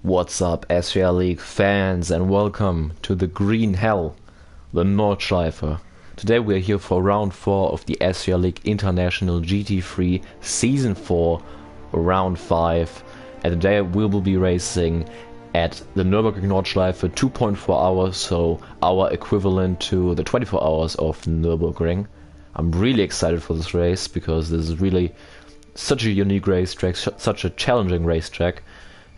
What's up, SRL League fans, and welcome to the Green Hell, the Nordschleife. Today we are here for round 4 of the SRL League International GT3 Season 4, round 5. And today we will be racing at the Nürburgring Nordschleife 2.4 hours, so our equivalent to the 24 hours of Nürburgring. I'm really excited for this race because this is really such a unique racetrack, such a challenging racetrack.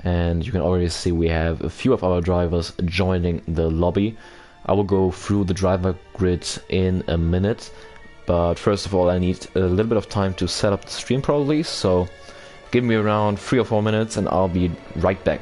And you can already see we have a few of our drivers joining the lobby. I will go through the driver grid in a minute, but first of all I need a little bit of time to set up the stream probably, so give me around 3 or 4 minutes and I'll be right back.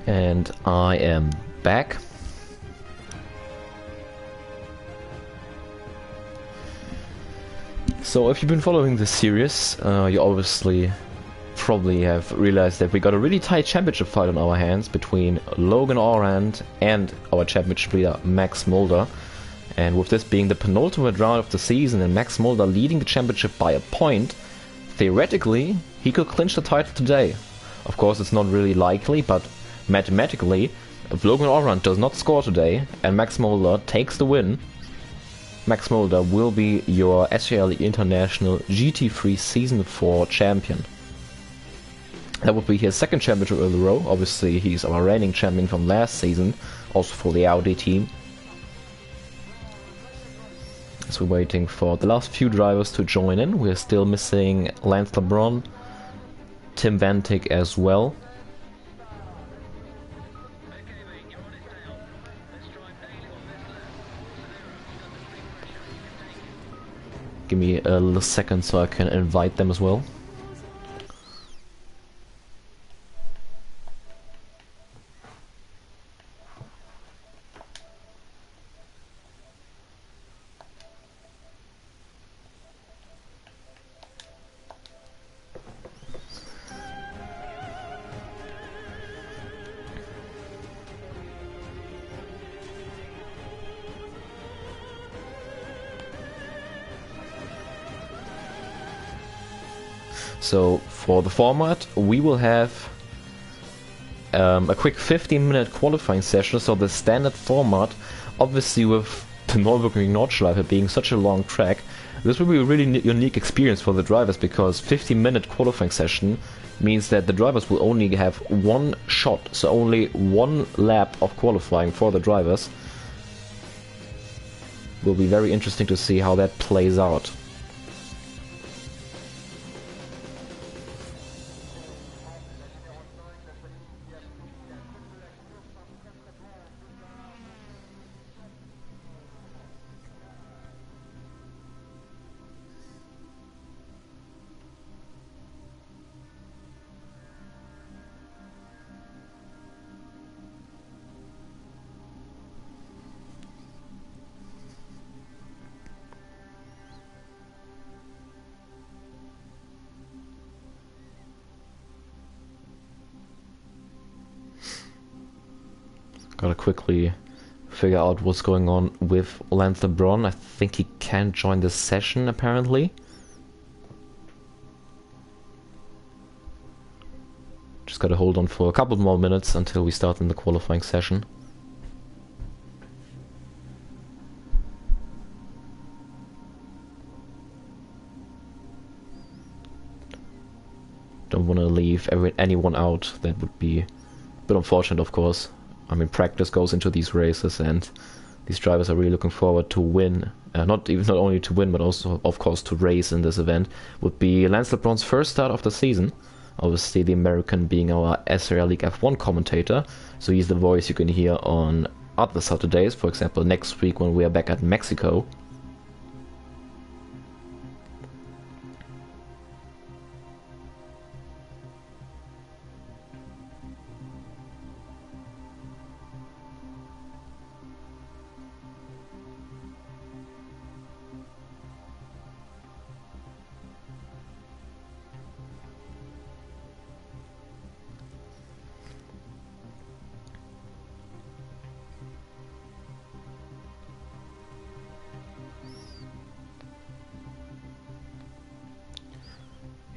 And I am back. So if you've been following this series, you obviously probably have realized that we got a really tight championship fight on our hands between Logan Orand and our championship leader Max Mulder. And with this being the penultimate round of the season and Max Mulder leading the championship by a point, theoretically he could clinch the title today. Of course it's not really likely, but mathematically, if Logan Orand does not score today and Max Mulder takes the win, Max Mulder will be your SRL International GT3 Season 4 champion. That would be his second championship in a row. Obviously he's our reigning champion from last season, also for the Audi team. So we're waiting for the last few drivers to join in. We're still missing Lance LeBron, Tim Vantik as well. Give me a little second so I can invite them as well. So for the format, we will have a quick 15-minute qualifying session, so the standard format, obviously with the Nürburgring Nordschleife being such a long track, this will be a really unique experience for the drivers, because 15-minute qualifying session means that the drivers will only have one shot, so only one lap of qualifying for the drivers. Will be very interesting to see how that plays out. Gotta quickly figure out what's going on with Lance LeBron. I think he can't join the session apparently. Just gotta hold on for a couple more minutes until we start in the qualifying session. Don't want to leave anyone out. That would be a bit unfortunate, of course. I mean, practice goes into these races, and these drivers are really looking forward to win. Not only to win, but also, of course, to race in this event. Would be Lance LeBron's first start of the season. Obviously, the American being our SRL League F1 commentator, so he's the voice you can hear on other Saturdays. For example, next week when we are back at Mexico.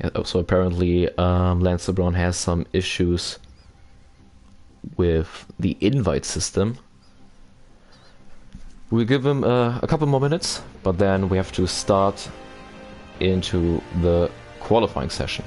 Yeah, so apparently Lance LeBron has some issues with the invite system. We'll give him a couple more minutes, but then we have to start into the qualifying session.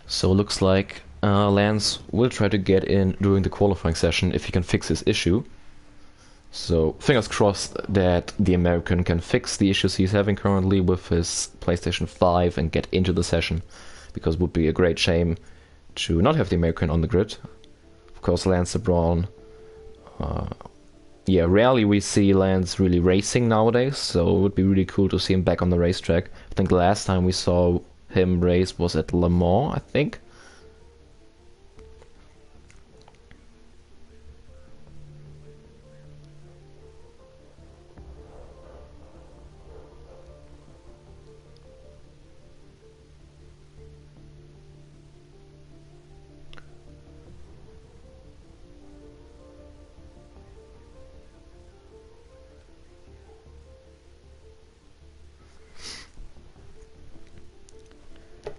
So it looks like Lance will try to get in during the qualifying session if he can fix his issue. So fingers crossed that the American can fix the issues he's having currently with his PlayStation 5 and get into the session, because it would be a great shame to not have the American on the grid. Of course, Lance Brown. Yeah, rarely we see Lance really racing nowadays, so it would be really cool to see him back on the racetrack. I think the last time we saw him race was at Le Mans, I think.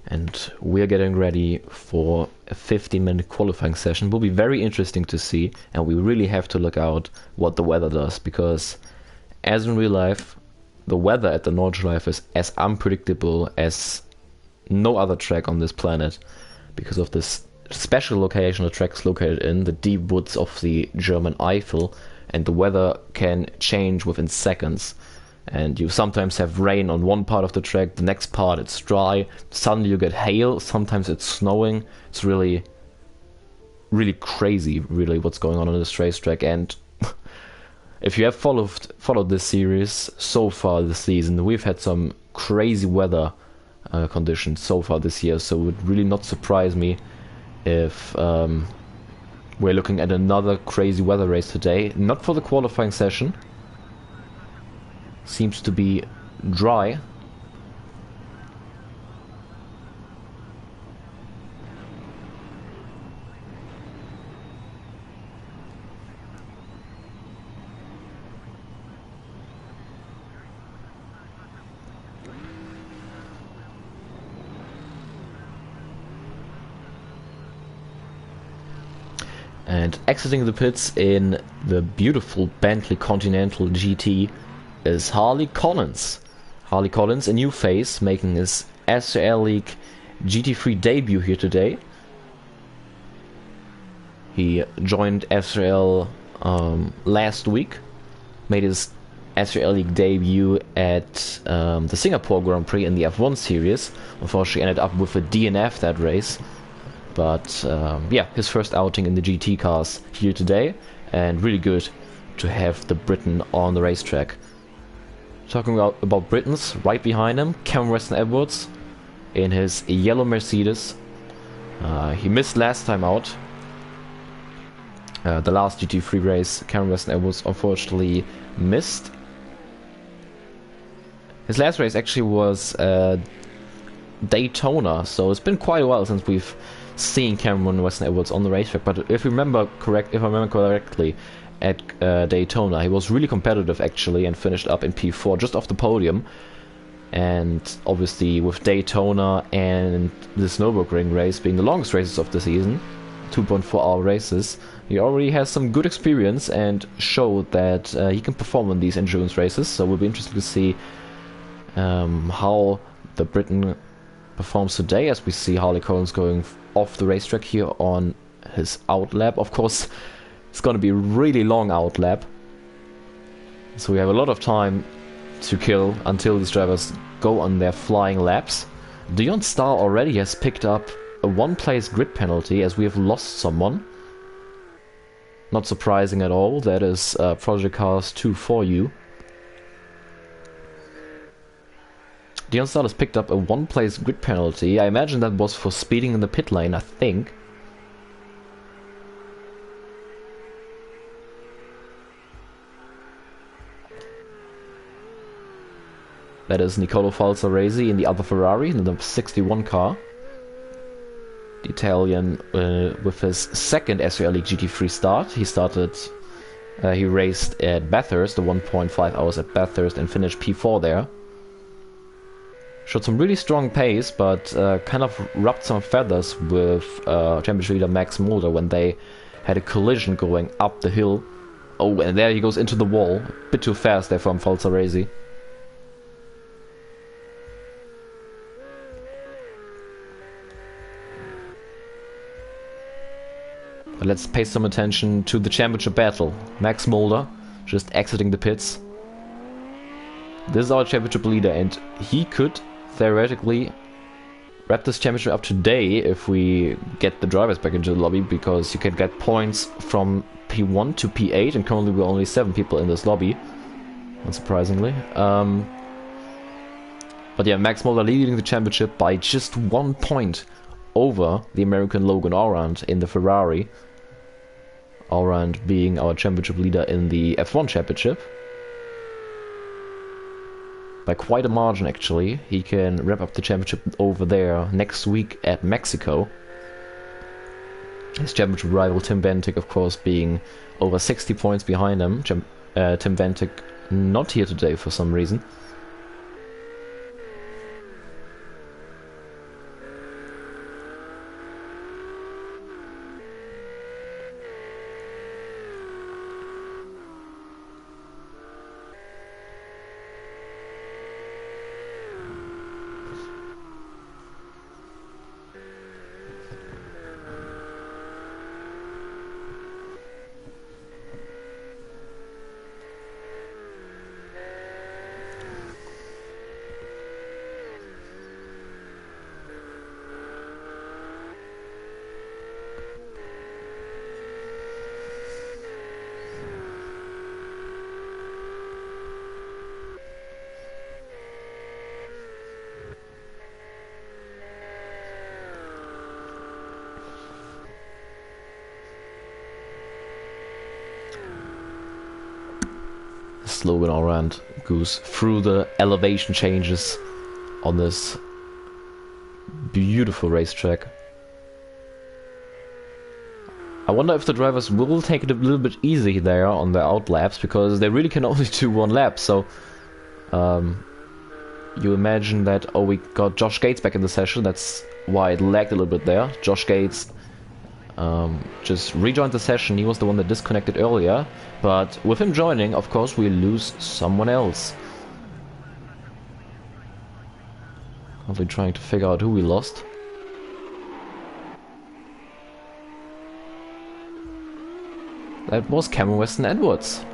And we're getting ready for a 15-minute qualifying session. Will be very interesting to see, and we really have to look out what the weather does, because as in real life, the weather at the Nordschleife is as unpredictable as no other track on this planet, because of this special location the track is located in, the deep woods of the German Eifel, and the weather can change within seconds. And you sometimes have rain on one part of the track, the next part it's dry, suddenly you get hail, sometimes it's snowing. It's really, really crazy, really, what's going on this racetrack. And if you have followed this series so far this season, we've had some crazy weather conditions so far this year, so it would really not surprise me if we're looking at another crazy weather race today. Not for the qualifying session. Seems to be dry. And exiting the pits in the beautiful Bentley Continental GT is Harley Collins. Harley Collins, a new face, making his SRL League GT3 debut here today. He joined SRL last week, made his SRL League debut at the Singapore Grand Prix in the F1 series. Unfortunately ended up with a DNF that race. But yeah, his first outing in the GT cars here today, and really good to have the Briton on the racetrack. Talking about Britons, right behind him, Cameron Weston-Edwards in his yellow Mercedes. He missed last time out. The last GT3 race, Cameron Weston-Edwards unfortunately missed. His last race actually was Daytona, so it's been quite a while since we've seen Cameron Weston-Edwards on the racetrack. But if I remember correctly, at Daytona, he was really competitive actually and finished up in P4 just off the podium. And obviously with Daytona and this Nürburgring race being the longest races of the season, 2.4 hour races, he already has some good experience and showed that he can perform in these endurance races. So it will be interesting to see how the Briton performs today, as we see Harley Collins going off the racetrack here on his outlap. Of course, it's going to be a really long outlap, so we have a lot of time to kill until these drivers go on their flying laps. Dion Starr already has picked up a one-place grid penalty, as we have lost someone. Not surprising at all. That is Project Cars 2 for you. Dion Starr has picked up a one-place grid penalty. I imagine that was for speeding in the pit lane, I think. That is Nicolo Falzaresi in the other Ferrari, in the 61 car. The Italian with his second SRL League GT3 start. He raced at Bathurst, the 1.5 hours at Bathurst, and finished P4 there. Showed some really strong pace, but kind of rubbed some feathers with championship leader Max Mulder when they had a collision going up the hill. Oh, and there he goes into the wall. A bit too fast there from Falzaresi. But let's pay some attention to the championship battle. Max Mulder just exiting the pits. This is our championship leader, and he could theoretically wrap this championship up today if we get the drivers back into the lobby, because you can get points from P1 to P8, and currently we're only 7 people in this lobby, unsurprisingly. But yeah, Max Molder leading the championship by just 1 point over the American Logan Allround in the Ferrari. Allround being our championship leader in the F1 championship. By quite a margin, actually. He can wrap up the championship over there next week at Mexico. His championship rival Tim Bentic, of course, being over 60 points behind him. Tim Bentic not here today for some reason. Logan Allround goes through the elevation changes on this beautiful racetrack. I wonder if the drivers will take it a little bit easy there on the out laps, because they really can only do 1 lap. So you imagine that, oh, we got Josh Gates back in the session, that's why it lagged a little bit there. Josh Gates just rejoined the session. He was the one that disconnected earlier, but with him joining, of course, we lose someone else. Currently trying to figure out who we lost. That was Cameron Weston Edwards.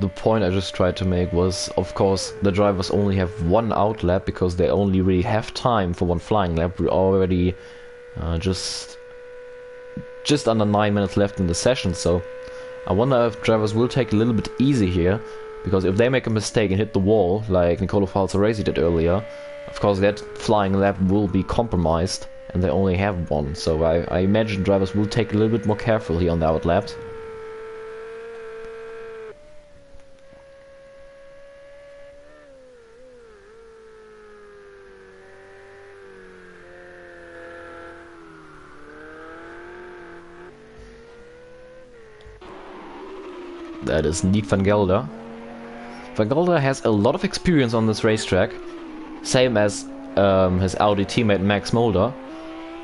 The point I just tried to make was, of course, the drivers only have 1 out lap because they only really have time for 1 flying lap. We're already just under 9 minutes left in the session, so I wonder if drivers will take a little bit easy here, because if they make a mistake and hit the wall, like Nicola Falzaresi did earlier, of course that flying lap will be compromised, and they only have 1, so I imagine drivers will take a little bit more careful here on the out laps. That is Nick van Gelder. Van Gelder has a lot of experience on this racetrack, same as his Audi teammate Max Molder.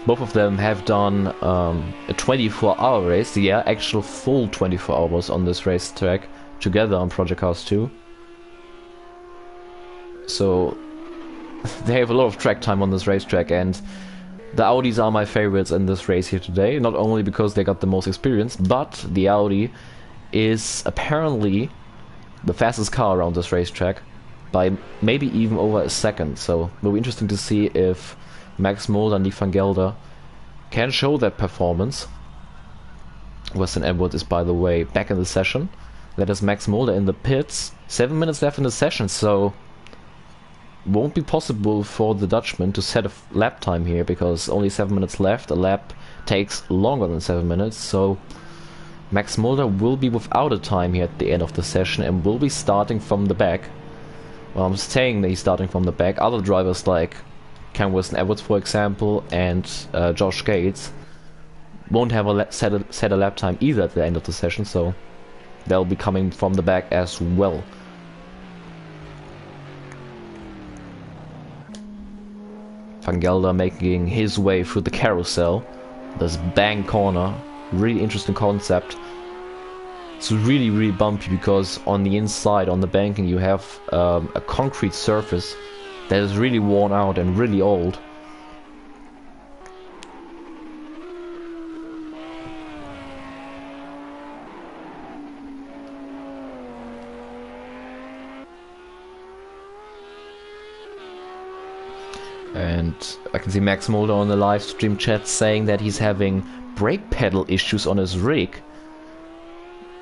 Both of them have done a 24-hour race, yeah, actual full 24 hours on this racetrack together on Project Cars 2. So they have a lot of track time on this racetrack, and the Audis are my favorites in this race here today, not only because they got the most experience, but the Audi is apparently the fastest car around this racetrack by maybe even over a second. So it will be interesting to see if Max Molder and Nick van Gelder can show that performance. Weston Edwards is, by the way, back in the session. That is Max Molder in the pits. 7 minutes left in the session, so won't be possible for the Dutchman to set a lap time here, because only 7 minutes left. A lap takes longer than 7 minutes, so Max Molder will be without a time here at the end of the session and will be starting from the back. Well, I'm saying that he's starting from the back. Other drivers like Cam Weston Edwards, for example, and Josh Gates won't have a set a lap time either at the end of the session, so they'll be coming from the back as well. Van Gelder making his way through the carousel. This bang corner Really interesting concept. It's really, really bumpy because on the inside, on the banking, you have a concrete surface that is really worn out and really old. And I can see Max Mulder on the live stream chat saying that he's having brake pedal issues on his rig.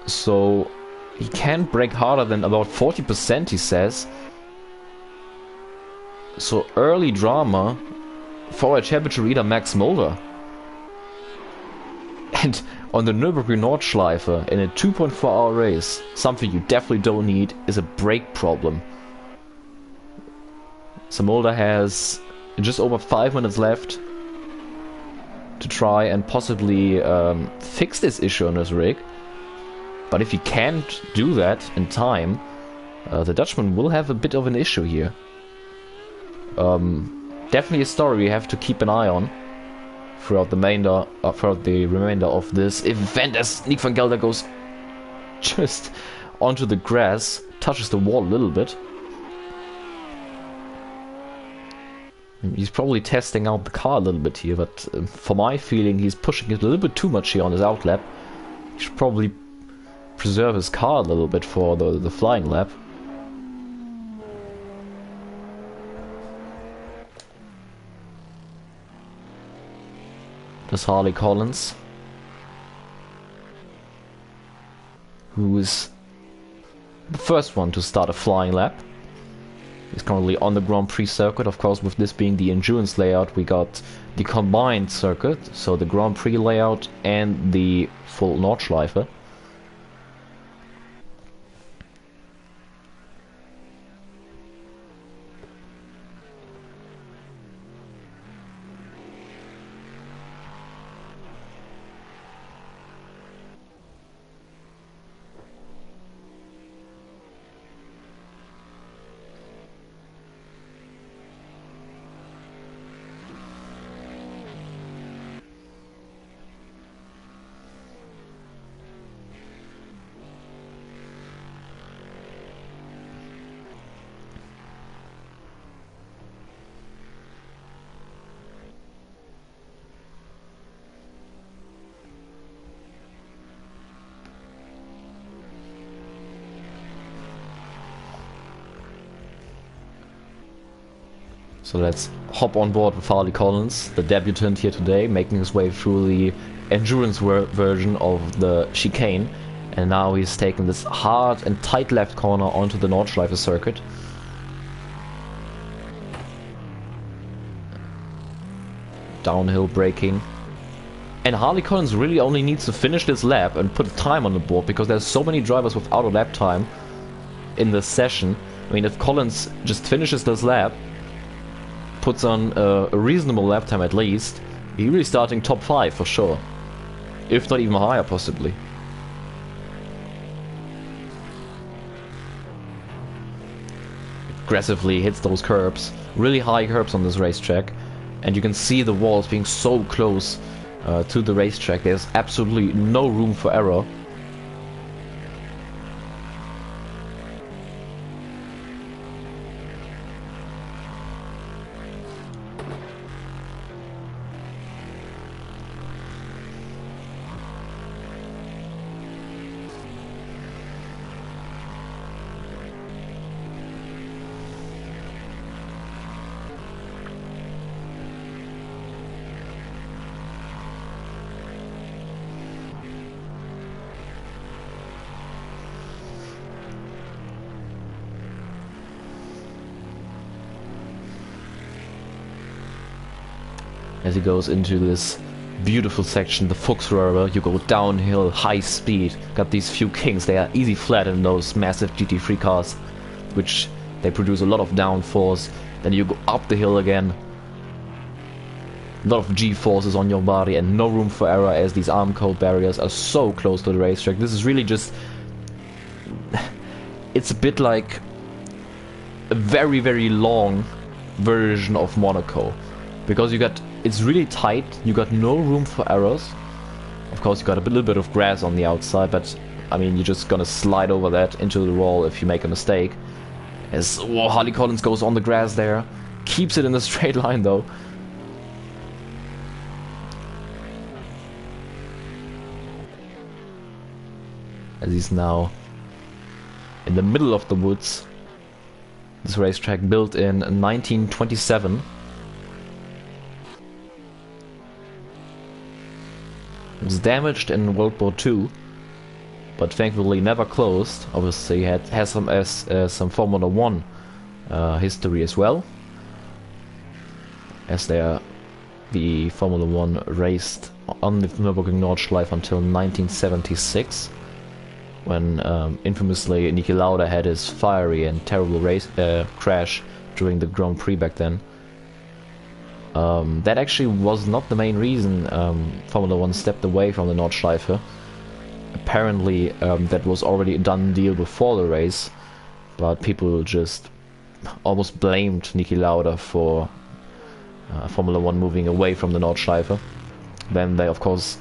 So he can't brake harder than about 40%, he says. So early drama for a championship leader, Max Mulder. And on the Nürburgring Nordschleife in a 2.4-hour race, something you definitely don't need is a brake problem. So Mulder has just over 5 minutes left to try and possibly fix this issue on his rig. But if he can't do that in time, the Dutchman will have a bit of an issue here. Definitely a story we have to keep an eye on throughout the remainder of this event, as Nick van Gelder goes just onto the grass, touches the wall a little bit. He's probably testing out the car a little bit here, but for my feeling he's pushing it a little bit too much here on his outlap. He should probably preserve his car a little bit for the flying lap. There's Harley Collins, who is the first one to start a flying lap. He's currently on the Grand Prix circuit. Of course, with this being the endurance layout, we got the combined circuit, so the Grand Prix layout and the full Nordschleife. So let's hop on board with Harley Collins, the debutant here today, making his way through the endurance version of the chicane. And now he's taking this hard and tight left corner onto the Nordschleife circuit. Downhill braking. And Harley Collins really only needs to finish this lap and put a time on the board, because there's so many drivers without a lap time in this session. I mean, if Collins just finishes this lap, puts on a reasonable lap time at least, he's really starting top 5 for sure. If not even higher, possibly. Aggressively hits those curbs. Really high curbs on this racetrack. And you can see the walls being so close to the racetrack. There's absolutely no room for error. As he goes into this beautiful section, the Fuchsröhre, you go downhill, high speed. Got these few kings, they are easy flat in those massive GT3 cars, which they produce a lot of downforce. Then you go up the hill again. A lot of G-forces on your body and no room for error, as these arm coat barriers are so close to the racetrack. This is really just... it's a bit like a very, very long version of Monaco. Because you got... it's really tight, you got no room for errors. Of course, you got a little bit of grass on the outside, but I mean, you're just gonna slide over that into the wall if you make a mistake. As Harley Collins goes on the grass there, keeps it in a straight line though. As he's now in the middle of the woods. This racetrack built in 1927. It was damaged in World War II, but thankfully never closed. Obviously has some Formula 1 history as well, as the Formula 1 raced on the Nürburgring Nordschleife until 1976, when infamously Niki Lauda had his fiery and terrible race crash during the Grand Prix back then. That actually was not the main reason Formula 1 stepped away from the Nordschleife. Apparently that was already a done deal before the race, but people just almost blamed Niki Lauda for Formula 1 moving away from the Nordschleife. Then they of course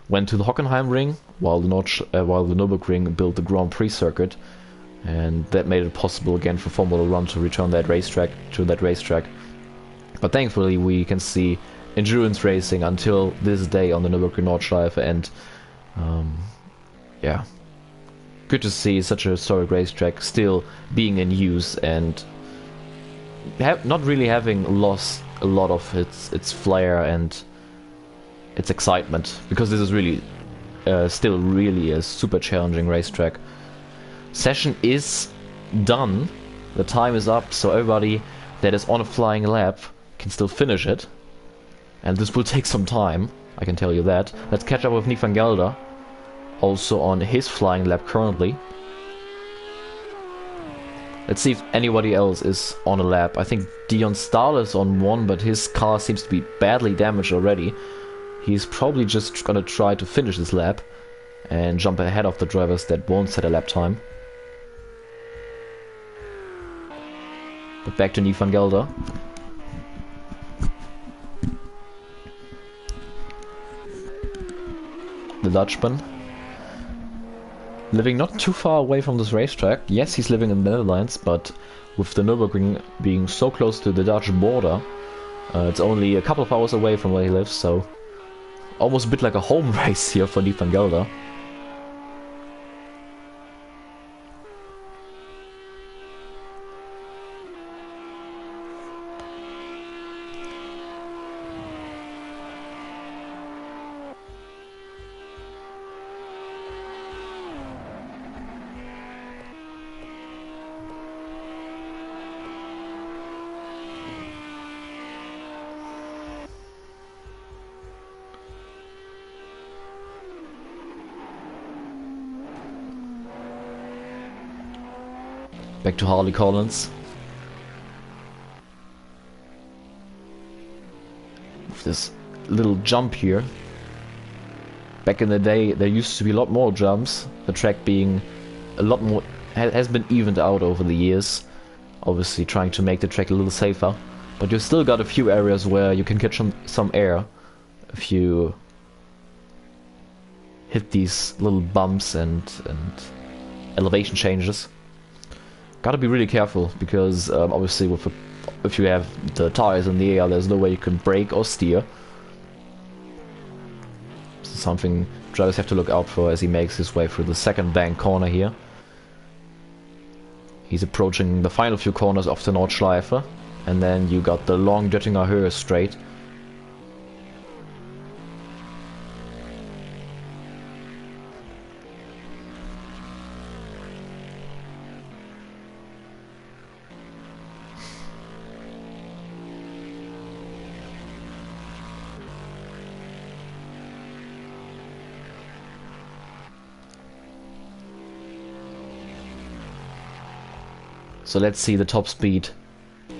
went to the Hockenheimring while the Nürburgring built the Grand Prix circuit, and that made it possible again for Formula 1 to return that racetrack. But thankfully we can see endurance racing until this day on the Nürburgring Nordschleife, and yeah, good to see such a historic racetrack still being in use and not really having lost a lot of its flair and its excitement, because this is really still really a super challenging racetrack. Session is done, the time is up, so everybody that is on a flying lap can still finish it, and this will take some time, I can tell you that. Let's catch up with Nick van Gelder, also on his flying lap currently. Let's see if anybody else is on a lap. I think Dion Stahl is on one, but his car seems to be badly damaged already. He's probably just gonna try to finish his lap and jump ahead of the drivers that won't set a lap time. But back to Nick van Gelder. The Dutchman. Living not too far away from this racetrack. Yes, he's living in the Netherlands, but with the Nürburgring being so close to the Dutch border, it's only a couple of hours away from where he lives, so almost a bit like a home race here for Nick van Gelder. Back to Harley Collins. With this little jump here. Back in the day there used to be a lot more jumps, the track being a lot more, has been evened out over the years, obviously trying to make the track a little safer, but you've still got a few areas where you can catch some air if you hit these little bumps and elevation changes. Gotta be really careful, because obviously if you have the tires in the air, there's no way you can brake or steer. This is something drivers have to look out for as he makes his way through the second bank corner here. He's approaching the final few corners of the Nordschleife, and then you got the long Döttinger Höhe straight. So let's see the top speed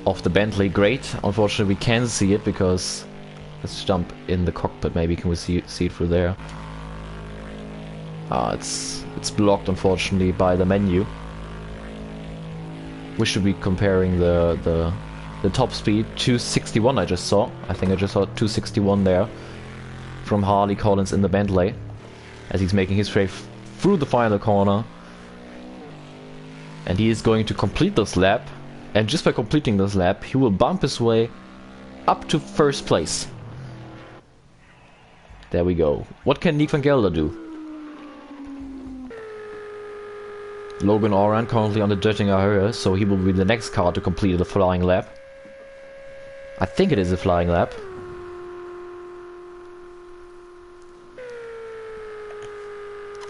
of the Bentley. Great. Unfortunately we can't see it, because let's jump in the cockpit, maybe can we see it through there. It's blocked unfortunately by the menu. We should be comparing the top speed. 261 I just saw. I think I just saw 261 there from Harley Collins in the Bentley. as he's making his way through the final corner. And he is going to complete this lap, and just by completing this lap he will bump his way up to first place. There we go. What can Nick van Gelder do? Logan Oran currently on the Göttinger Höhe, so he will be the next car to complete the flying lap. I think it is a flying lap.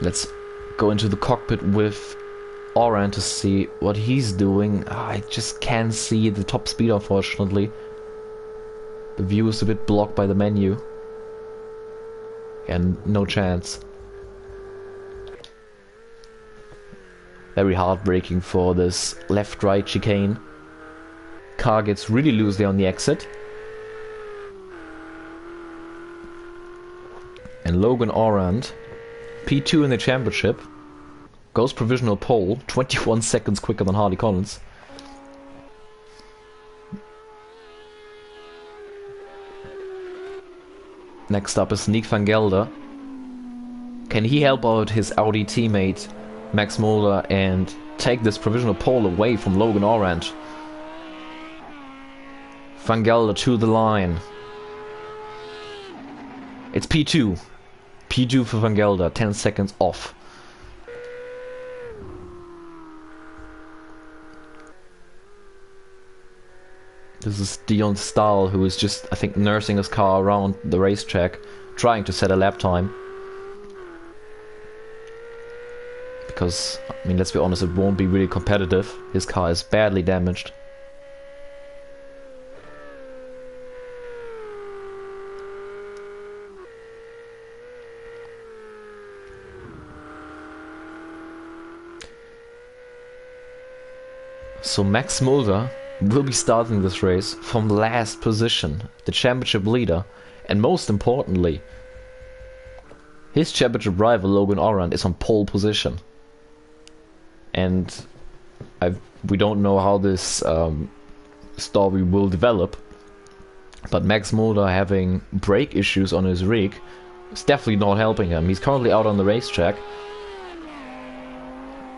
Let's go into the cockpit with Oran to see what he's doing. I just can't see the top speed, unfortunately. The view is a bit blocked by the menu. And no chance. Very heartbreaking for this left-right chicane. Car gets really loose there on the exit. And Logan Oran, P2 in the championship, goes provisional pole, 21 seconds quicker than Hardy Collins. Next up is Nick van Gelder. Can he help out his Audi teammate Max Mulder and take this provisional pole away from Logan Oran? Van Gelder to the line. It's P2. P2 for Van Gelder, 10 seconds off. This is Dion Stahl, who is just, I think, nursing his car around the racetrack, trying to set a lap time. Because, I mean, let's be honest, it won't be really competitive. His car is badly damaged. So Max Mulder will be starting this race from last position, the championship leader, and most importantly, his championship rival Logan Oran is on pole position. And we don't know how this story will develop, but Max Mulder having brake issues on his rig is definitely not helping him. He's currently out on the racetrack,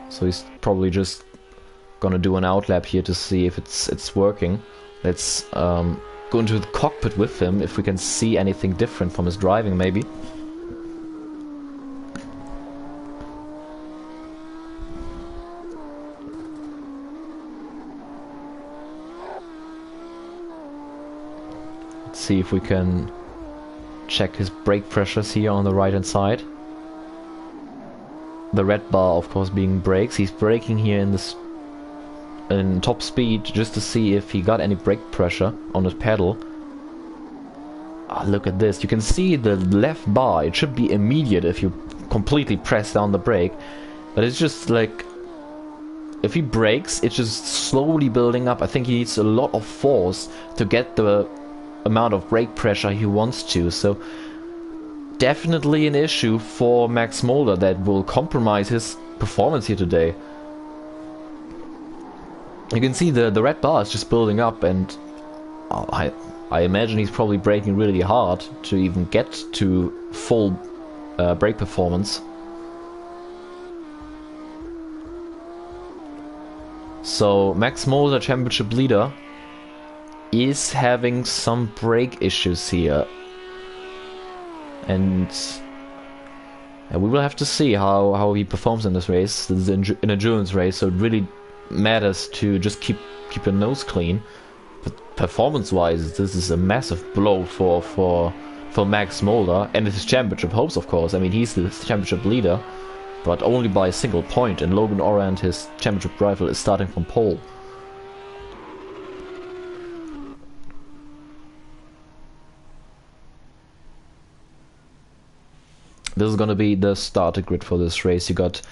so he's probably just gonna do an outlap here to see if it's working. Let's go into the cockpit with him if we can see anything different from his driving, maybe. Let's see if we can check his brake pressures here on the right hand side. The red bar, of course, being brakes. He's braking here in top speed just to see if he got any brake pressure on his pedal. Oh, look at this. You can see the left bar. It should be immediate if you completely press down the brake, but it's just like if he brakes, it's just slowly building up. I think he needs a lot of force to get the amount of brake pressure he wants to. So definitely an issue for Max Mulder that will compromise his performance here today. You can see the red bar is just building up, and I imagine he's probably braking really hard to even get to full brake performance. So Max Mulder, championship leader, is having some brake issues here, and we will have to see how he performs in this race. This is an endurance race, so it really matters to just keep your nose clean. But performance-wise, this is a massive blow for Max Mulder and his championship hopes, of course. I mean, he's the championship leader, but only by a single point, and Logan Oran, his championship rival, is starting from pole. This is gonna be the starter grid for this race. You got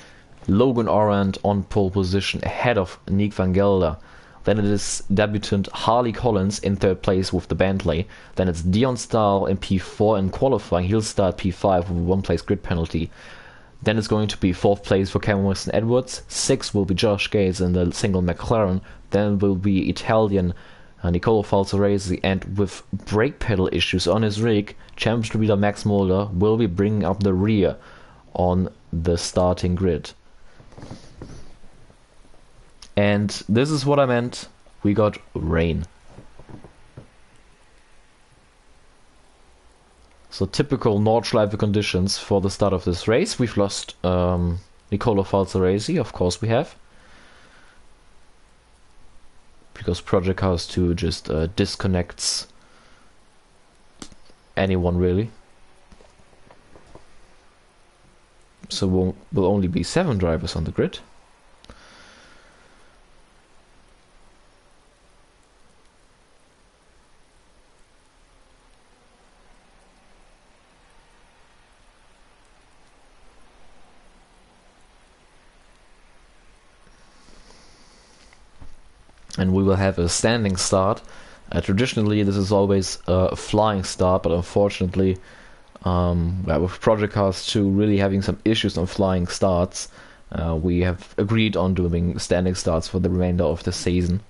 Logan Oran on pole position ahead of Nick van Gelder. Then it is debutant Harley Collins in third place with the Bentley. Then it's Dion Stahl in P4 in qualifying. He'll start P5 with a 1 place grid penalty. Then it's going to be 4th place for Cameron Edwards. 6th will be Josh Gates in the single McLaren. Then will be Italian Nicolo Falzaresi, and with brake pedal issues on his rig, championship leader Max Mulder will be bringing up the rear on the starting grid. And this is what I meant. We got rain. So typical Nordschleife conditions for the start of this race. We've lost Nicola Falzaresi, of course we have. Because Project Cars 2 just disconnects anyone really. So will only be 7 drivers on the grid. And we will have a standing start. Traditionally, this is always a flying start, but unfortunately, with Project Cars 2 really having some issues on flying starts, we have agreed on doing standing starts for the remainder of the season.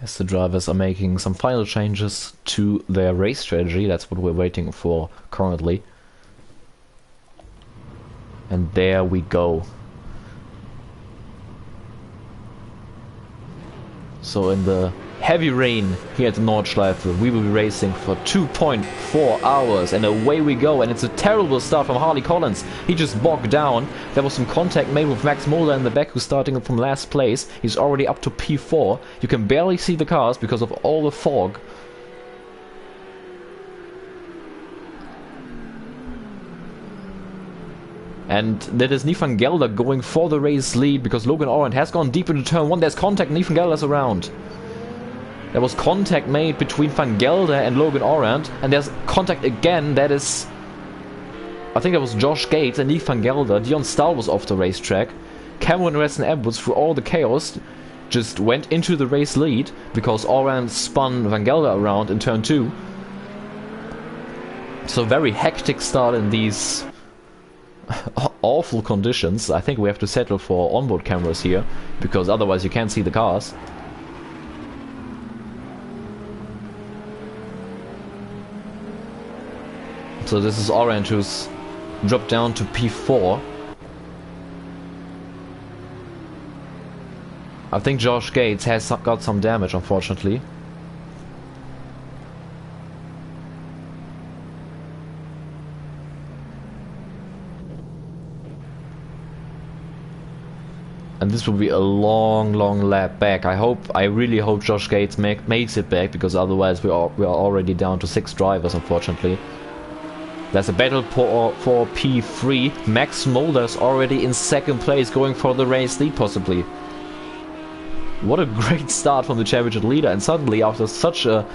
As the drivers are making some final changes to their race strategy, that's what we're waiting for currently. And there we go. So in the heavy rain here at the Nordschleife, we will be racing for 2.4 hours, and away we go. And it's a terrible start from Harley Collins. He just bogged down. There was some contact made with Max Mulder in the back, who's starting from last place. He's already up to P4. You can barely see the cars because of all the fog. And that is Nifan Gelder going for the race lead because Logan Orant has gone deep into turn 1. There's contact, Nifan Gelder's around. There was contact made between Van Gelder and Logan Orant, and there's contact again. That is, I think that was Josh Gates and Lee Van Gelder. Dion Stahl was off the racetrack. Cameron Weston Edwards, through all the chaos, just went into the race lead because Orant spun Van Gelder around in turn 2. So very hectic start in these awful conditions. I think we have to settle for onboard cameras here because otherwise you can't see the cars. So this is Orange, who's dropped down to P4. I think Josh Gates has got some damage, unfortunately. And this will be a long lap back. I really hope Josh Gates makes it back, because otherwise we are already down to 6 drivers, unfortunately. There's a battle for P3. Max Mulder's already in 2nd place, going for the race lead possibly. What a great start from the championship leader, and suddenly after such a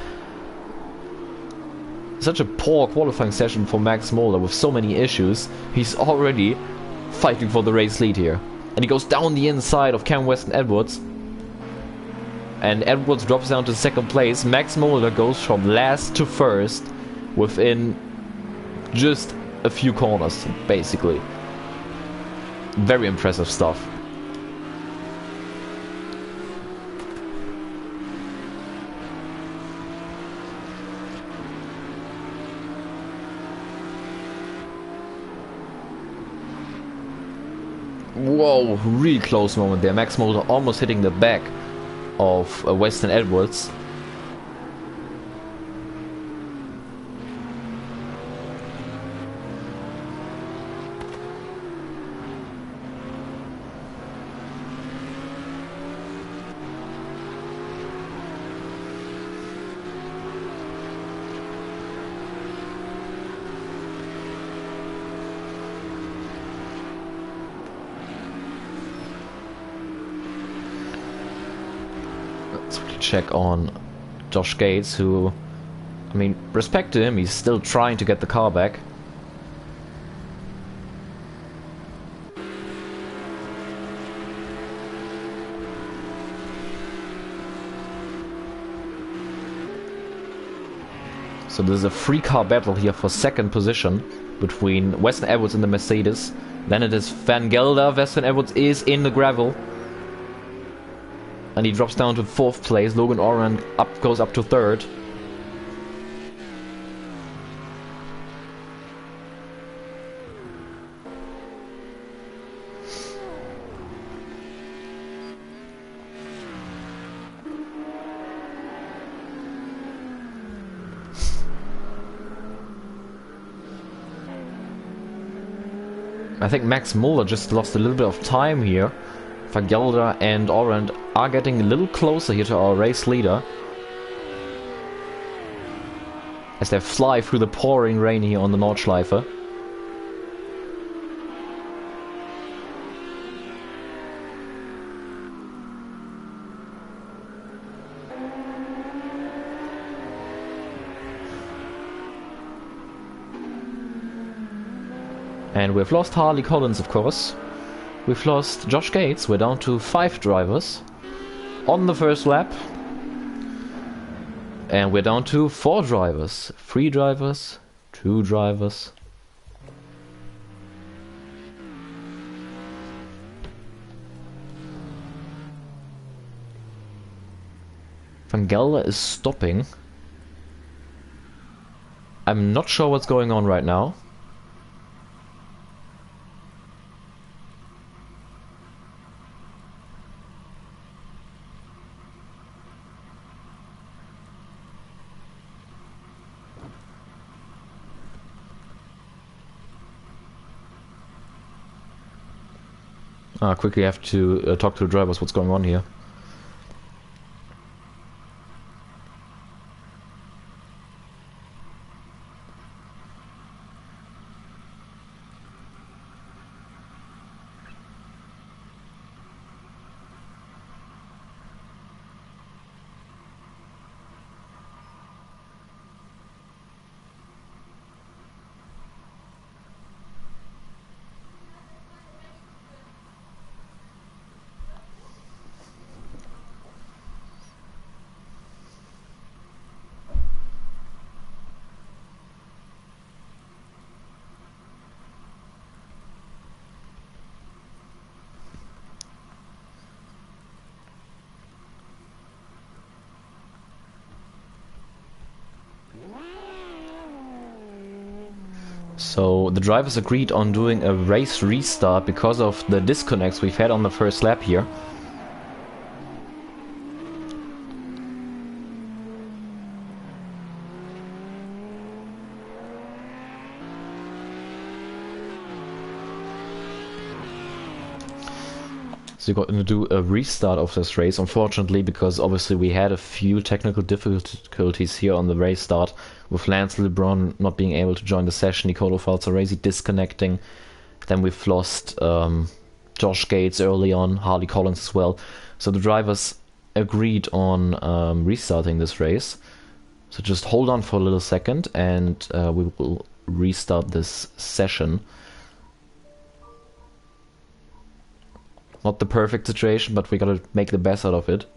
poor qualifying session for Max Mulder with so many issues, he's already fighting for the race lead here. And he goes down the inside of Cam Weston Edwards. And Edwards drops down to 2nd place. Max Mulder goes from last to 1st within just a few corners, basically. Very impressive stuff. Whoa, really close moment there. Max Mulder almost hitting the back of Weston Edwards. Let's quickly check on Josh Gates, who, I mean, respect to him, he's still trying to get the car back. So this is a three-car battle here for second position between Weston Edwards and the Mercedes. Then it is Van Gelder. Weston Edwards is in the gravel. And he drops down to 4th place. Logan Oran goes up to 3rd. I think Max Muller just lost a little bit of time here. Van Gelder and Orand are getting a little closer here to our race leader, as they fly through the pouring rain here on the Nordschleife. And we've lost Harley Collins, of course. We've lost Josh Gates. We're down to 5 drivers on the first lap. And we're down to 4 drivers. 3 drivers, 2 drivers. Van Gelder is stopping. I'm not sure what's going on right now. Quickly have to talk to the drivers what's going on here. So the drivers agreed on doing a race restart because of the disconnects we've had on the first lap here. So you're going to do a restart of this race, unfortunately, because obviously we had a few technical difficulties here on the race start, with Lance LeBron not being able to join the session, Nicolo Falzaresi disconnecting. Then we've lost Josh Gates early on, Harley Collins as well. So the drivers agreed on restarting this race. So just hold on for a little second and we will restart this session. Not the perfect situation, but we gotta make the best out of it.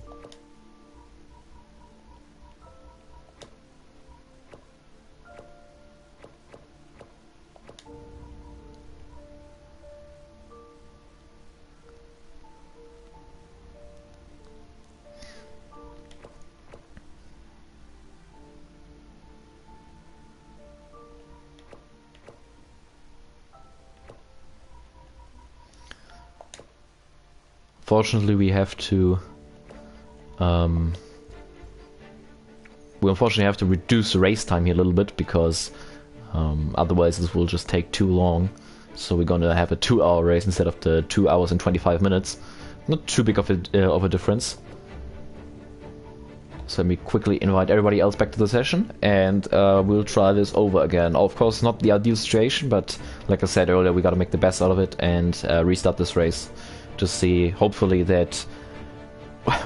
Fortunately, we have to. We unfortunately have to reduce the race time here a little bit because otherwise this will just take too long. So we're gonna have a 2-hour race instead of the 2 hours and 25 minutes. Not too big of a difference. So let me quickly invite everybody else back to the session, and we'll try this over again. Of course, not the ideal situation, but like I said earlier, we gotta make the best out of it and restart this race. To see, hopefully, that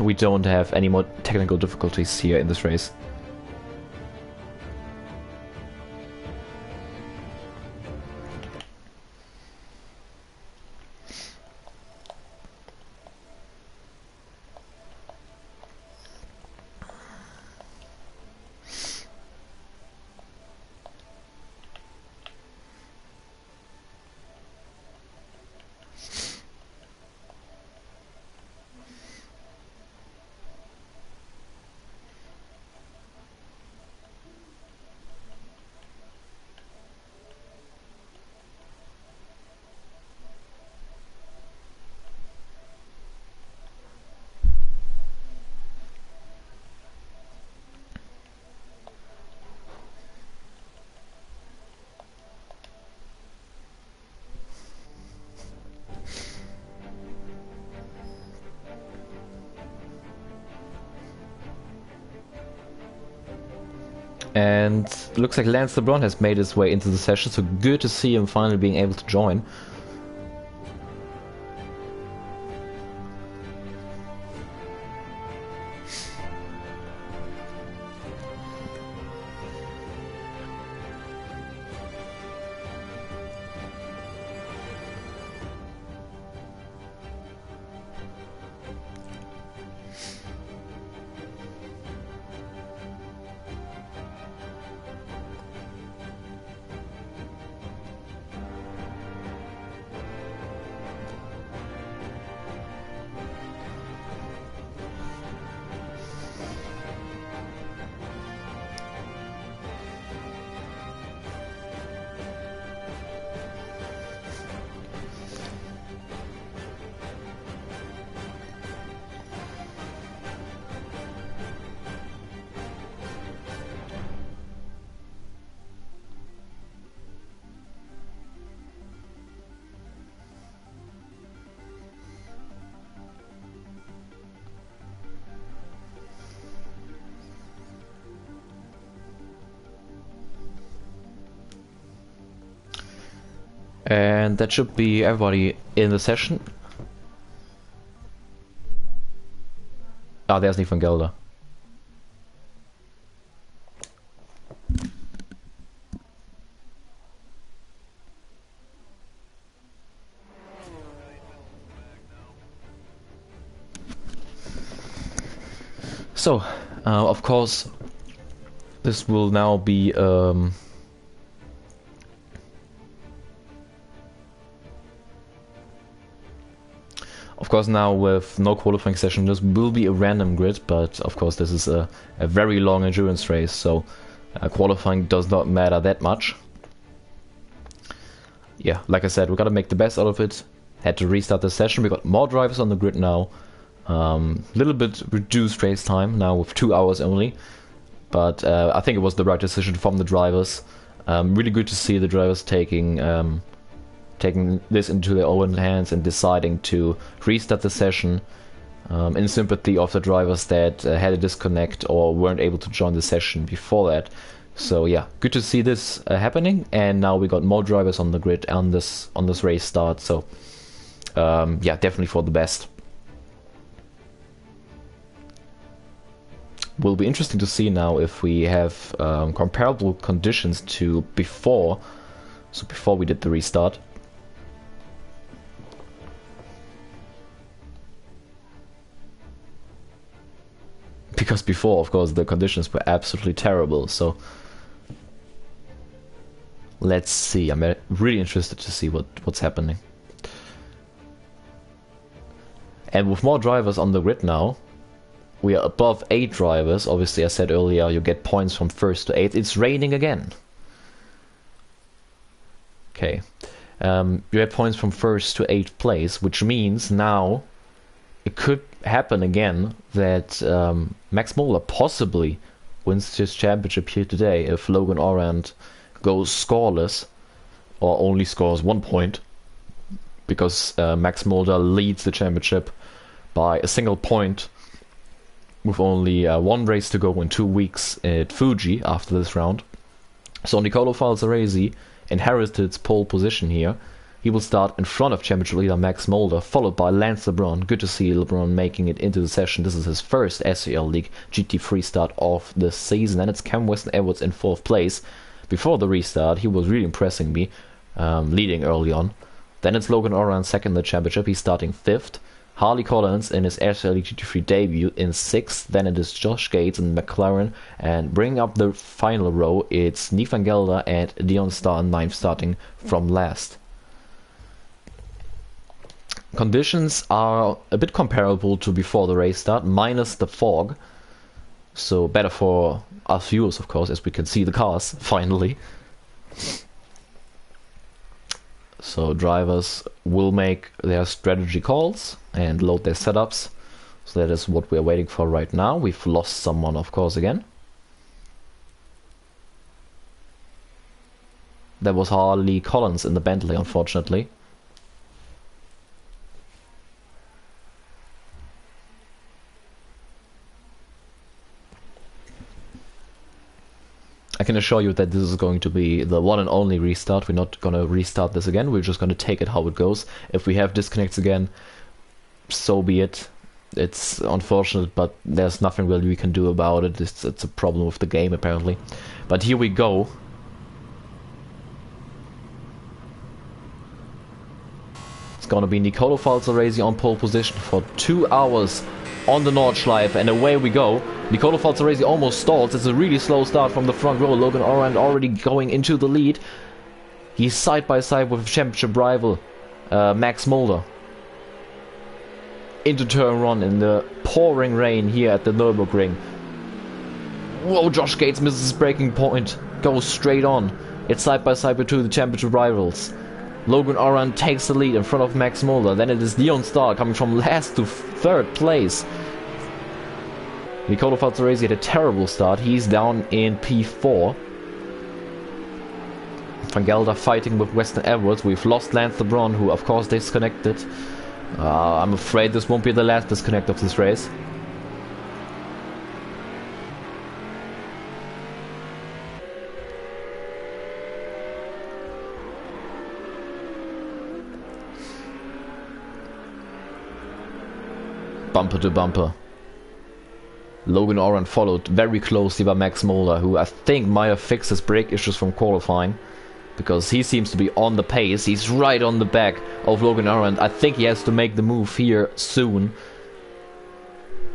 we don't have any more technical difficulties here in this race. And looks like Lance LeBron has made his way into the session, so good to see him finally being able to join. And that should be everybody in the session. Ah, there's Van Gelder. So, of course, this will now be of course, now with no qualifying session, this will be a random grid, but of course this is a very long endurance race, so qualifying does not matter that much. Yeah, like I said, we gotta make the best out of it. Had to restart the session. We got more drivers on the grid now. Little bit reduced race time now with 2 hours only, but I think it was the right decision from the drivers. Really good to see the drivers taking this into their own hands and deciding to restart the session in sympathy of the drivers that had a disconnect or weren't able to join the session before that. So yeah, good to see this happening, and now we got more drivers on the grid on this race start. So yeah, definitely for the best. Will be interesting to see now if we have comparable conditions to before. So before we did the restart. Because before, of course, the conditions were absolutely terrible, so let's see. I'm really interested to see what's happening. And with more drivers on the grid now, we are above 8 drivers. Obviously, I said earlier, you get points from 1st to 8th. It's raining again. Okay. You have points from 1st to 8th place, which means now it could happen again that Max Moeller possibly wins this championship here today if Logan Orand goes scoreless or only scores 1 point, because Max Moeller leads the championship by a single point with only 1 race to go in 2 weeks at Fuji after this round. So Nicolo Falzaresi inherited its pole position here He will start in front of Championship leader Max Mulder, followed by Lance LeBron. Good to see LeBron making it into the session. This is his first SRL League GT3 start of the season, and it's Cam Weston-Edwards in 4th place. Before the restart, he was really impressing me, leading early on. Then it's Logan Oran second in the Championship. He's starting 5th. Harley Collins in his SRL League GT3 debut in 6th. Then it is Josh Gates in McLaren. And bringing up the final row, it's Nick van Gelder and Dion Starr in 9th, starting from last. Conditions are a bit comparable to before the race start, minus the fog. So better for us viewers, of course, as we can see the cars, finally. So drivers will make their strategy calls and load their setups. So that is what we're waiting for right now. We've lost someone, of course, again. That was Harley Collins in the Bentley, unfortunately. I can assure you that this is going to be the one and only restart. We're not going to restart this again. We're just going to take it how it goes. If we have disconnects again, so be it. It's unfortunate, but there's nothing really we can do about it. It's a problem with the game, apparently. But here we go. It's going to be Nicolo Falzaresi on pole position for 2 hours on the Nordschleife, and away we go. Nicolo Falzaresi almost stalls. It's a really slow start from the front row. Logan Oran already going into the lead. He's side by side with championship rival Max Mulder. Into turn 1 in the pouring rain here at the Nürburgring. Whoa, Josh Gates misses his braking point. Goes straight on. It's side by side between the championship rivals. Logan Oran takes the lead in front of Max Mulder. Then it is Dion Starr coming from last to 3rd place. Nicolo Falzaresi had a terrible start. He's down in P4. Van Gelder fighting with Weston-Edwards. We've lost Lance LeBron, who of course disconnected. I'm afraid this won't be the last disconnect of this race. Bumper to bumper. Logan Oran followed very closely by Max Mulder, who I think might have fixed his brake issues from qualifying, because he seems to be on the pace. He's right on the back of Logan Oran. I think he has to make the move here soon.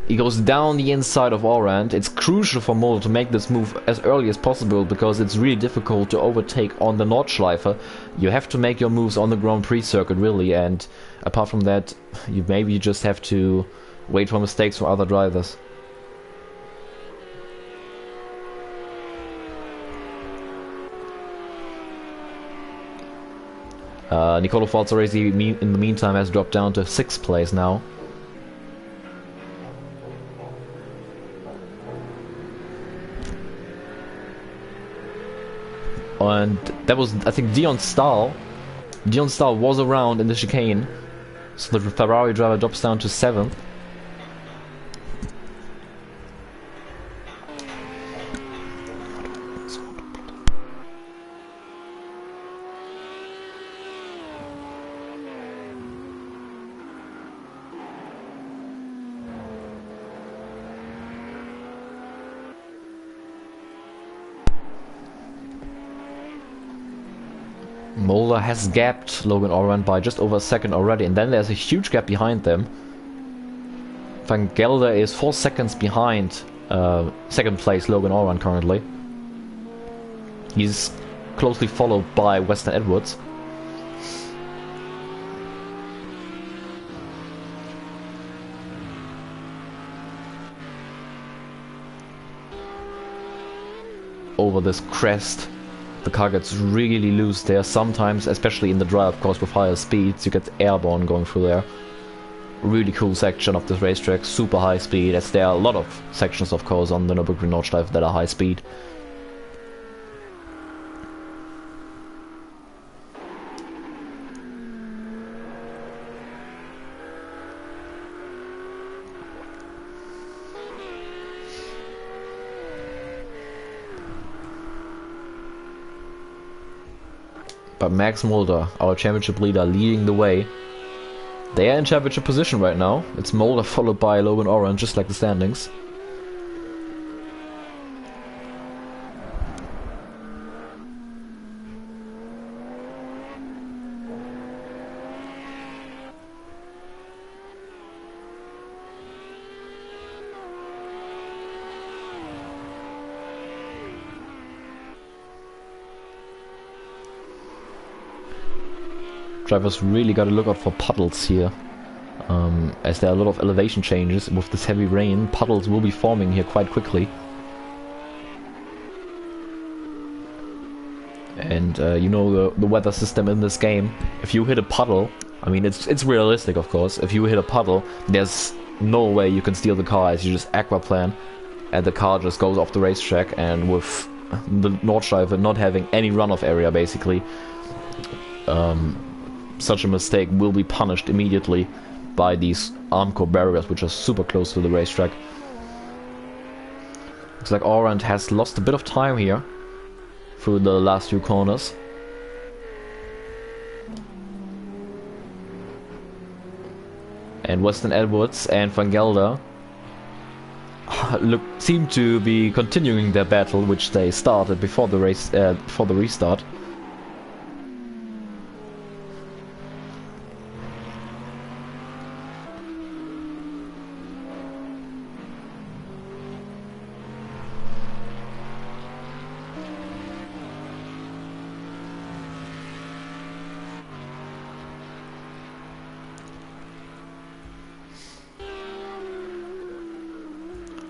He goes down the inside of Oran. It's crucial for Mulder to make this move as early as possible, because it's really difficult to overtake on the Nordschleife. You have to make your moves on the Grand Prix circuit, really, and apart from that, you just have to wait for mistakes from other drivers. Nicolo Falzaresi in the meantime has dropped down to 6th place now. And that was, I think, Dion Starr. Dion Starr was around in the chicane, so the Ferrari driver drops down to 7th. Mulder has gapped Logan Oran by just over a second already, and then there's a huge gap behind them. Van Gelder is 4 seconds behind 2nd place Logan Oran currently. He's closely followed by Weston-Edwards. Over this crest, the car gets really loose there sometimes, especially in the dry, of course, with higher speeds. You get airborne going through there. Really cool section of this racetrack, super high speed, as there are a lot of sections, of course, on the Nürburgring Nordschleife that are high speed. driver Max Mulder, our championship leader, leading the way. They are in championship position right now. It's Mulder followed by Logan Orange, just like the standings. Drivers really got to look out for puddles here, as there are a lot of elevation changes. With this heavy rain, puddles will be forming here quite quickly. And you know the weather system in this game. If you hit a puddle, I mean it's realistic of course, if you hit a puddle, there's no way you can steal the car as you just aquaplan, and the car just goes off the racetrack, and with the Nordschleife not having any runoff area basically, such a mistake will be punished immediately by these Armco barriers, which are super close to the racetrack. Looks like Orange has lost a bit of time here through the last few corners. And Weston Edwards and Van Gelder seem to be continuing their battle, which they started before the race, before the restart.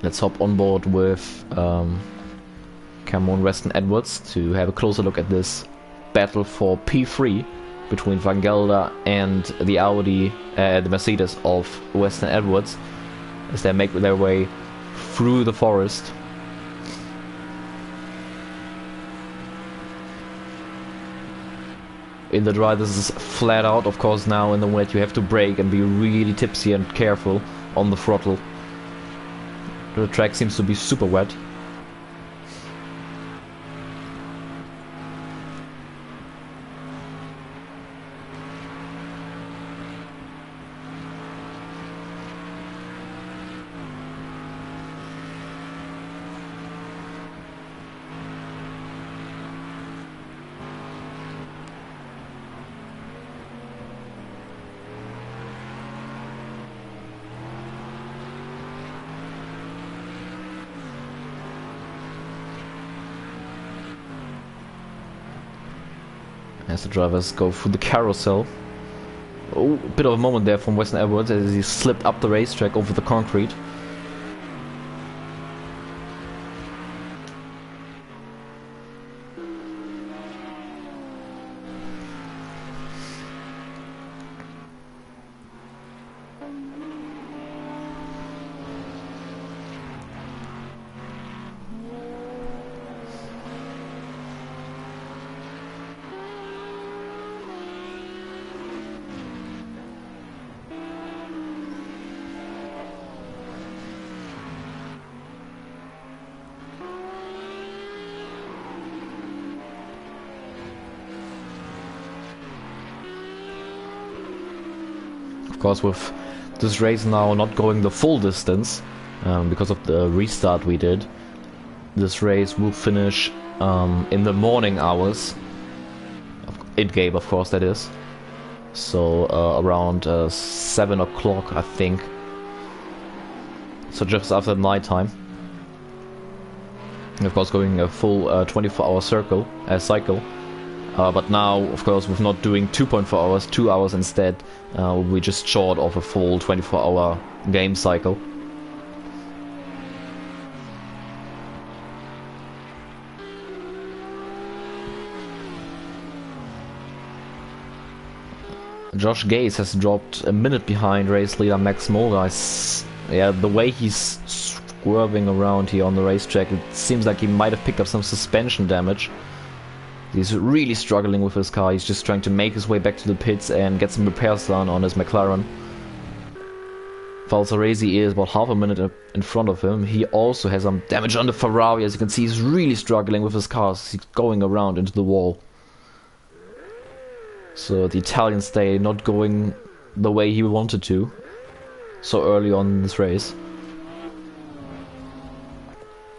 Let's hop on board with Cameron Weston Edwards to have a closer look at this battle for P3 between Van Gelder and the Audi, the Mercedes of Weston Edwards, as they make their way through the forest. In the dry, this is flat out. Of course, now in the wet, you have to brake and be really tipsy and careful on the throttle. The track seems to be super wet. As the drivers go through the carousel. Oh, a bit of a moment there from Weston Edwards as he slipped up the racetrack over the concrete. Of course, with this race now not going the full distance because of the restart we did, this race will finish in the morning hours, in-game of course that is, so around 7 o'clock I think, so just after night time. Of course going a full 24-hour cycle. But now, of course, with not doing 2.4 hours, 2 hours instead, we just short of a full 24-hour game cycle. Josh Gaze has dropped a minute behind race leader Max Mulder. Yeah, the way he's swerving around here on the racetrack, it seems like he might have picked up some suspension damage. He's really struggling with his car. He's just trying to make his way back to the pits and get some repairs done on his McLaren. Valsaresi is about half a minute in front of him. He also has some damage on the Ferrari. As you can see, he's really struggling with his car. He's going around into the wall. So the Italian stay not going the way he wanted to so early on in this race.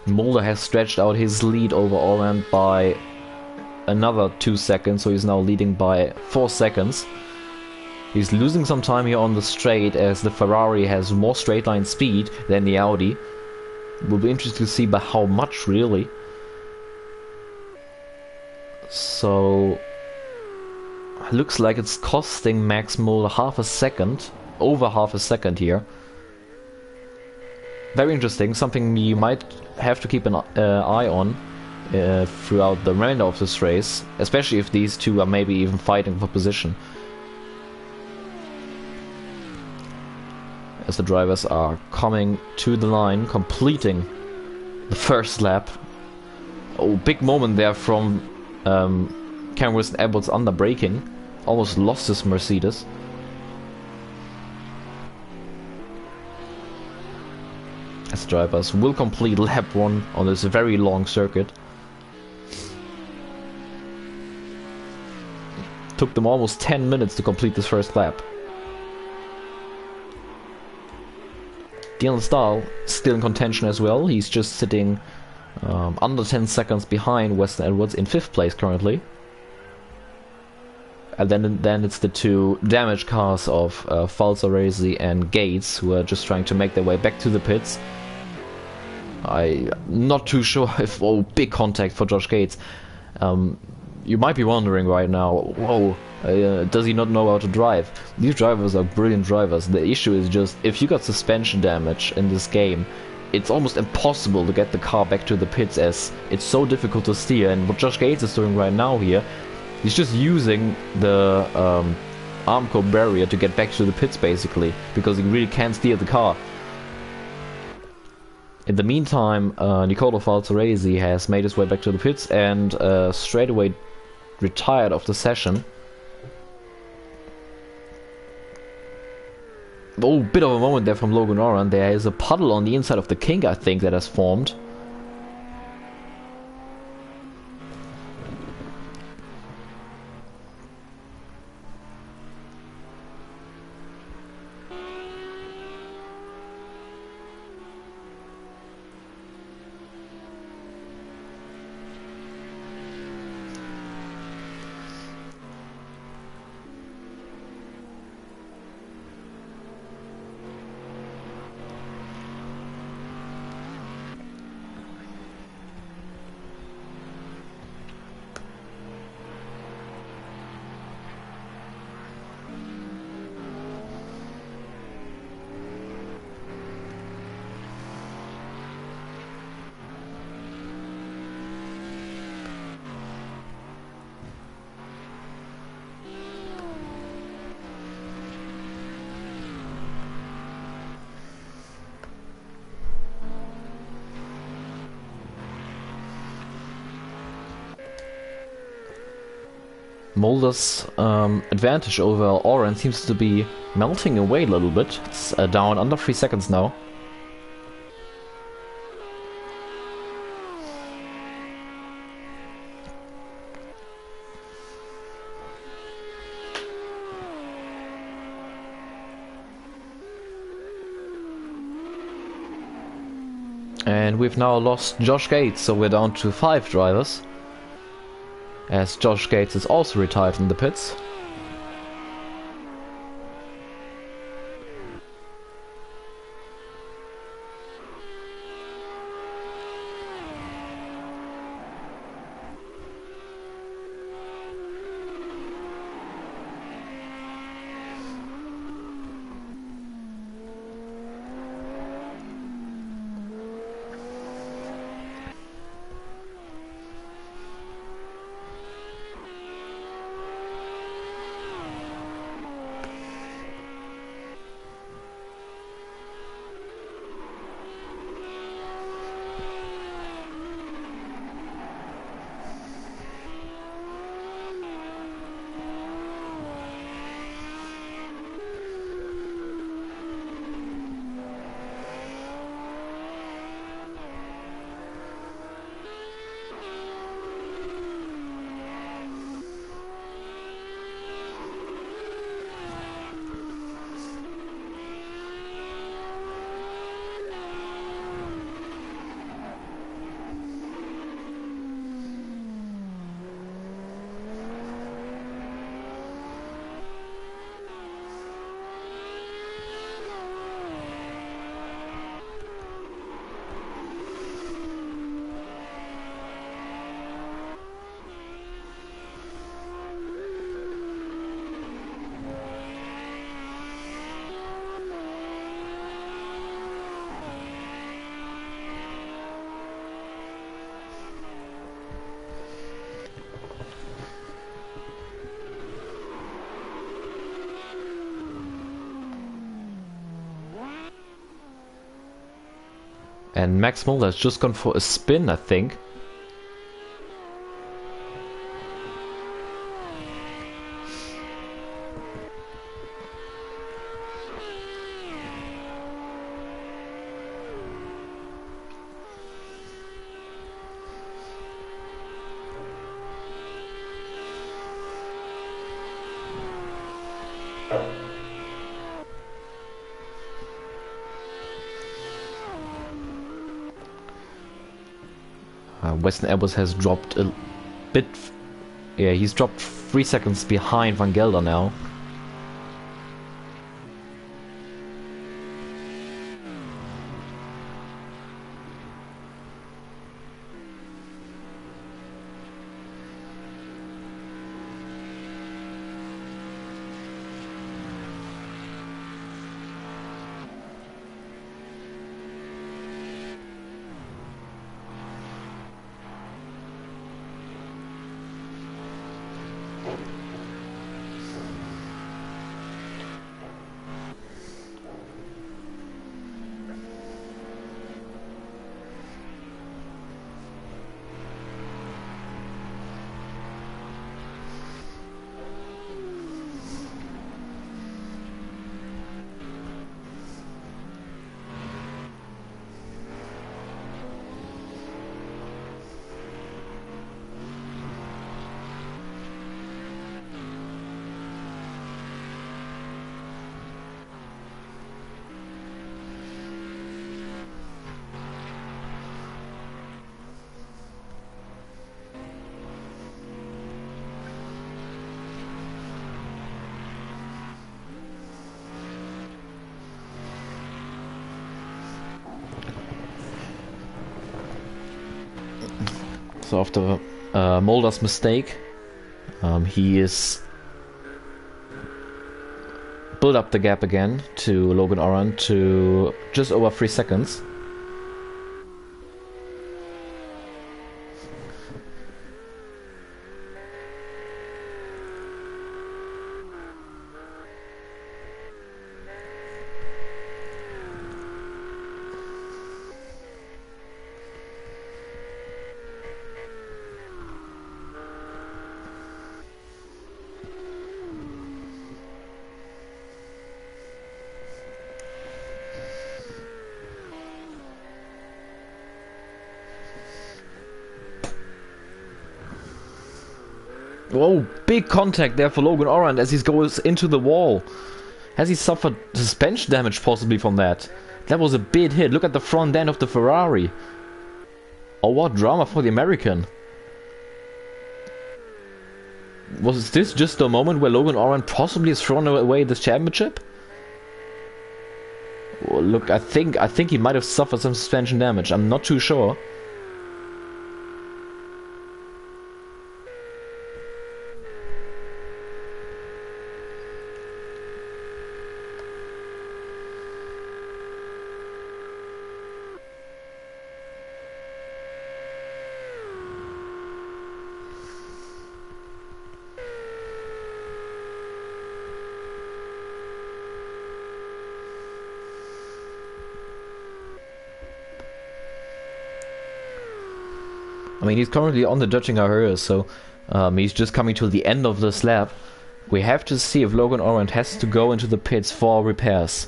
Mulder has stretched out his lead over Oran by another 2 seconds, so he's now leading by 4 seconds. He's losing some time here on the straight as the Ferrari has more straight line speed than the Audi. Will be interesting to see by how much, really. So looks like it's costing Max Mulder half a second, over half a second here. Very interesting, something you might have to keep an eye on throughout the remainder of this race, especially if these two are maybe even fighting for position. As the drivers are coming to the line, completing the first lap. Oh, big moment there from Cameron Wilson-Abbott's under braking. Almost lost his Mercedes. As the drivers will complete lap 1 on this very long circuit. Took them almost 10 minutes to complete this first lap. Dylan Stahl still in contention as well. He's just sitting under 10 seconds behind Weston Edwards in 5th place currently. And then it's the two damaged cars of Falzaresi and Gates, who are just trying to make their way back to the pits. I'm not too sure if... Oh, big contact for Josh Gates. You might be wondering right now, whoa, does he not know how to drive? These drivers are brilliant drivers. The issue is just, if you got suspension damage in this game, it's almost impossible to get the car back to the pits, as it's so difficult to steer. And what Josh Gates is doing right now here, he's just using the Armco barrier to get back to the pits, basically, because he really can't steer the car. In the meantime, Nicola Falzaresi has made his way back to the pits and straight away retired of the session. Oh, bit of a moment there from Logan Oran. There is a puddle on the inside of the kink, I think, that has formed. Mulder's advantage over Oran seems to be melting away a little bit. It's down under 3 seconds now. And we've now lost Josh Gates, so we're down to 5 drivers, as Josh Gates is also retired in the pits. And Max Mulder's just gone for a spin, I think. Weston Edwards has dropped a bit. Yeah, he's dropped 3 seconds behind Van Gelder now. So after Mulder's mistake, he is build up the gap again to Logan Oran to just over 3 seconds. Whoa, big contact there for Logan Oran as he goes into the wall. Has he suffered suspension damage possibly from that? That was a big hit. Look at the front end of the Ferrari. Oh, what drama for the American. Was this just a moment where Logan Oran possibly has thrown away this championship? Oh, look, I think he might have suffered some suspension damage. I'm not too sure. I mean, he's currently on the judging area, so he's just coming to the end of this lap. We have to see if Logan Oran has to go into the pits for repairs.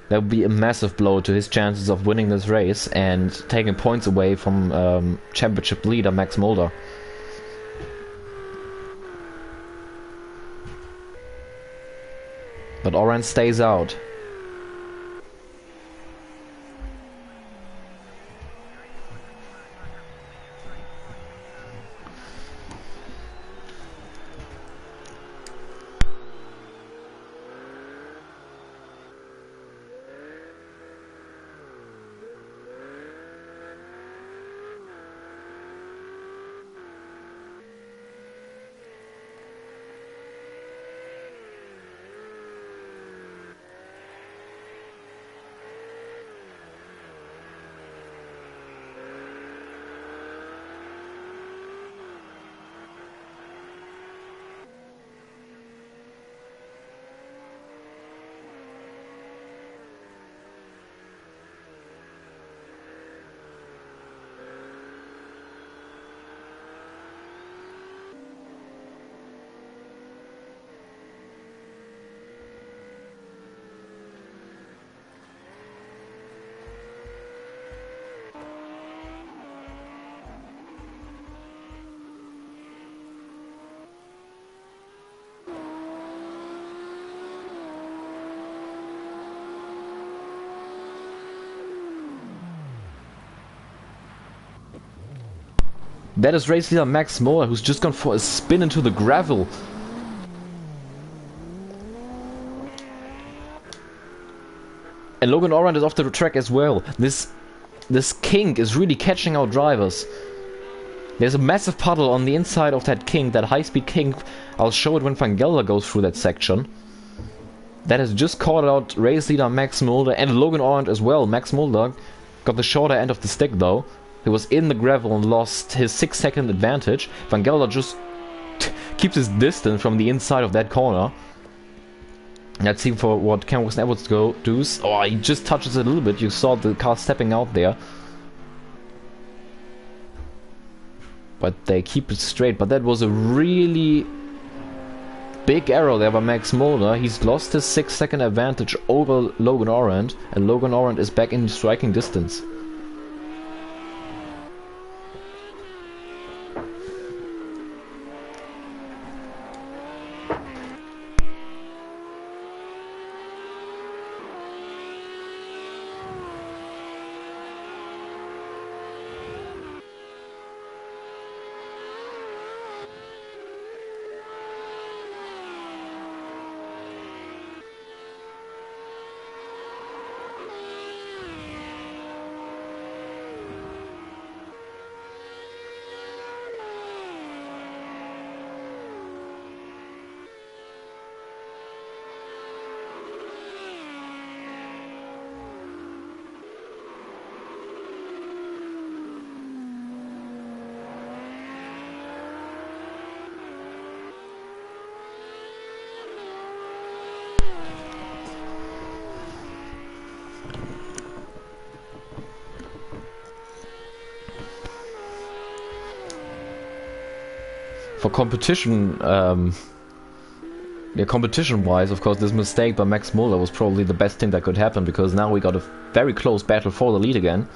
That would be a massive blow to his chances of winning this race and taking points away from championship leader Max Mulder. But Oran stays out. That is race leader Max Moore, who's just gone for a spin into the gravel. And Logan Orant is off the track as well. This kink is really catching out drivers. There's a massive puddle on the inside of that kink, that high-speed kink. I'll show it when Van Gelder goes through that section. That has just caught out race leader Max Mulder and Logan Orant as well. Max Mulder got the shorter end of the stick though. He was in the gravel and lost his 6-second advantage. Van Gelder just keeps his distance from the inside of that corner. Let's see for what Cameron Edwards does. Oh, he just touches it a little bit. You saw the car stepping out there. But they keep it straight. But that was a really big error there by Max Mulder. He's lost his 6-second advantage over Logan Orant. And Logan Orant is back in striking distance. For competition, competition-wise, of course, this mistake by Max Mulder was probably the best thing that could happen, because now we got a very close battle for the lead again.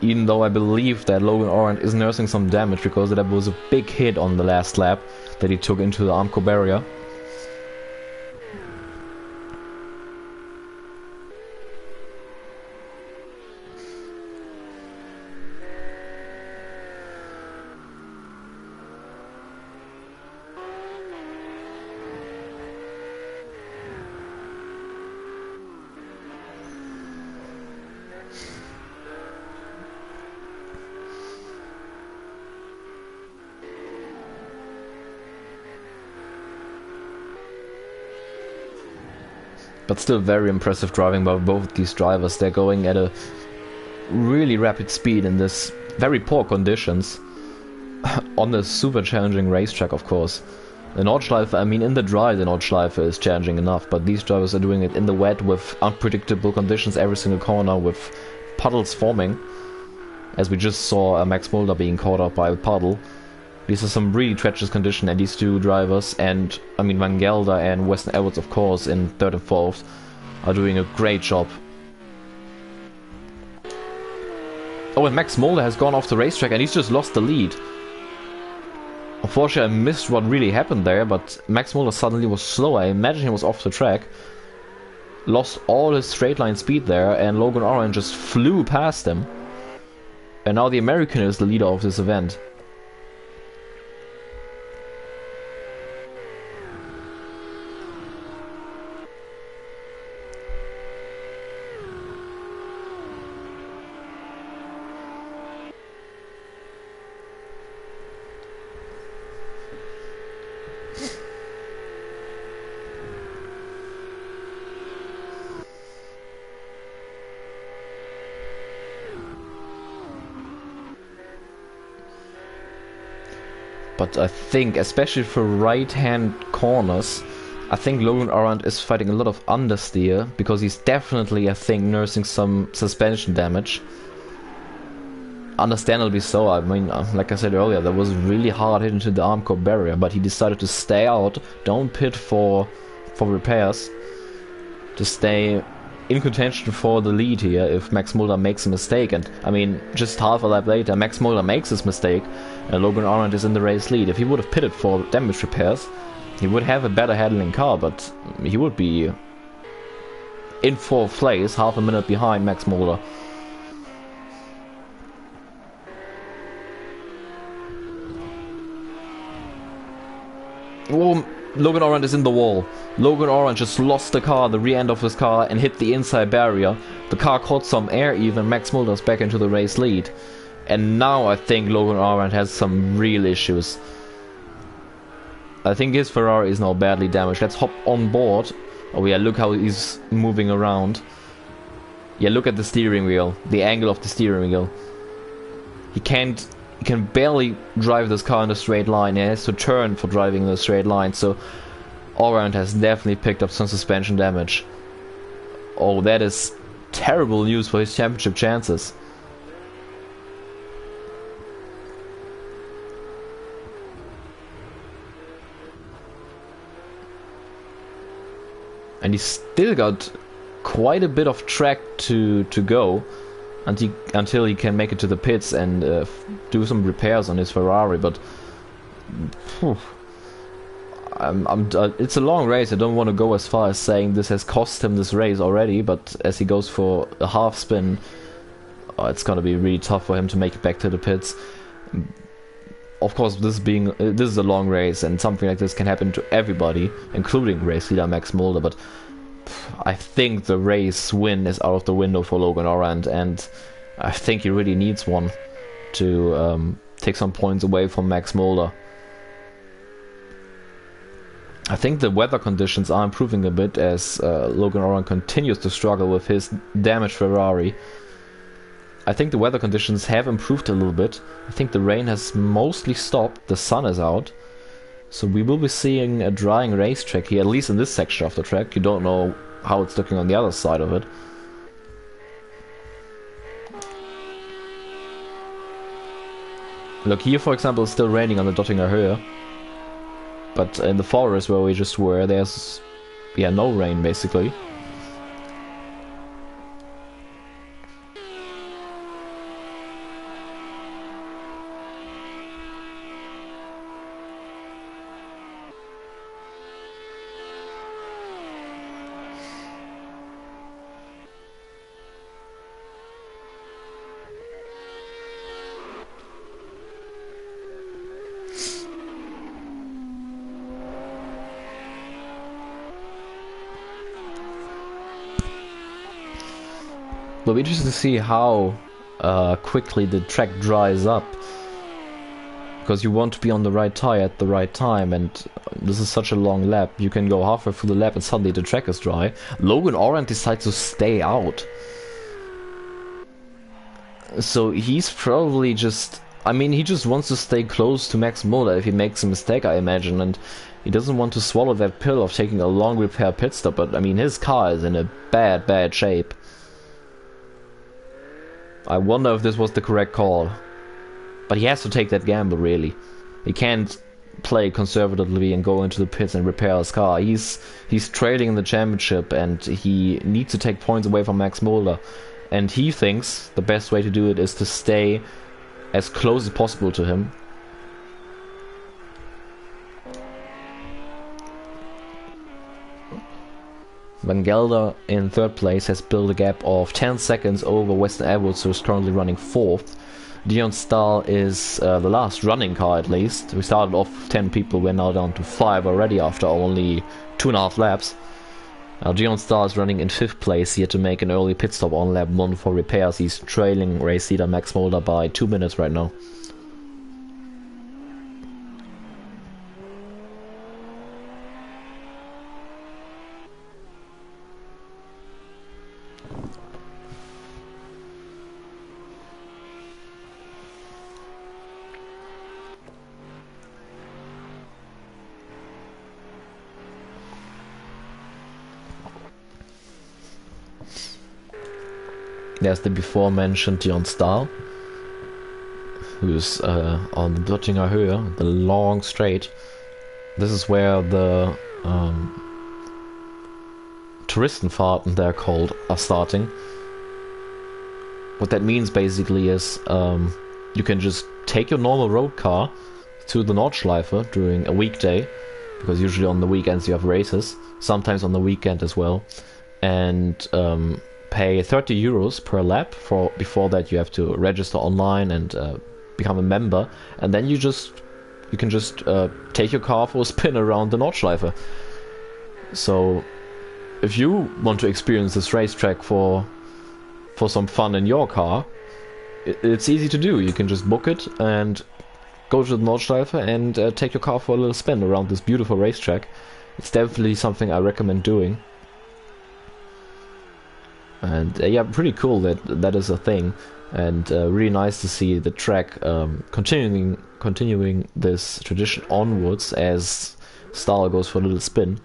Even though I believe that Logan Orant is nursing some damage, because that was a big hit on the last lap that he took into the Armco barrier. But still very impressive driving by both these drivers. They're going at a really rapid speed in this very poor conditions on a super challenging racetrack, of course. The Nordschleife, I mean, in the dry the Nordschleife is challenging enough, but these drivers are doing it in the wet with unpredictable conditions every single corner, with puddles forming, as we just saw Max Mulder being caught up by a puddle. These are some really treacherous conditions, and these two drivers, and I mean Van Gelder and Weston Edwards, of course, in 3rd and 4th, are doing a great job. Oh, and Max Mulder has gone off the racetrack and he's just lost the lead. Unfortunately, I missed what really happened there, but Max Mulder suddenly was slow. I imagine he was off the track, lost all his straight line speed there, and Logan Orant just flew past him. And now the American is the leader of this event. But I think, especially for right-hand corners, I think Logan Orant is fighting a lot of understeer, because he's definitely, I think, nursing some suspension damage. Understandably so. I mean, like I said earlier, that was really hard hit into the Armco barrier, but he decided to stay out, don't pit for repairs, to stay in contention for the lead here if Max Mulder makes a mistake. And I mean, just half a lap later, Max Mulder makes his mistake and Logan Orant is in the race lead. If he would have pitted for damage repairs, he would have a better handling car, but he would be in 4th place, half a minute behind Max Mulder. Oh, Logan Orange is in the wall. Logan Orange just lost the car, the rear end of his car, and hit the inside barrier. The car caught some air even. Max Mulder's back into the race lead. And now I think Logan Orange has some real issues. I think his Ferrari is now badly damaged. Let's hop on board. Oh yeah, look how he's moving around. Yeah, look at the steering wheel. The angle of the steering wheel. He can barely drive this car in a straight line. He has to turn for driving in a straight line. So Orange has definitely picked up some suspension damage. Oh, that is terrible news for his championship chances. And he's still got quite a bit of track to go until he can make it to the pits and do some repairs on his Ferrari. But it's a long race. I don't want to go as far as saying this has cost him this race already, but as he goes for a half spin, it's gonna be really tough for him to make it back to the pits. Of course, this is a long race, and something like this can happen to everybody, including race leader Max Mulder. But I think the race win is out of the window for Logan Orange, and I think he really needs one to take some points away from Max Mulder. I think the weather conditions are improving a bit as Logan Orange continues to struggle with his damaged Ferrari. I think the weather conditions have improved a little bit. I think the rain has mostly stopped, the sun is out. So we will be seeing a drying racetrack here, at least in this section of the track. You don't know how it's looking on the other side of it. Look, here for example it's still raining on the Dottinger Höhe. But in the forest where we just were, there's no rain basically. It'll be interesting to see how quickly the track dries up, because you want to be on the right tire at the right time, and this is such a long lap. You can go halfway through the lap and suddenly the track is dry. Logan Orange decides to stay out, so he's probably just, I mean, he just wants to stay close to Max Mulder if he makes a mistake, I imagine, and he doesn't want to swallow that pill of taking a long repair pit stop. But I mean, his car is in a bad shape. I wonder if this was the correct call. But he has to take that gamble, really. He can't play conservatively and go into the pits and repair his car. He's trailing in the championship, and he needs to take points away from Max Mulder. And he thinks the best way to do it is to stay as close as possible to him. Van Gelder in third place has built a gap of 10 seconds over Weston Edwards, who is currently running fourth. Dion Stahl is the last running car, at least. We started off with 10 people, we're now down to 5 already after only 2.5 laps. Now Dion Stahl is running in 5th place. He had to make an early pit stop on lap 1 for repairs. He's trailing race leader Max Mulder by 2 minutes right now. There's the before mentioned Dion Stahl, who's on the Dottinger Höhe, the long straight. This is where the Touristenfahrten, they're called, are starting. What that means basically is you can just take your normal road car to the Nordschleife during a weekday, because usually on the weekends you have races, sometimes on the weekend as well, and pay 30 euros per lap. Before that you have to register online and become a member, and then you just you can just take your car for a spin around the Nordschleife. So if you want to experience this racetrack for some fun in your car, it's easy to do. You can just book it and go to the Nordschleife and take your car for a little spin around this beautiful racetrack. It's definitely something I recommend doing. And yeah, pretty cool that that is a thing, and really nice to see the track continuing this tradition onwards as Stahl goes for a little spin.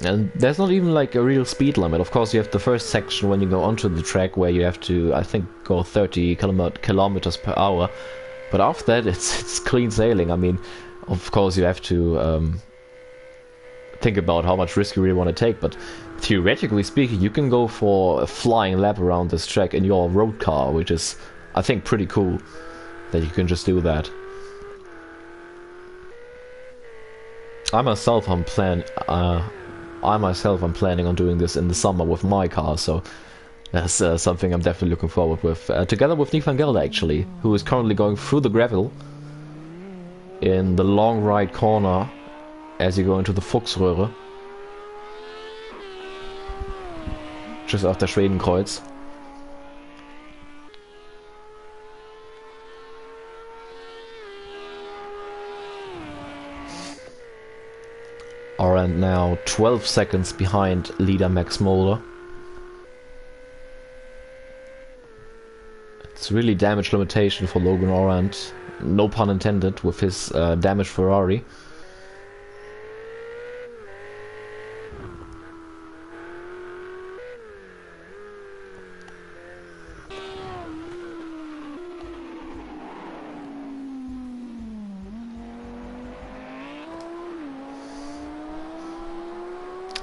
And there's not even like a real speed limit. Of course, you have the first section when you go onto the track where you have to, I think, go 30 kilometers per hour. But after that, it's clean sailing. I mean, of course, you have to think about how much risk you really want to take. But theoretically speaking, you can go for a flying lap around this track in your road car, which is, I think, pretty cool that you can just do that. I myself am planning on doing this in the summer with my car, so that's something I'm definitely looking forward with. Together with Nick van Gelder, actually, who is currently going through the gravel in the long right corner as you go into the Fuchsröhre, just after Schwedenkreuz. Arendt now 12 seconds behind leader Max Moller. It's really damage limitation for Logan Arendt, no pun intended, with his damaged Ferrari.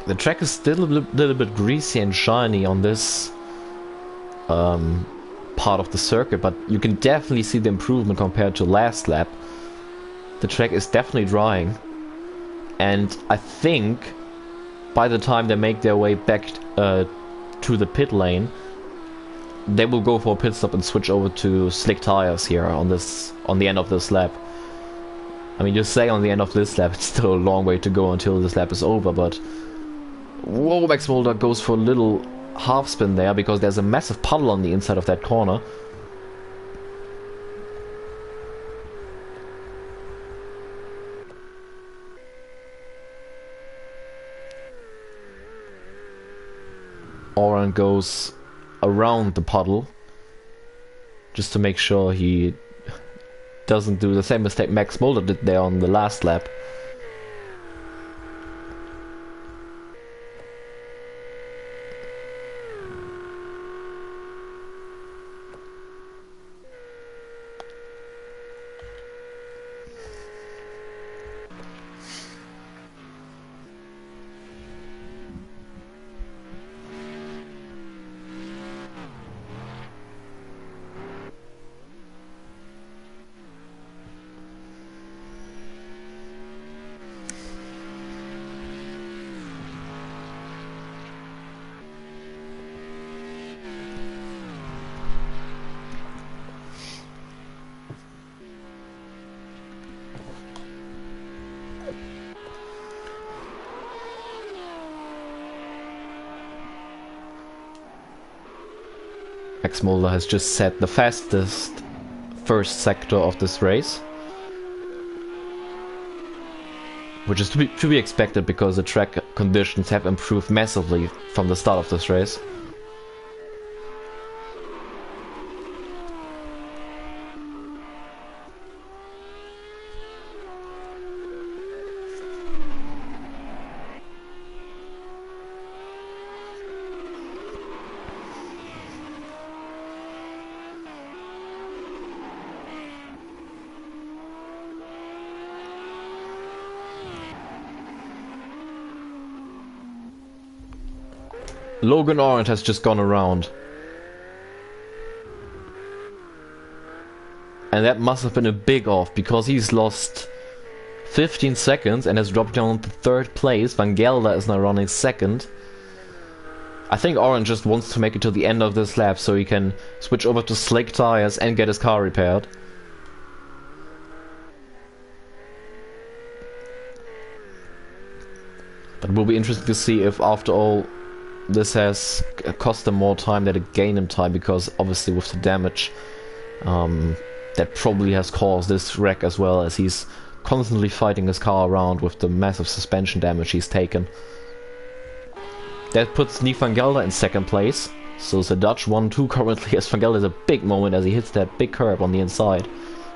The track is still a little bit greasy and shiny on this part of the circuit, but you can definitely see the improvement compared to last lap. The track is definitely drying, and I think by the time they make their way back to the pit lane, they will go for a pit stop and switch over to slick tires here on the end of this lap. I mean, you say on the end of this lap, it's still a long way to go until this lap is over, but whoa, Max Mulder goes for a little half spin there because there's a massive puddle on the inside of that corner. Oren goes around the puddle just to make sure he doesn't do the same mistake Max Mulder did there on the last lap. Max Mulder has just set the fastest first sector of this race, which is to be expected because the track conditions have improved massively from the start of this race. Logan Arendt has just gone around. And that must have been a big off, because he's lost 15 seconds and has dropped down to third place. Van Gelder is now running second. I think Orange just wants to make it to the end of this lap so he can switch over to slick tires and get his car repaired. But it will be interesting to see if after all this has cost them more time than it gained him time, because obviously with the damage that probably has caused this wreck, as well as he's constantly fighting his car around with the massive suspension damage he's taken. That puts Nick van Gelder in second place. So it's a Dutch 1-2 currently, as Van Gelder has a big moment as he hits that big curb on the inside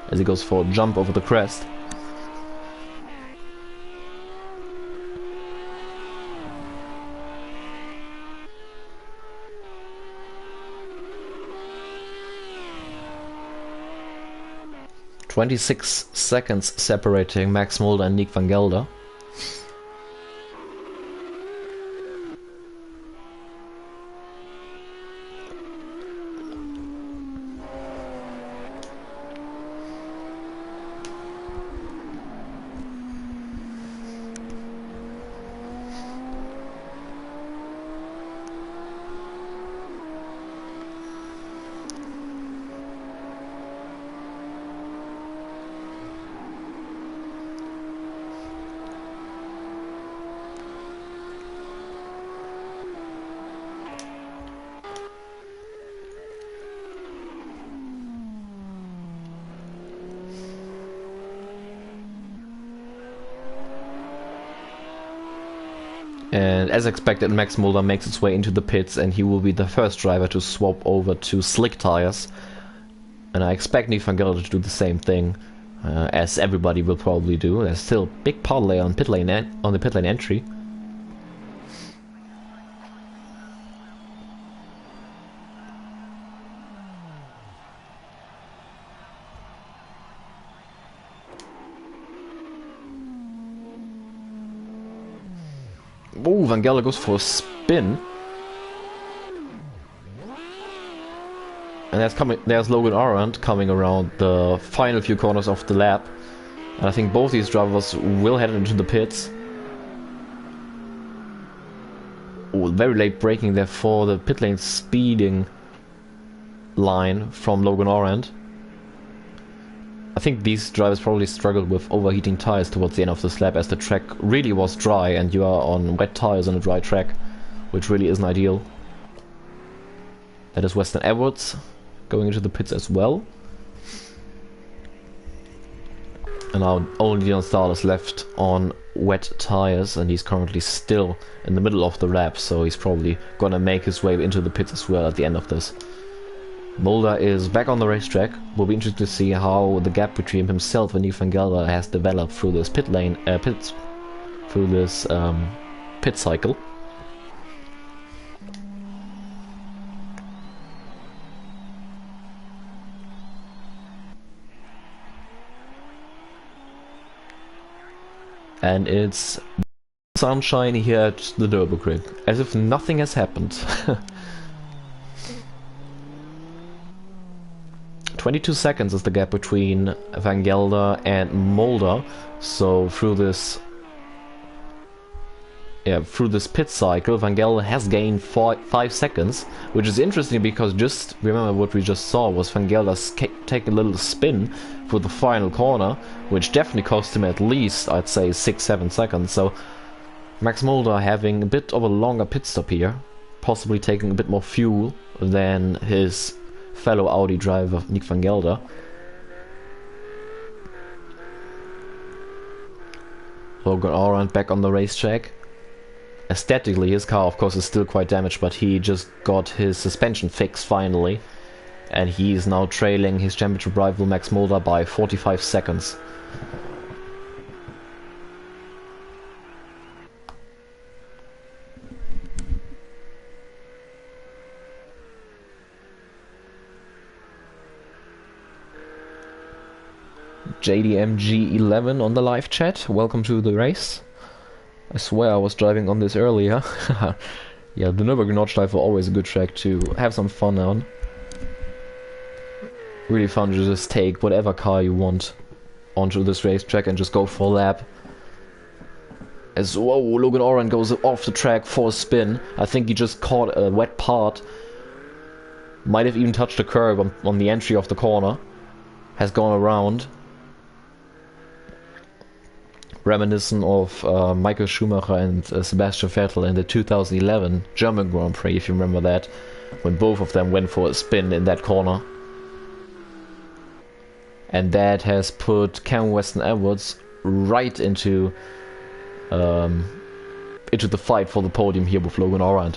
as he goes for a jump over the crest. "26 seconds separating Max Mulder and Nick van Gelder. And as expected, Max Mulder makes its way into the pits, and he will be the first driver to swap over to slick tires. And I expect Nick van Gelder to do the same thing, as everybody will probably do. There's still a big parlay on on the pit lane entry. Oh, Van Gelder goes for a spin. And there's Logan Arendt coming around the final few corners of the lap. And I think both these drivers will head into the pits. Oh, very late braking there for the pit lane speeding line from Logan Arendt. I think these drivers probably struggled with overheating tires towards the end of this lap, as the track really was dry and you are on wet tires on a dry track, which really isn't ideal. That is Weston Edwards going into the pits as well. And now only Dion Stahl is left on wet tires, and he's currently still in the middle of the lap, so he's probably gonna make his way into the pits as well at the end of this. Mulder is back on the racetrack. Will be interesting to see how the gap between himself and Nick van Gelder has developed through this pit cycle. And it's sunshine here at the Nürburgring, as if nothing has happened. 22 seconds is the gap between Van Gelder and Mulder. So through this pit cycle, Van Gelder has gained 5 seconds, which is interesting because just remember what we just saw was Van Gelder take a little spin for the final corner, which definitely cost him at least, I'd say, 6-7 seconds. So Max Mulder having a bit of a longer pit stop here, possibly taking a bit more fuel than his fellow Audi driver Nick van Gelder. Logan Arendt back on the racetrack. Aesthetically, his car of course is still quite damaged, but he just got his suspension fixed finally, and he is now trailing his championship rival Max Mulder by 45 seconds. JDMG11 on the live chat, welcome to the race. I swear I was driving on this earlier. Yeah, the Nürburgring Nordschleife always a good track to have some fun on. Really fun to just take whatever car you want onto this racetrack and just go for a lap. As whoa, Logan Oran goes off the track for a spin. I think he just caught a wet part. Might have even touched the curb on the entry of the corner. Has gone around. Reminiscent of Michael Schumacher and Sebastian Vettel in the 2011 German Grand Prix, if you remember that, when both of them went for a spin in that corner. And that has put Cam Weston-Edwards right into the fight for the podium here with Logan Oran.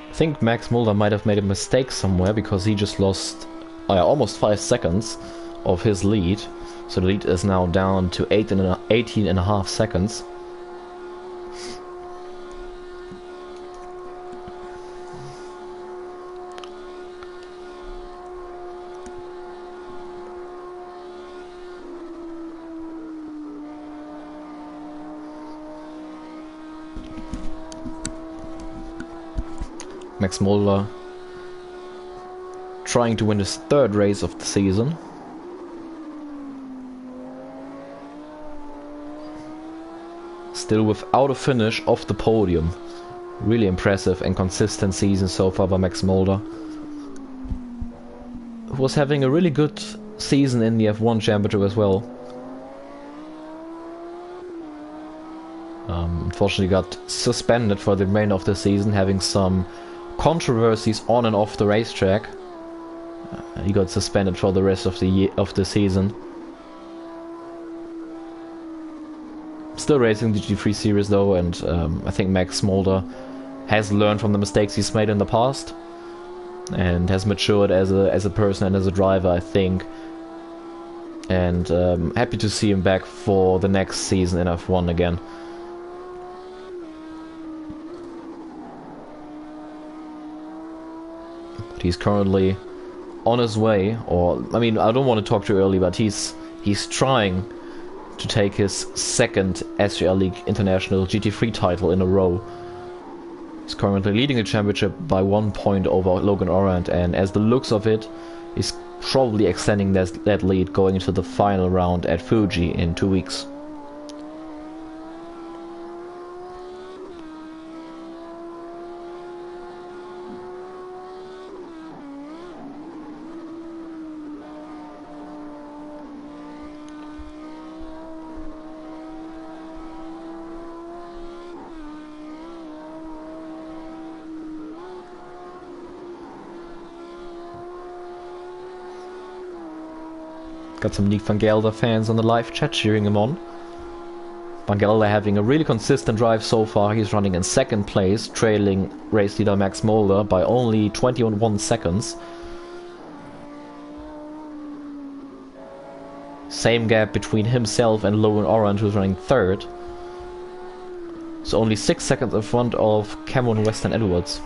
I think Max Mulder might have made a mistake somewhere because he just lost almost 5 seconds of his lead. So the lead is now down to 18.5 seconds. Max Mulder trying to win his 3rd race of the season. Still without a finish off the podium. Really impressive and consistent season so far by Max Mulder, who was having a really good season in the F1 Championship as well. Unfortunately got suspended for the remainder of the season, having some controversies on and off the racetrack. He got suspended for the rest of the season. Still racing the GT3 series though, and I think Max Mulder has learned from the mistakes he's made in the past and has matured as a person and as a driver, I think. And happy to see him back for the next season in F1 again. He's currently on his way, or I mean, I don't want to talk too early, but he's trying to take his 2nd SRL League International GT3 title in a row. He's currently leading the championship by 1 point over Logan Oran, and as the looks of it, he's probably extending that lead going into the final round at Fuji in 2 weeks. Got some Nick van Gelder fans on the live chat cheering him on. Van Gelder having a really consistent drive so far. He's running in second place, trailing race leader Max Mulder by only 21 seconds. Same gap between himself and Lowen Orange, who's running third. So only 6 seconds in front of Cameron Weston Edwards.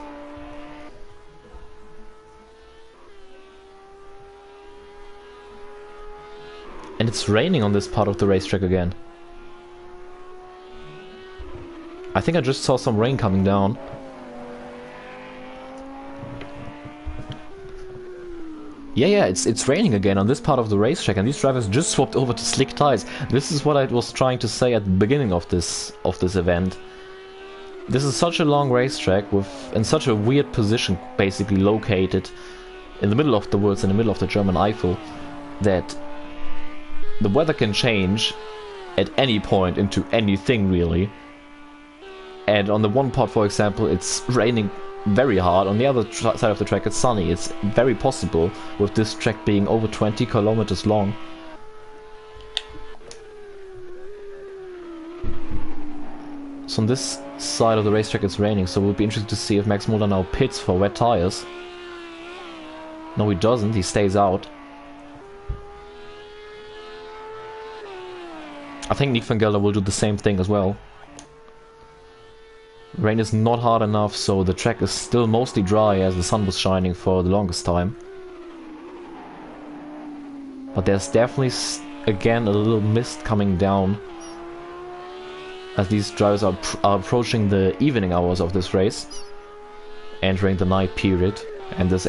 And it's raining on this part of the racetrack again. I think I just saw some rain coming down. Yeah, it's raining again on this part of the racetrack, and these drivers just swapped over to slick tires. This is what I was trying to say at the beginning of this event. This is such a long racetrack in such a weird position, basically located in the middle of the woods, in the middle of the German Eifel, that the weather can change at any point into anything, really. And on the one part, for example, it's raining very hard. On the other side of the track, it's sunny. It's very possible, with this track being over 20 kilometers long. So on this side of the racetrack, it's raining, so we'll be interested to see if Max Mulder now pits for wet tires. No, he doesn't. He stays out. I think Nick van Gelder will do the same thing as well. Rain is not hard enough, so the track is still mostly dry as the sun was shining for the longest time. But there's definitely again a little mist coming down as these drivers are approaching the evening hours of this race, entering the night period, and this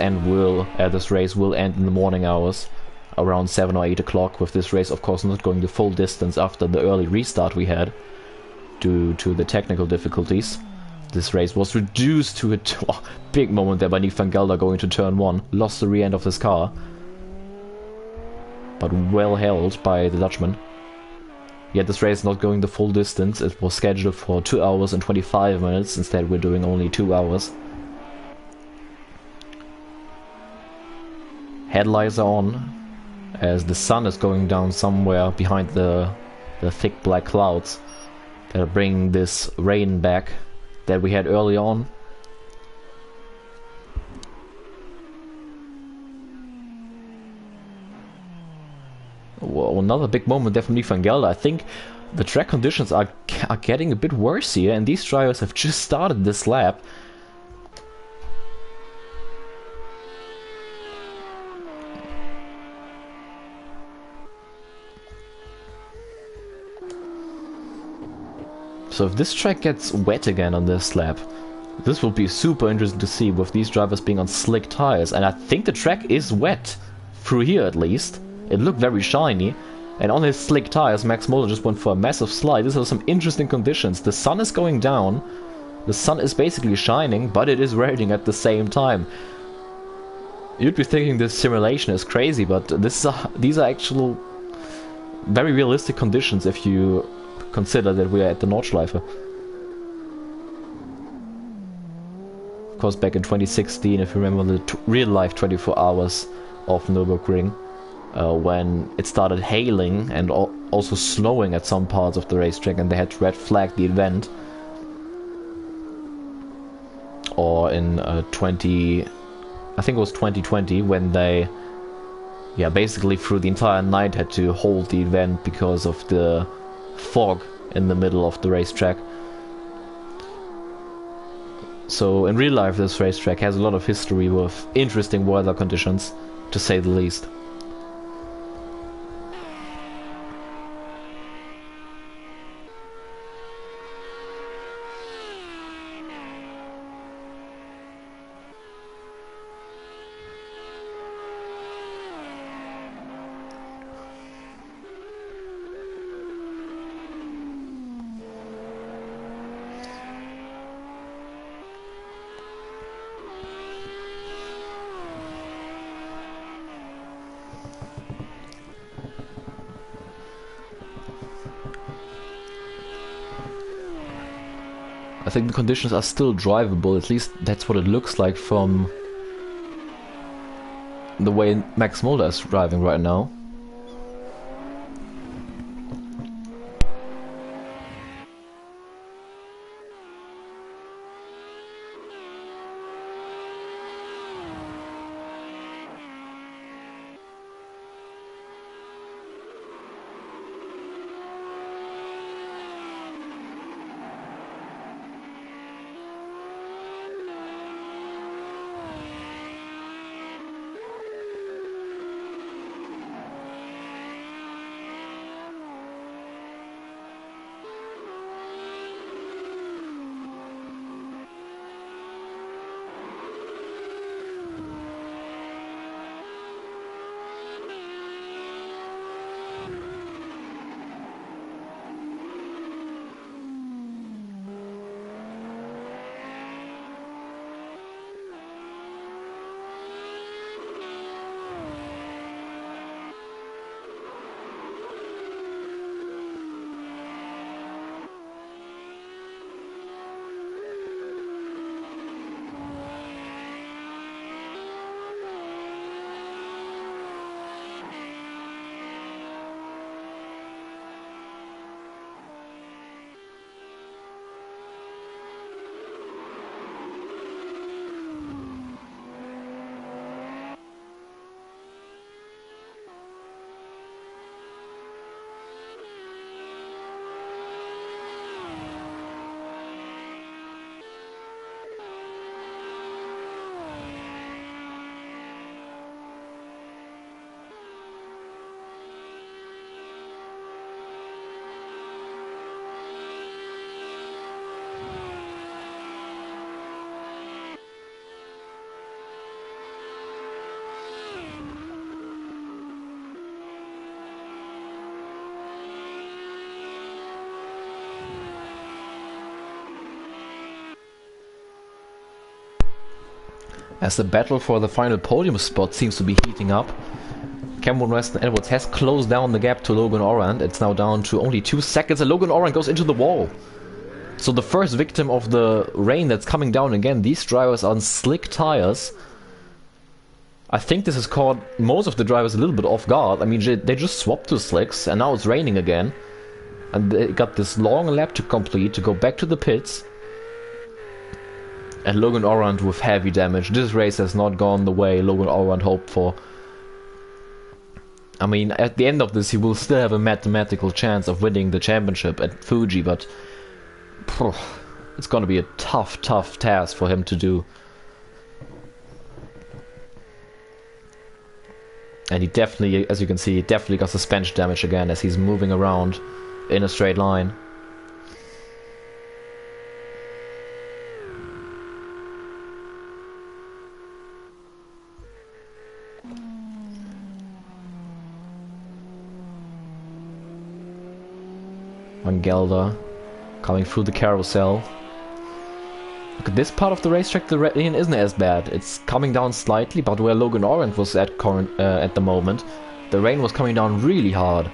race will end in the morning hours around 7 or 8 o'clock, with this race of course not going the full distance after the early restart we had due to the technical difficulties. This race was reduced to a big moment there by Nick van Gelder going to turn 1, lost the rear end of his car, but well held by the Dutchman. Yet this race is not going the full distance. It was scheduled for 2 hours and 25 minutes, instead we're doing only 2 hours. Headlights are on as the sun is going down somewhere behind the thick black clouds that are bringing this rain back that we had early on. Well, another big moment there from Nick van Gelder. I think the track conditions are getting a bit worse here, and these drivers have just started this lap. So if this track gets wet again on this lap, this will be super interesting to see, with these drivers being on slick tires. And I think the track is wet, through here at least. It looked very shiny, and on his slick tires Max Mulder just went for a massive slide. These are some interesting conditions. The sun is going down, the sun is basically shining, but it is raining at the same time. You'd be thinking this simulation is crazy, but these are actual very realistic conditions if you consider that we are at the Nordschleife. Of course, back in 2016, if you remember the real life 24 hours of Nürburgring, when it started hailing and also snowing at some parts of the racetrack, and they had to red flag the event. Or in I think it was 2020, when they basically through the entire night had to hold the event because of the fog in the middle of the racetrack. So in real life this racetrack has a lot of history with interesting weather conditions, to say the least. I think the conditions are still drivable, at least that's what it looks like from the way Max Mulder is driving right now. as the battle for the final podium spot seems to be heating up. Cameron Weston Edwards has closed down the gap to Logan Orand. It's now down to only 2 seconds and Logan Orand goes into the wall. So the first victim of the rain that's coming down again. These drivers are on slick tires. I think this has caught most of the drivers a little bit off guard. I mean, they just swapped to slicks and now it's raining again. And they got this long lap to complete to go back to the pits. And Logan Orand with heavy damage. This race has not gone the way Logan Orand hoped for. I mean, at the end of this, he will still have a mathematical chance of winning the championship at Fuji, but it's gonna be a tough task for him to do. And he definitely, as you can see, he definitely got suspension damage again as he's moving around in a straight line. Van Gelder coming through the carousel. Look at this part of the racetrack, the rain isn't as bad. It's coming down slightly, but where Logan Orand was at the moment, the rain was coming down really hard.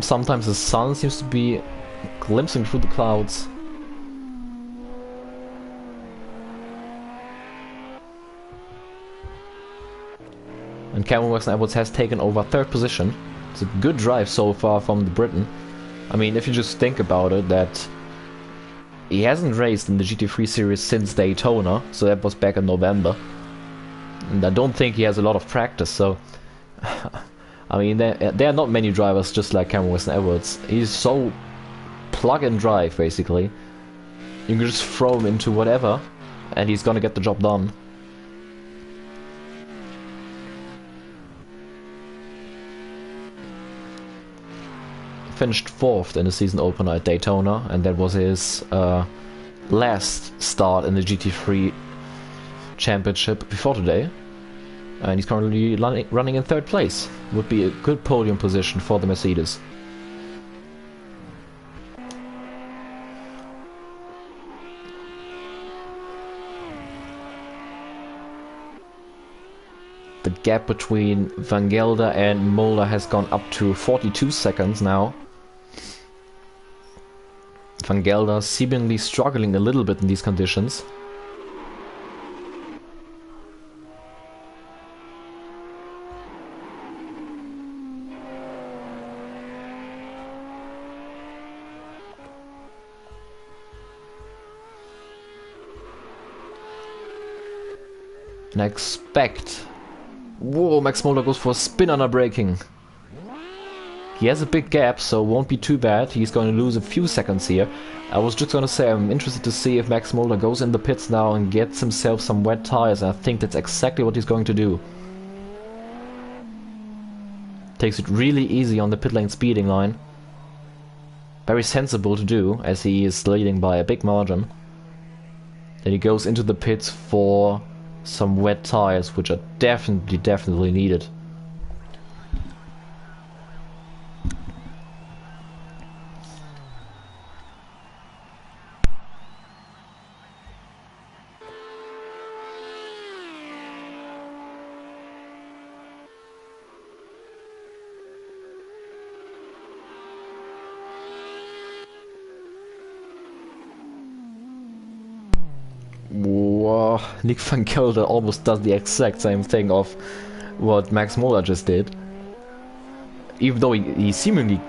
Sometimes the sun seems to be glimpsing through the clouds. And Cameron Weston Edwards has taken over 3rd position. It's a good drive so far from the Briton. I mean, if you just think about it, that he hasn't raced in the GT3 series since Daytona, so that was back in November. And I don't think he has a lot of practice, so I mean, there are not many drivers just like Cameron Weston Edwards. He's so plug and drive, basically. You can just throw him into whatever, and he's gonna get the job done. Finished 4th in the season opener at Daytona, and that was his last start in the GT3 Championship before today. And he's currently running in 3rd place. Would be a good podium position for the Mercedes. The gap between Van Gelder and Mulder has gone up to 42 seconds now. Van Gelder seemingly struggling a little bit in these conditions. And I expect... Whoa, Max Mulder goes for a spin under braking. He has a big gap, so won't be too bad. He's going to lose a few seconds here. I was just going to say, I'm interested to see if Max Mulder goes in the pits now and gets himself some wet tires. I think that's exactly what he's going to do. Takes it really easy on the pit lane speeding line. Very sensible to do, as he is leading by a big margin. Then he goes into the pits for some wet tires, which are definitely needed. Whoa, Nick Van Gelder almost does the exact same thing of what Max Mulder just did. Even though he seemingly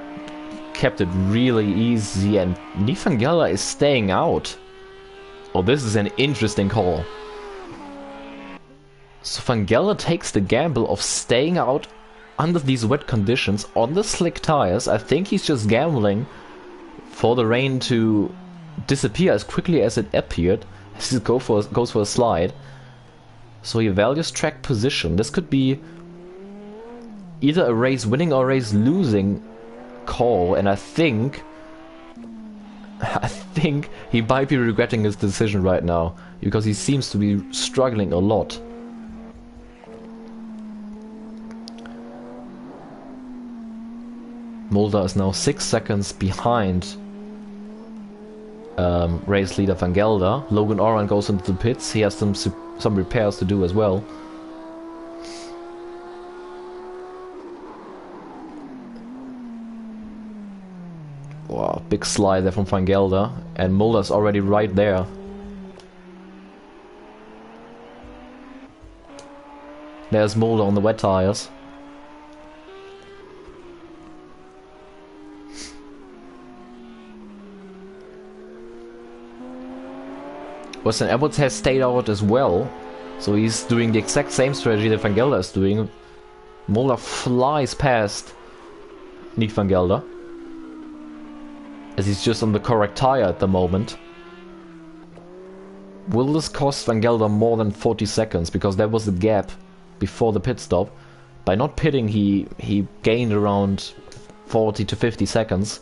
kept it really easy, and Nick Van Gelder is staying out. Oh, this is an interesting call. So Van Gelder takes the gamble of staying out under these wet conditions on the slick tires. I think he's just gambling for the rain to disappear as quickly as it appeared. He goes for a slide. So he values track position. This could be either a race winning or a race losing call, and I think he might be regretting his decision right now, because he seems to be struggling a lot. Mulder is now 6 seconds behind race leader Van Gelder. Logan Oran goes into the pits. He has some repairs to do as well. Wow, big slide there from Van Gelder, and Mulder's already right there. There's Mulder on the wet tires. Weston Edwards has stayed out as well, so he's doing the exact same strategy that Van Gelder is doing. Mulder flies past Nick Van Gelder, as he's just on the correct tire at the moment. Will this cost Van Gelder more than 40 seconds? Because there was the gap before the pit stop. By not pitting, he gained around 40 to 50 seconds.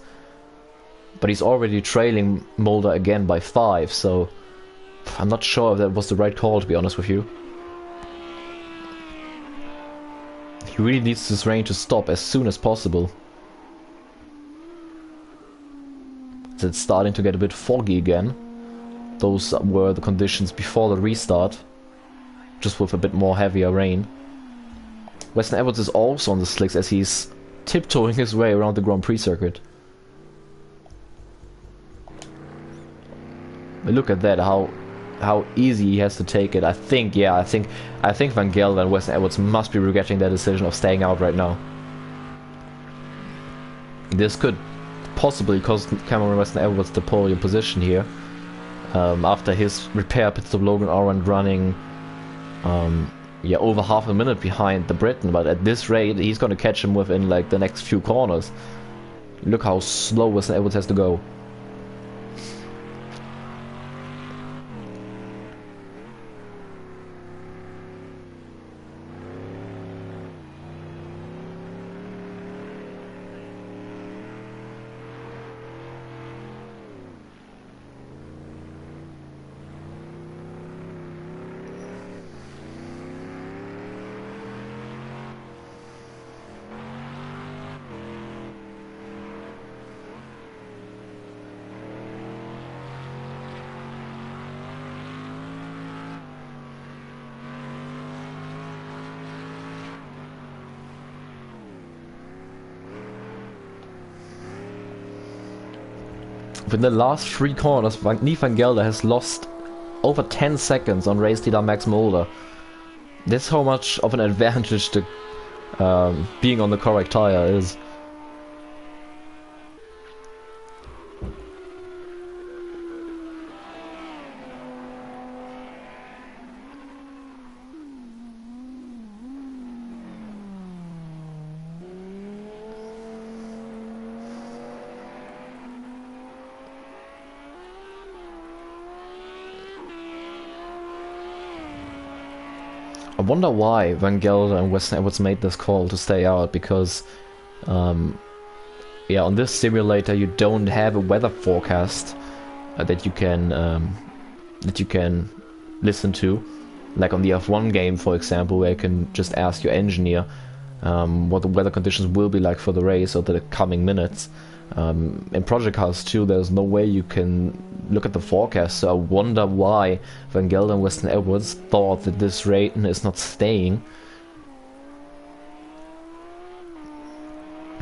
But he's already trailing Mulder again by 5, so I'm not sure if that was the right call, to be honest with you. He really needs this rain to stop as soon as possible. It's starting to get a bit foggy again. Those were the conditions before the restart, just with a bit more heavier rain. Weston Edwards is also on the slicks as he's tiptoeing his way around the Grand Prix circuit. But look at that, how easy he has to take it. I think Van Gelder and Weston Edwards must be regretting their decision of staying out right now. This could possibly cost Cameron Weston Edwards the podium position here, after his repair pit stop. Logan Oran running over half a minute behind the Briton, but at this rate he's going to catch him within like the next few corners. Look how slow Weston Edwards has to go. In the last 3 corners, Nick Van Gelder has lost over 10 seconds on race leader Max Mulder. That's how much of an advantage the being on the correct tire is. I wonder why Van Gelder and Weston Edwards made this call to stay out, because on this simulator you don't have a weather forecast that you can listen to, like on the F1 game, for example, where you can just ask your engineer what the weather conditions will be like for the race or the coming minutes. In Project Cars 2 there's no way you can look at the forecast, so I wonder why Van Gelder and Weston Edwards thought that this rain is not staying.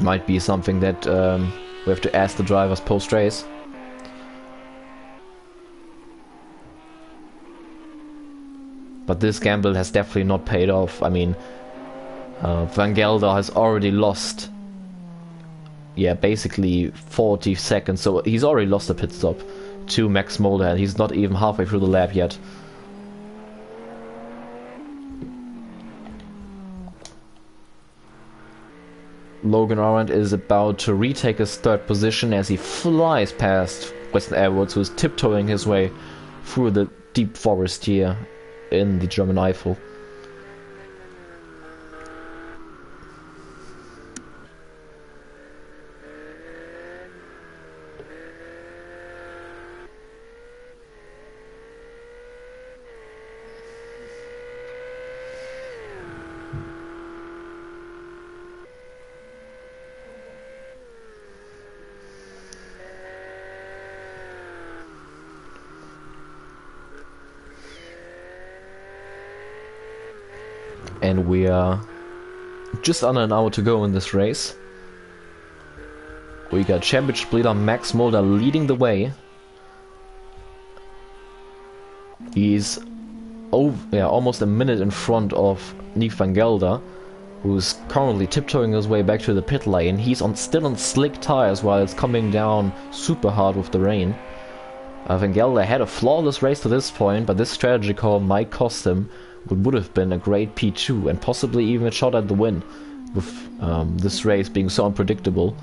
Might be something that we have to ask the drivers post-race. But this gamble has definitely not paid off. I mean, Van Gelder has already lost basically 40 seconds, so he's already lost a pit stop to Max Mulder, and he's not even halfway through the lap yet. Logan Oran is about to retake his 3rd position as he flies past Weston Edwards, who is tiptoeing his way through the deep forest here in the German Eifel. and we are just under an hour to go in this race. We got Championship leader Max Mulder leading the way. He's almost a minute in front of Nick van Gelder, who's currently tiptoeing his way back to the pit lane. He's still on slick tires while it's coming down super hard with the rain. Van Gelder had a flawless race to this point, but this strategy call might cost him what would have been a great P2 and possibly even a shot at the win, with this race being so unpredictable.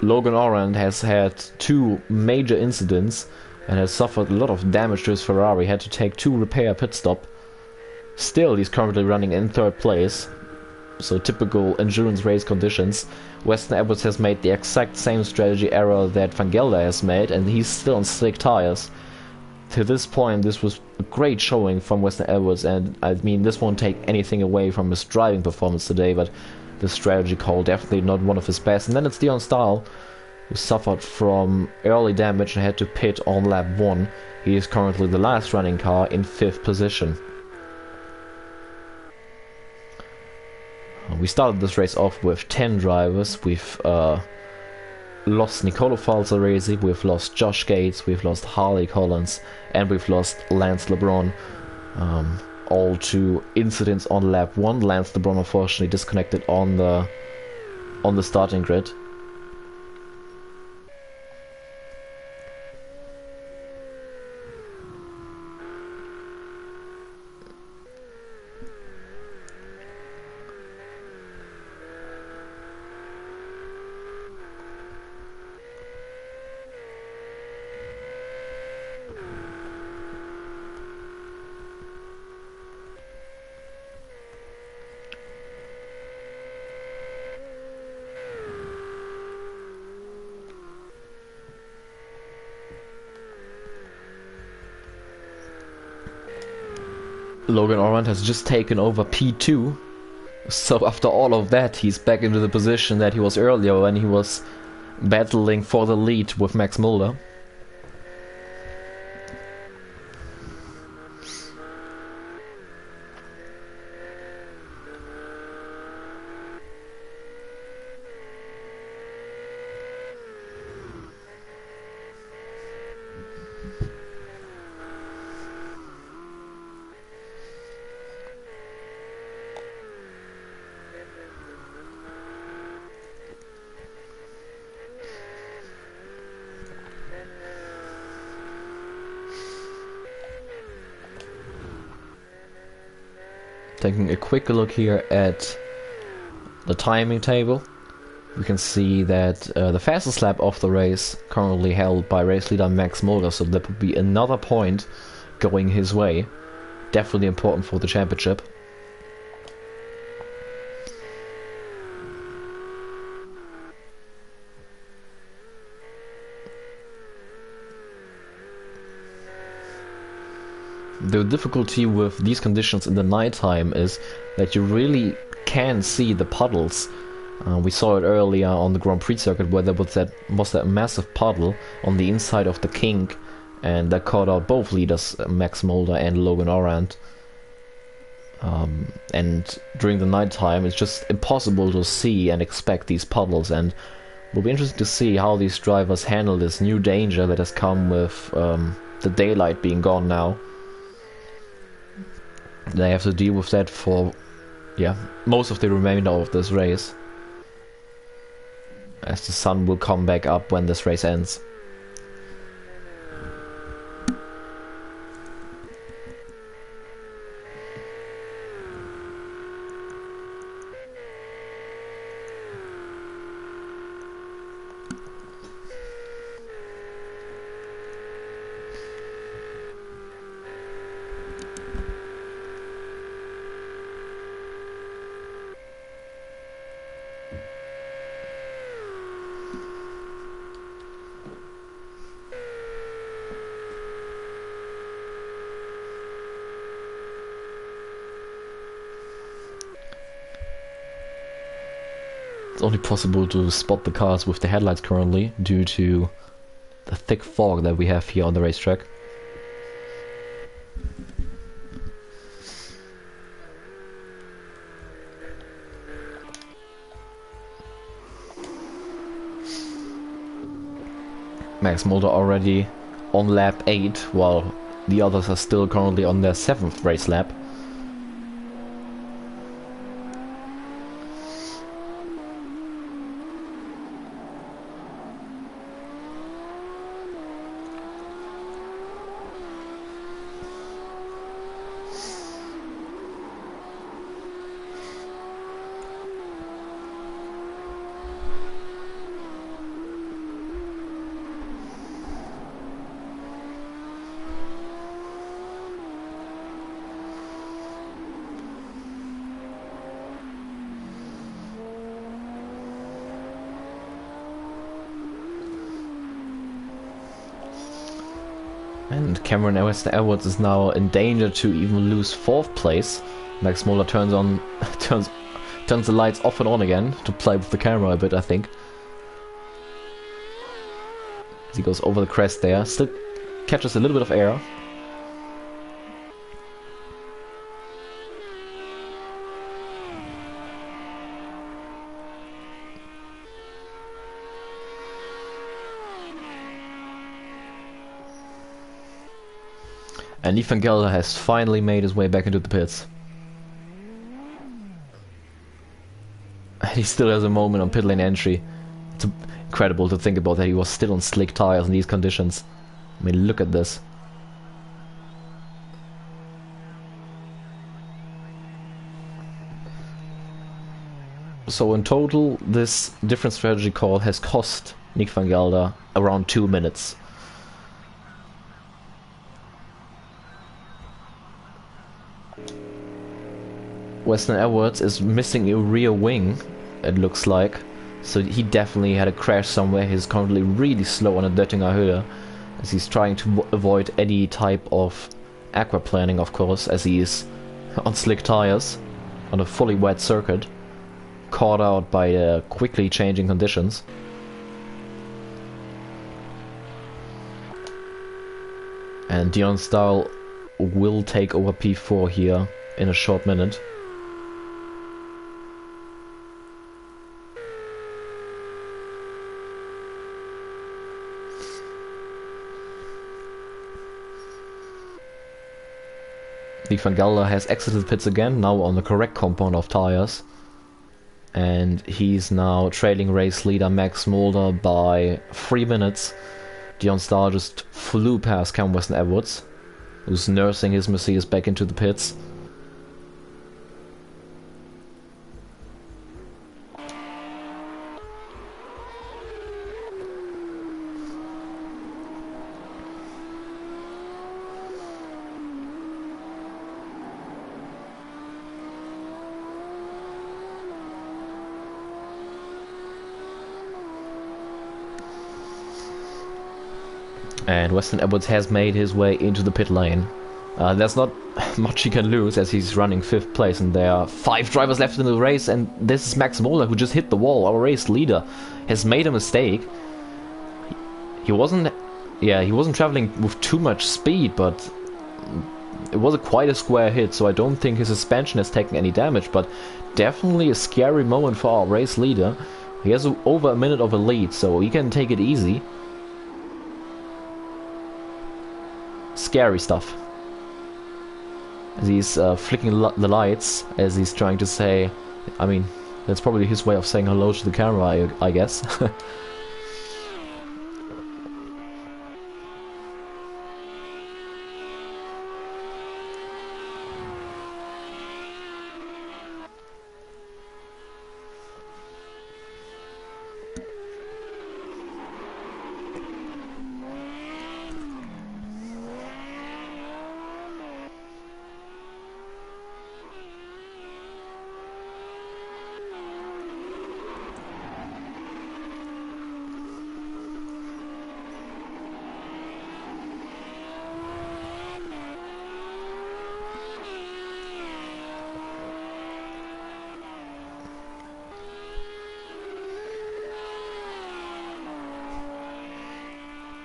Logan Orand has had 2 major incidents and has suffered a lot of damage to his Ferrari, had to take 2 repair pit stop. Still, he's currently running in 3rd place, so typical endurance race conditions. Weston Edwards has made the exact same strategy error that Van Gelder has made, and he's still on slick tires. To this point, this was a great showing from Weston Edwards, and I mean, this won't take anything away from his driving performance today, but the strategy call definitely not one of his best. And then it's Dion Stahl, who suffered from early damage and had to pit on lap 1. He is currently the last running car in 5th position. We started this race off with 10 drivers. We've lost Nicolo Falzaresi, we've lost Josh Gates, we've lost Harley Collins, and we've lost Lance LeBron. All to incidents on lap 1. Lance LeBron unfortunately disconnected on the starting grid. Logan Orand has just taken over P2, so after all of that he's back into the position that he was earlier when he was battling for the lead with Max Mulder. Taking a quick look here at the timing table, we can see that the fastest lap of the race currently held by race leader Max Mulder, so that would be another point going his way. Definitely important for the championship. The difficulty with these conditions in the nighttime is that you really can see the puddles. We saw it earlier on the Grand Prix circuit where there was that massive puddle on the inside of the kink, and that caught out both leaders, Max Mulder and Logan Orand. And during the nighttime it's just impossible to see and expect these puddles, and it will be interesting to see how these drivers handle this new danger that has come with the daylight being gone now. They have to deal with that for most of the remainder of this race, as the sun will come back up when this race ends. It's only possible to spot the cars with the headlights currently due to the thick fog that we have here on the racetrack. Max Mulder already on lap 8, while the others are still currently on their 7th race lap. And Cameron Edwards is now in danger to even lose 4th place. Max Muller turns the lights off and on again to play with the camera a bit, I think. As he goes over the crest there, still catches a little bit of air. And Nick van Gelder has finally made his way back into the pits. And he still has a moment on pit lane entry. It's incredible to think about that he was still on slick tires in these conditions. I mean, look at this. So in total, this different strategy call has cost Nick van Gelder around 2 minutes. Weston Edwards is missing a rear wing, it looks like, so he definitely had a crash somewhere. He's currently really slow on a Döttinger Höhe, as he's trying to avoid any type of aquaplaning, of course, as he is on slick tires on a fully wet circuit, caught out by quickly changing conditions. And Dion Stahl will take over P4 here in a short minute. Nick van Gelder has exited the pits again, now on the correct compound of tires. And he's now trailing race leader Max Mulder by 3 minutes. Dion Stahl just flew past Cam Weston Edwards, who's nursing his Mercedes back into the pits. And Weston Edwards has made his way into the pit lane. There's not much he can lose as he's running 5th place, and there are 5 drivers left in the race, and this is Max Muller, who just hit the wall. Our race leader has made a mistake. He wasn't traveling with too much speed, but it was quite a square hit, so I don't think his suspension has taken any damage, but definitely a scary moment for our race leader. He has over a minute of a lead, so he can take it easy. Scary stuff. As he's flicking the lights, as he's trying to say, I mean, that's probably his way of saying hello to the camera, I guess.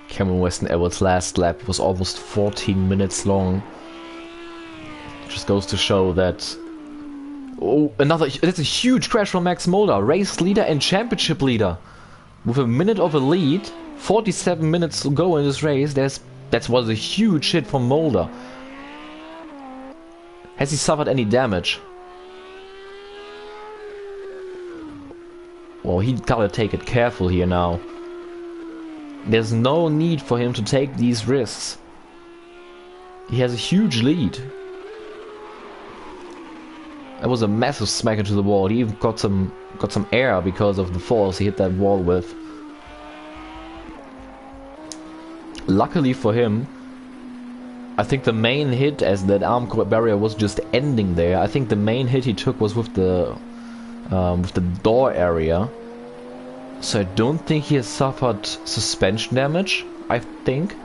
Cameron Weston Edwards' last lap was almost 14 minutes long. Just goes to show that... Oh, that's a huge crash from Max Mulder, race leader and championship leader. With a minute of a lead, 47 minutes to go in this race. That was a huge hit from Mulder. Has he suffered any damage? Well, he gotta take it careful here now. There's no need for him to take these risks. He has a huge lead. That was a massive smack into the wall. He even got some air because of the force he hit that wall with. Luckily for him, I think the main hit, as that arm barrier was just ending there, I think the main hit he took was with the door area. So I don't think he has suffered suspension damage, I think.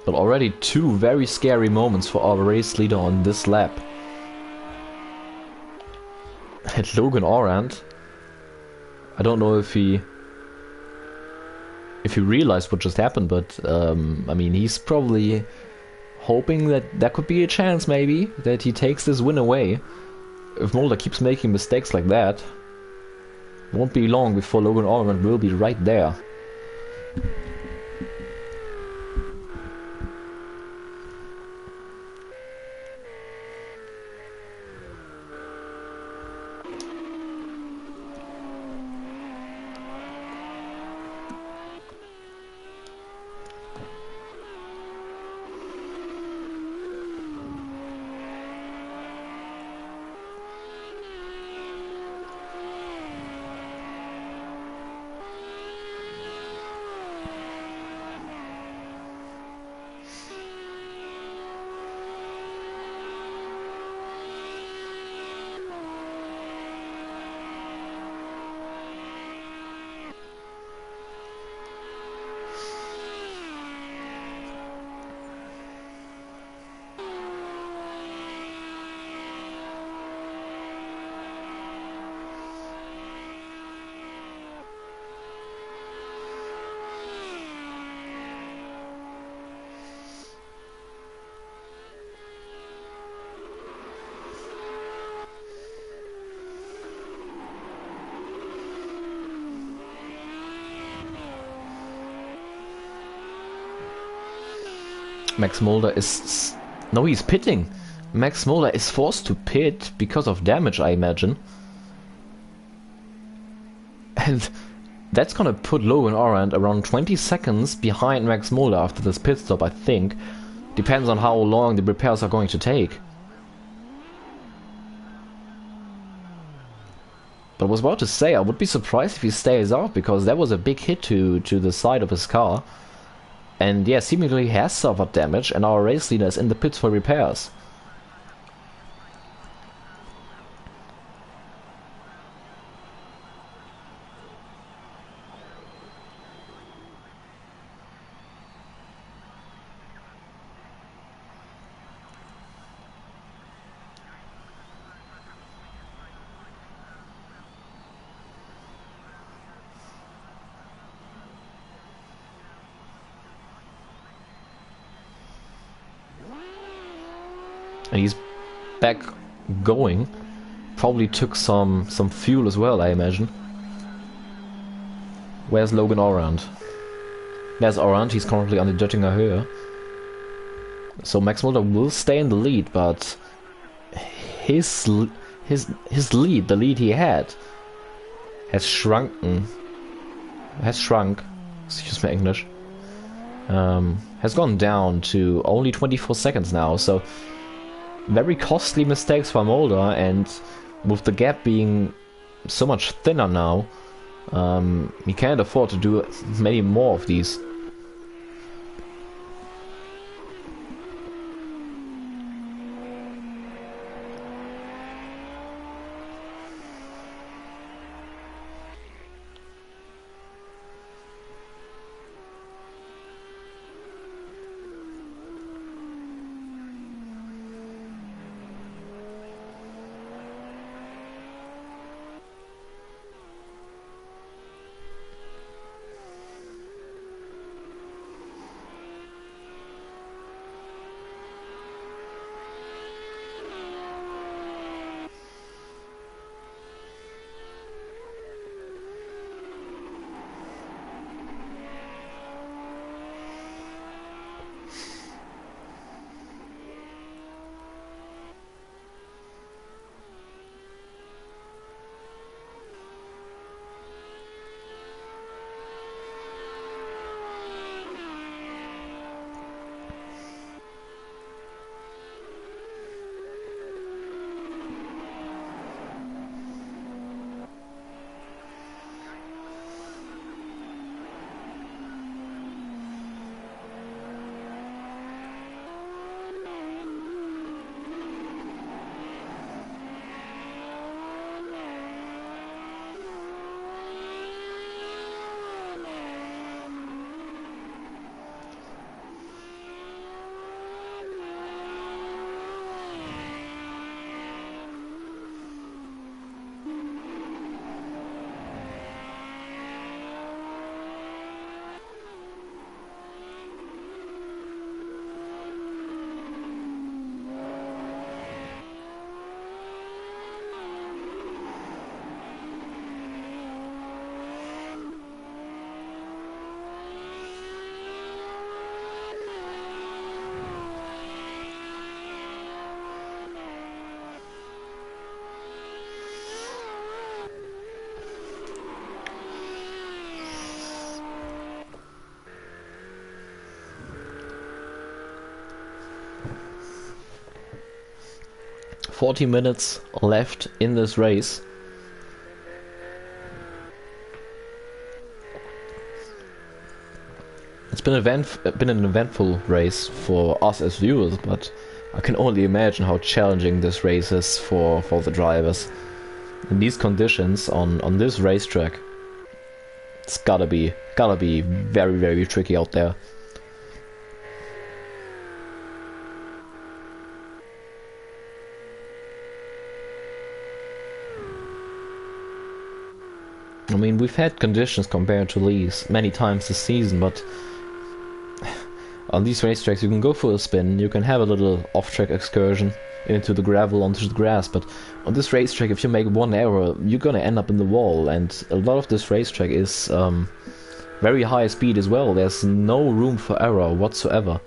But already two very scary moments for our race leader on this lap. And Logan Orant, I don't know if he realized what just happened, but I mean, he's probably hoping that there could be a chance maybe that he takes this win away. If Mulder keeps making mistakes like that, it won't be long before Logan Orant will be right there. Max Mulder is... No, he's pitting. Max Mulder is forced to pit because of damage, I imagine. And that's gonna put Logan Orant around 20 seconds behind Max Mulder after this pit stop, I think. Depends on how long the repairs are going to take. But I was about to say, I would be surprised if he stays off, because that was a big hit to the side of his car. And yeah, seemingly he has suffered damage, and our race leader is in the pits for repairs. And he's back going. Probably took some fuel as well, I imagine. Where's Logan Orant? There's Orant, he's currently on the Döttinger Höhe. So Max Mulder will stay in the lead, but his lead, the lead he had, has shrunk. Excuse my English. Has gone down to only 24 seconds now, so very costly mistakes for Mulder, and with the gap being so much thinner now, he can't afford to do many more of these. 40 minutes left in this race. It's been an eventful race for us as viewers, but I can only imagine how challenging this race is for the drivers. In these conditions, on this racetrack, it's gotta be very, very tricky out there. I mean, we've had conditions compared to these many times this season, but on these racetracks you can go for a spin, you can have a little off-track excursion into the gravel, onto the grass, but on this racetrack, if you make one error, you're gonna end up in the wall, and a lot of this racetrack is very high speed as well. There's no room for error whatsoever.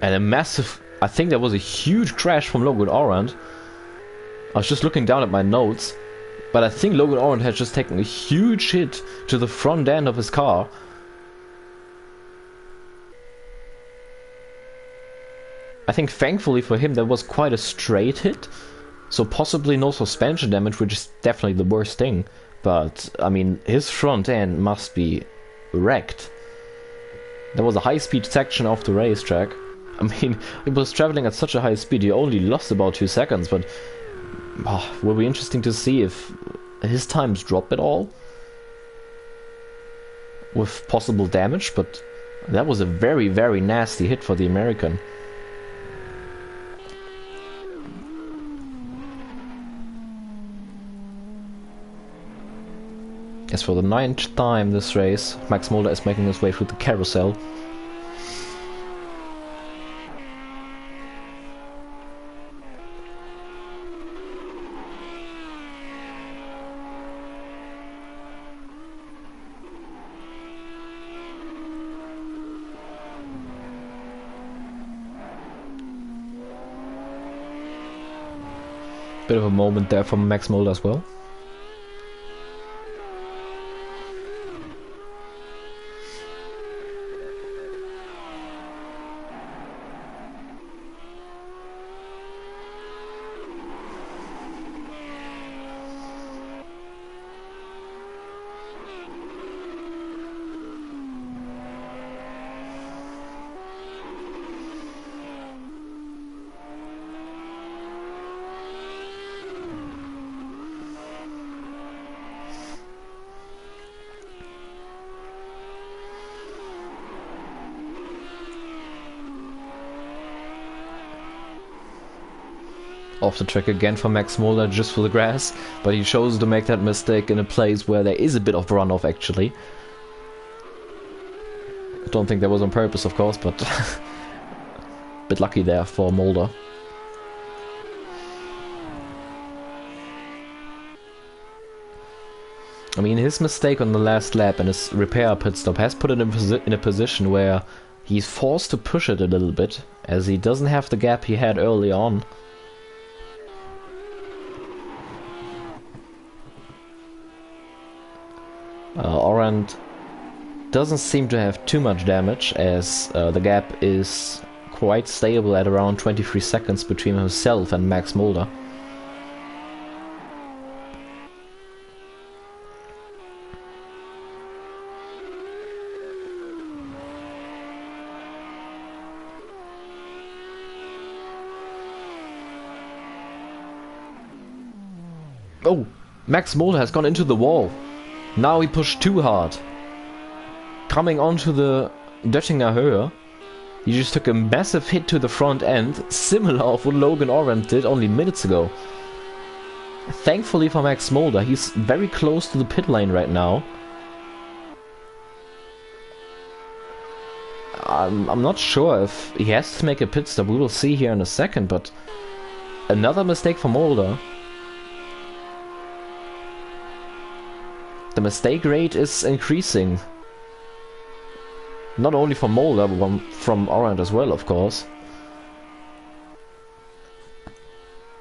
And a massive, I think there was a huge crash from Logan Orant. I was just looking down at my notes, but I think Logan Orant had just taken a huge hit to the front end of his car. I think thankfully for him that was quite a straight hit, so possibly no suspension damage, which is definitely the worst thing. But, I mean, his front end must be wrecked. There was a high-speed section of the racetrack. I mean, it was traveling at such a high speed, he only lost about 2 seconds, but will be interesting to see if his times drop at all with possible damage, but that was a very, very nasty hit for the American. As for the 9th time this race, Max Mulder is making his way through the carousel. Bit of a moment there from Max Mulder as well. Off the track again for Max Mulder just for the grass, but he chose to make that mistake in a place where there is a bit of runoff actually. I don't think that was on purpose, of course, but a bit lucky there for Mulder. I mean, his mistake on the last lap and his repair pit stop has put him in a position where he's forced to push it a little bit, as he doesn't have the gap he had early on. Orand doesn't seem to have too much damage, as the gap is quite stable at around 23 seconds between himself and Max Mulder. Oh, Max Mulder has gone into the wall. Now he pushed too hard. Coming onto the Döttinger Höhe, he just took a massive hit to the front end, similar of what Logan Orand did only minutes ago. Thankfully for Max Mulder, he's very close to the pit lane right now. I'm not sure if he has to make a pit stop, we will see here in a second, but another mistake for Mulder. The mistake rate is increasing. Not only from Mulder, but from Orand as well, of course.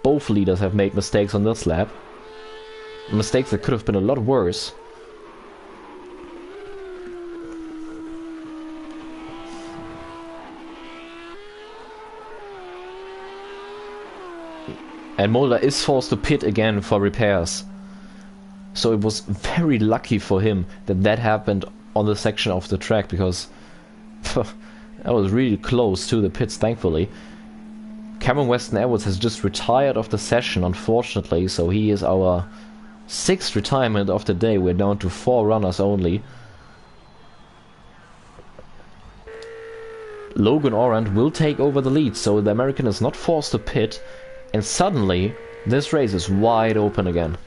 Both leaders have made mistakes on this lap. Mistakes that could have been a lot worse. And Mulder is forced to pit again for repairs. So it was very lucky for him that that happened on the section of the track, because that was really close to the pits, thankfully. Cameron Weston Edwards has just retired of the session, unfortunately, so he is our 6th retirement of the day. We're down to 4 runners only. Logan Orand will take over the lead, so the American is not forced to pit, and suddenly this race is wide open again.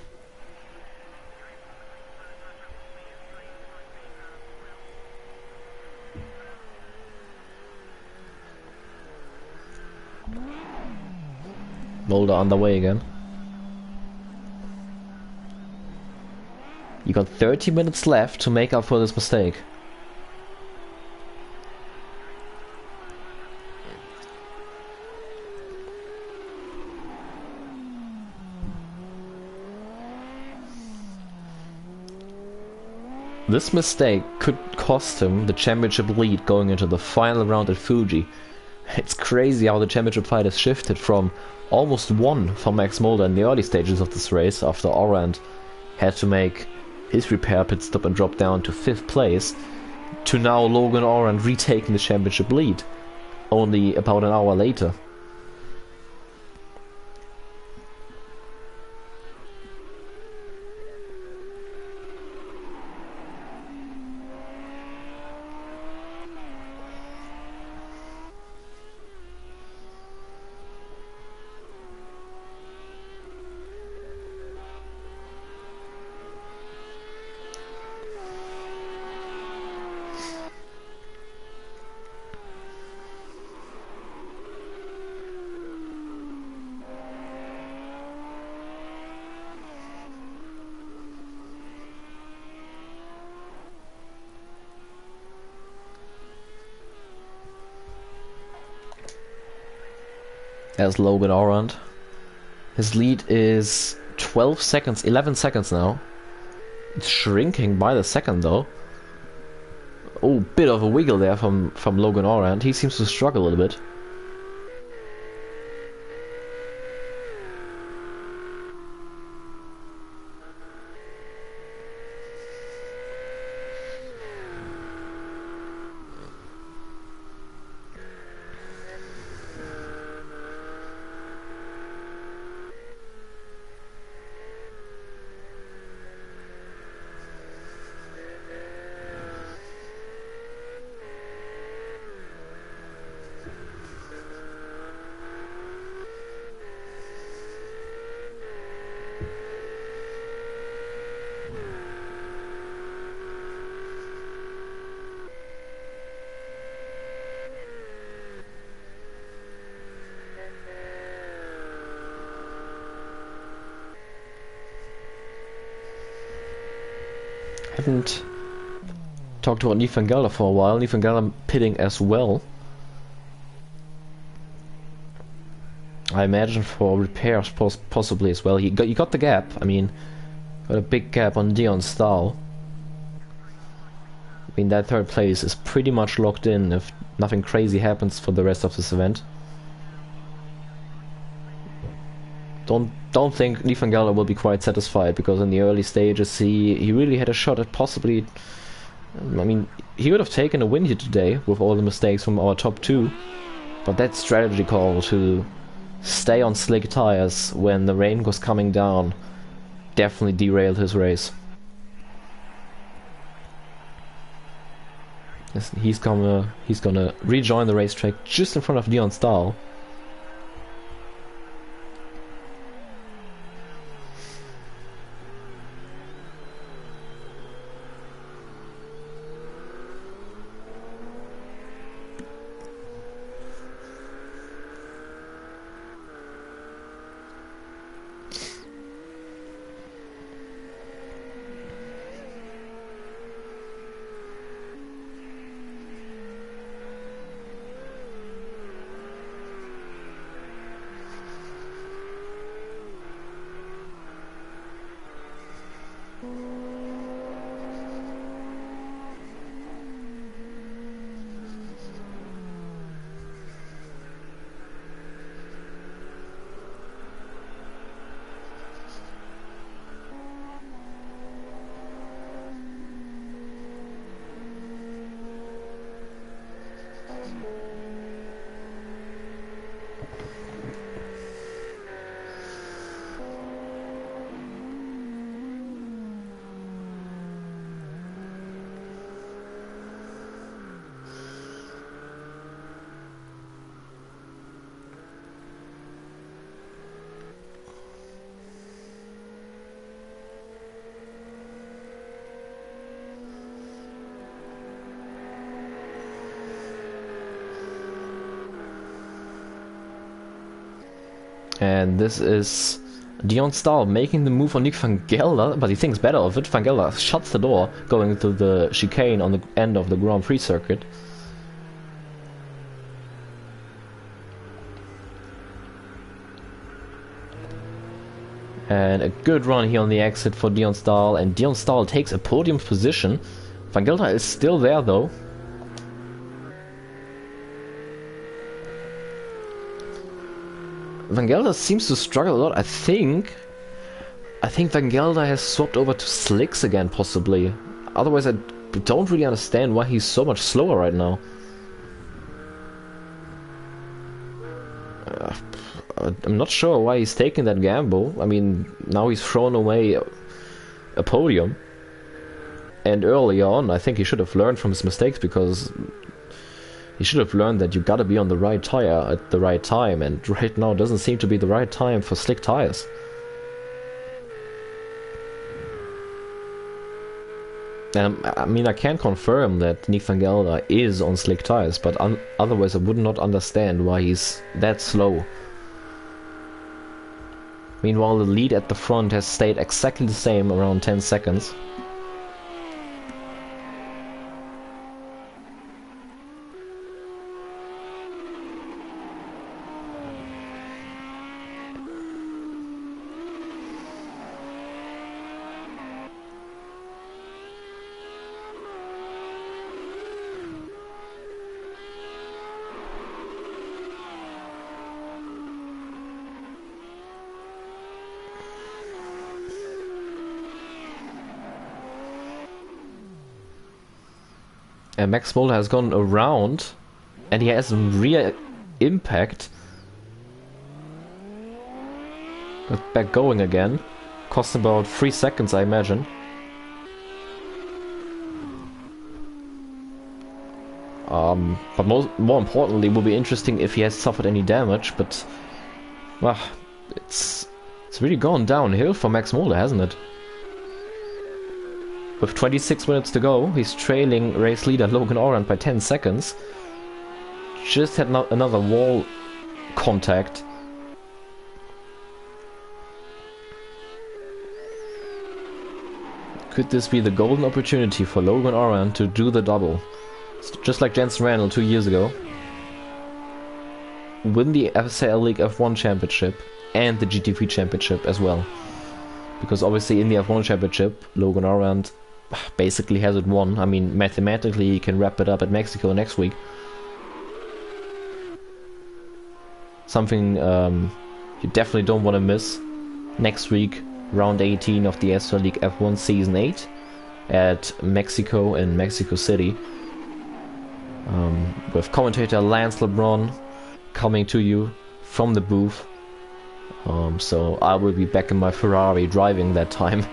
Mulder on the way again. You got 30 minutes left to make up for this mistake. This mistake could cost him the championship lead going into the final round at Fuji. It's crazy how the championship fight has shifted from almost won for Max Mulder in the early stages of this race, after Orand had to make his repair pit stop and drop down to 5th place, to now Logan Orand retaking the championship lead only about an hour later. As Logan Orand. His lead is 12 seconds, 11 seconds now. It's shrinking by the second though. Oh, bit of a wiggle there from Logan Orand. He seems to struggle a little bit. Haven't talked about Van Gelder for a while. Van Gelder pitting as well. I imagine for repairs possibly as well. He got the gap. I mean, got a big gap on Dion Stahl. I mean, that third place is pretty much locked in if nothing crazy happens for the rest of this event. Don't think Van Gelder will be quite satisfied, because in the early stages he really had a shot at possibly... I mean, he would have taken a win here today with all the mistakes from our top two, but that strategy call to stay on slick tires when the rain was coming down definitely derailed his race. He's gonna rejoin the racetrack just in front of Dion Stahl. And this is Dion Stahl making the move on Van Gelder, but he thinks better of it. Van Gelder shuts the door, going to the chicane on the end of the Grand Prix circuit. And a good run here on the exit for Dion Stahl, and Dion Stahl takes a podium position. Van Gelder is still there though. Van Gelder seems to struggle a lot. I think Van Gelder has swapped over to slicks again, possibly. Otherwise, I don't really understand why he's so much slower right now. I'm not sure why he's taking that gamble. I mean, now he's thrown away a podium. And early on, I think he should have learned from his mistakes, because he should have learned that you gotta be on the right tire at the right time, and right now doesn't seem to be the right time for slick tires. And I mean, I can confirm that Van Gelder is on slick tires, but otherwise I would not understand why he's that slow. Meanwhile, the lead at the front has stayed exactly the same, around 10 seconds. And Max Moulder has gone around, and he has a real impact. But back going again. Cost about 3 seconds, I imagine. But more importantly, it will be interesting if he has suffered any damage. But well, it's really gone downhill for Max Moulder, hasn't it? With 26 minutes to go, he's trailing race leader Logan Orant by 10 seconds. Just had another wall contact. Could this be the golden opportunity for Logan Oran to do the double? Just like Jensen Randall 2 years ago. Win the SRL League F1 Championship and the GT3 Championship as well. Because obviously in the F1 Championship, Logan Oran basically has it won. I mean, mathematically he can wrap it up at Mexico next week. Something you definitely don't want to miss. Next week, round 18 of the SRL League F1 Season 8 at Mexico in Mexico City. With commentator Lance LeBron coming to you from the booth. So I will be back in my Ferrari driving that time.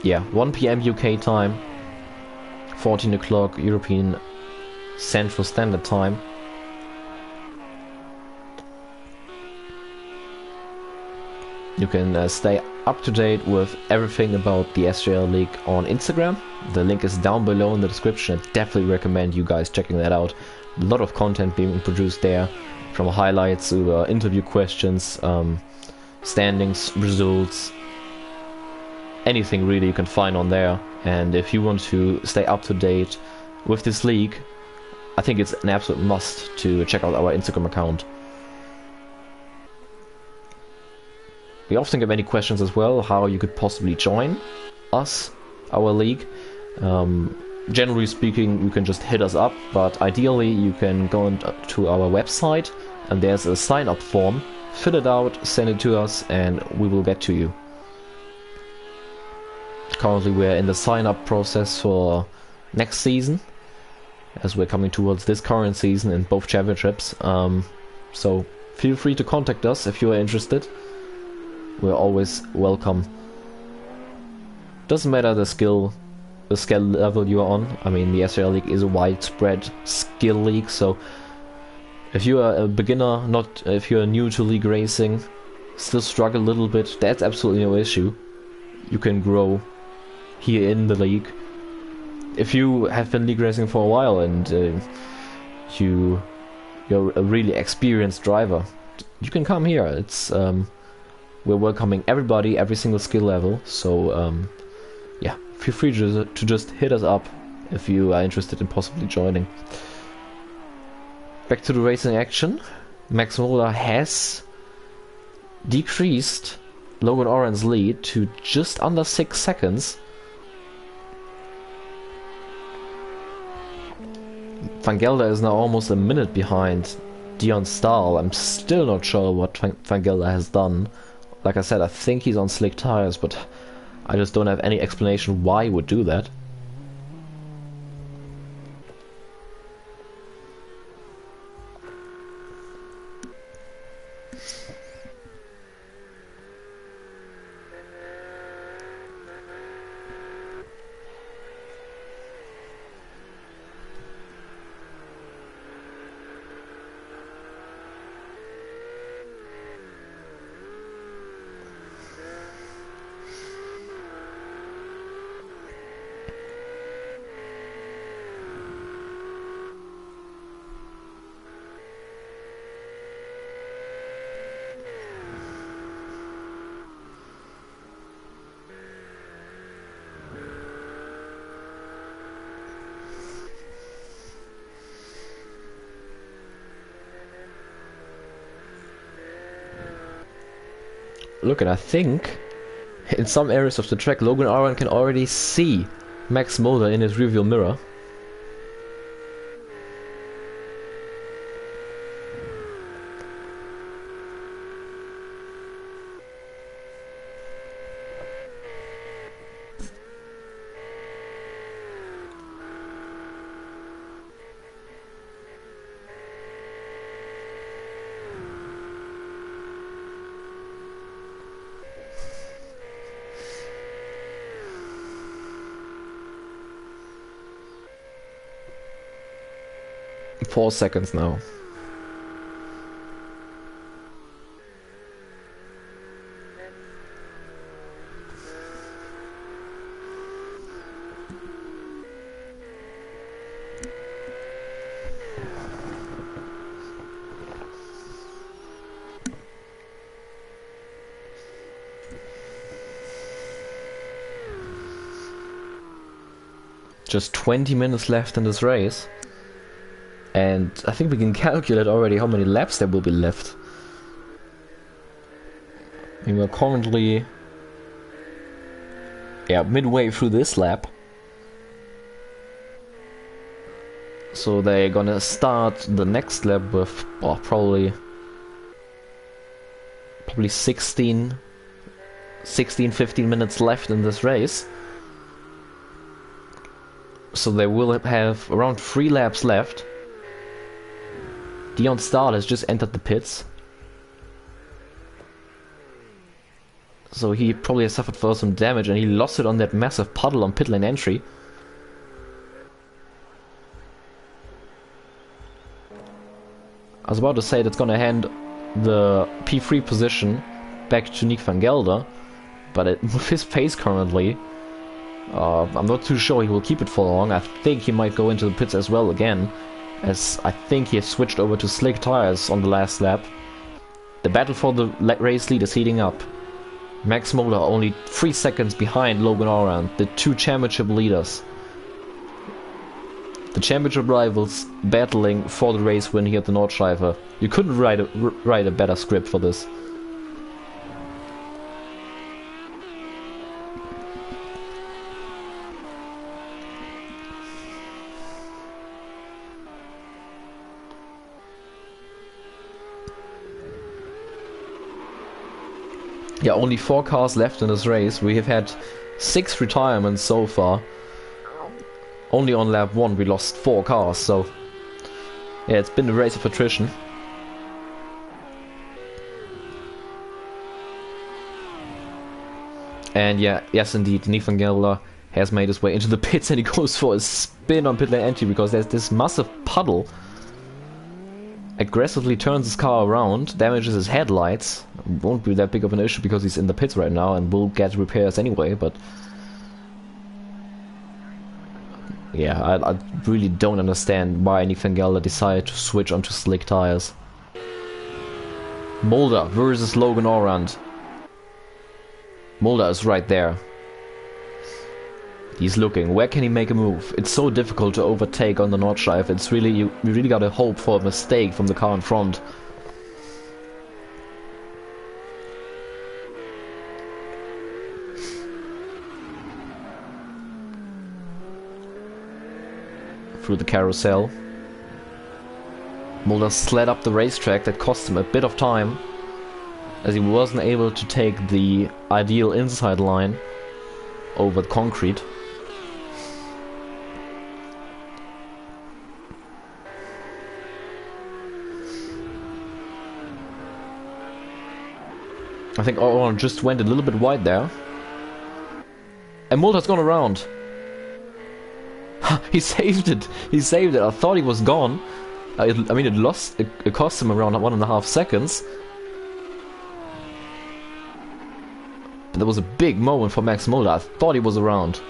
Yeah, 1 PM UK time, 14 o'clock European Central Standard Time. You can stay up to date with everything about the SRL League on Instagram. The link is down below in the description. I definitely recommend you guys checking that out. A lot of content being produced there, from highlights to interview questions, standings, results, anything really you can find on there. And if you want to stay up to date with this league, I think it's an absolute must to check out our Instagram account. We often get many questions as well, how you could possibly join us, our league. Generally speaking, you can just hit us up, but ideally you can go to our website and there's a sign-up form. Fill it out, send it to us, and we will get to you. Currently we're in the sign-up process for next season, as we're coming towards this current season in both championships. So feel free to contact us if you are interested. We're always welcome. Doesn't matter the skill level you are on. I mean, the SRL League is a widespread skill league, so if you are a beginner, if you are new to league racing, still struggle a little bit, that's absolutely no issue. You can grow here in the league. If you have been league racing for a while and you're a really experienced driver, you can come here. It's we're welcoming everybody, every single skill level, so yeah, feel free to just hit us up if you are interested in possibly joining. Back to the racing action. Max Mola has decreased Logan Oran's lead to just under 6 seconds. Van Gelder is now almost a minute behind Dion Stahl. I'm still not sure what Van Gelder has done. Like I said, I think he's on slick tires, but I just don't have any explanation why he would do that. Look, and I think in some areas of the track Logan Oran can already see Max Mulder in his rearview mirror. Four seconds now. Just 20 minutes left in this race. And I think we can calculate already how many laps there will be left. I mean, we're currently midway through this lap. So they're gonna start the next lap with probably 15 minutes left in this race. So they will have around 3 laps left. Dion Stahl has just entered the pits. So he probably has suffered for some damage, and he lost it on that massive puddle on pit lane entry. I was about to say that's gonna hand the P3 position back to Nick van Gelder, but with his pace currently, I'm not too sure he will keep it for long. I think he might go into the pits as well again, as I think he has switched over to slick tires on the last lap. The battle for the race lead is heating up. Max Mola only 3 seconds behind Logan Oran, the 2 championship leaders. The championship rivals battling for the race win here at the Nordschleife. You couldn't write a better script for this. Yeah, only 4 cars left in this race. We have had 6 retirements so far. Only on lap 1 we lost 4 cars, so yeah, it's been a race of attrition. And yeah, yes indeed, Nick van Gelder has made his way into the pits, and he goes for a spin on pit lane entry because there's this massive puddle. Aggressively turns his car around, damages his headlights. Won't be that big of an issue because he's in the pits right now and will get repairs anyway, but yeah, I really don't understand why Nick van Gelder decided to switch onto slick tires. Mulder versus Logan Orand. Mulder is right there. He's looking. Where can he make a move? It's so difficult to overtake on the Nordschleife. It's really, you really gotta hope for a mistake from the car in front. Through the carousel. Mulder slid up the racetrack. That cost him a bit of time, as he wasn't able to take the ideal inside line over the concrete. I think Oran just went a little bit wide there. And Mulder's gone around. He saved it. He saved it. I thought he was gone. I mean, it cost him around 1.5 seconds. But that was a big moment for Max Mulder. I thought he was around.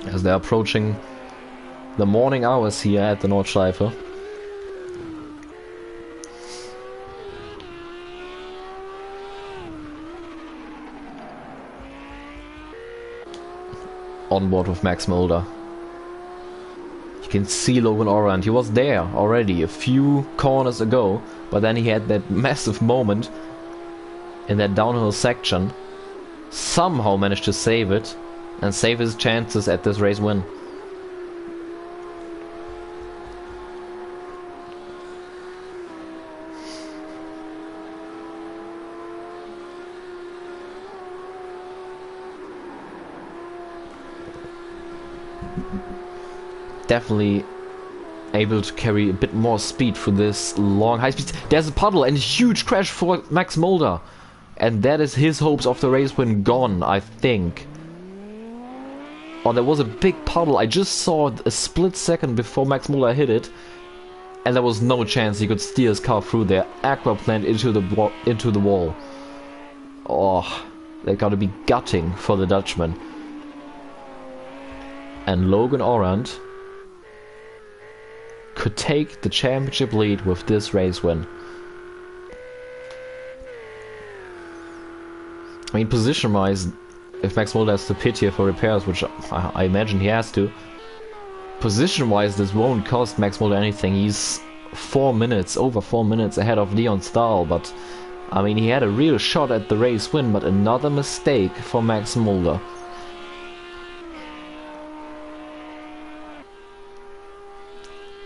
As they're approaching the morning hours here at the Nordschleife. On board with Max Mulder. You can see Logan Orand. He was there already a few corners ago, but then he had that massive moment in that downhill section. Somehow managed to save it and save his chances at this race win. Definitely able to carry a bit more speed through this long high speed. There's a puddle and a huge crash for Max Mulder, and that is his hopes of the race win gone, I think. Oh, there was a big puddle. I just saw it a split second before Max Mulder hit it, and there was no chance he could steer his car through there. Aquaplant into the wall. Oh, they gotta be gutting for the Dutchman. And Logan Orand could take the championship lead with this race win. I mean, position-wise, if Max Mulder has to pit here for repairs, which I imagine he has to, position-wise this won't cost Max Mulder anything. He's 4 minutes, over 4 minutes ahead of Leon Stahl, but I mean, he had a real shot at the race win, but another mistake for Max Mulder.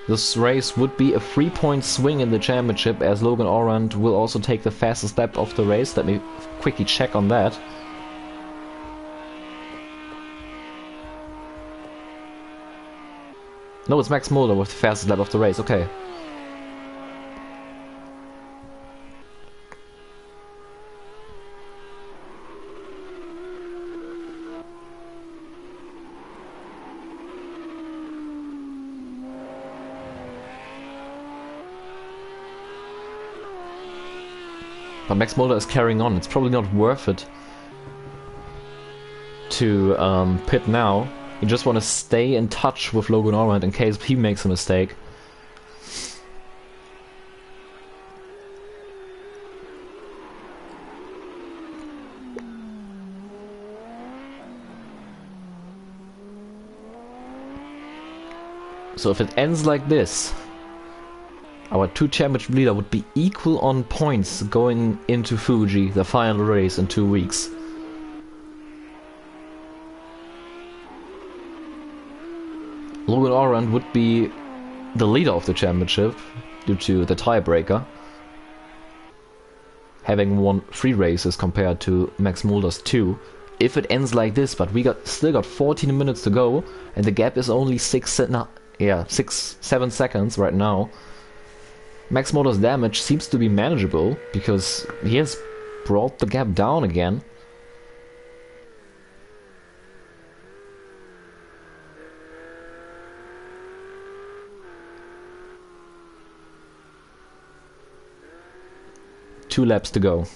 This race would be a 3-point swing in the championship, as Logan Orant will also take the fastest lap of the race. Let me quickly check on that. No, it's Max Mulder with the fastest lap of the race, okay. But Max Mulder is carrying on. It's probably not worth it to pit now. You just want to stay in touch with Logan Orant in case he makes a mistake. So if it ends like this, our 2 championship leader would be equal on points going into Fuji, the final race in 2 weeks. Logan Orant would be the leader of the championship due to the tiebreaker, having won 3 races compared to Max Mulder's 2. If it ends like this, but we still got 14 minutes to go, and the gap is only 7 seconds right now. Max Mulder's damage seems to be manageable, because he has brought the gap down again. Two laps to go.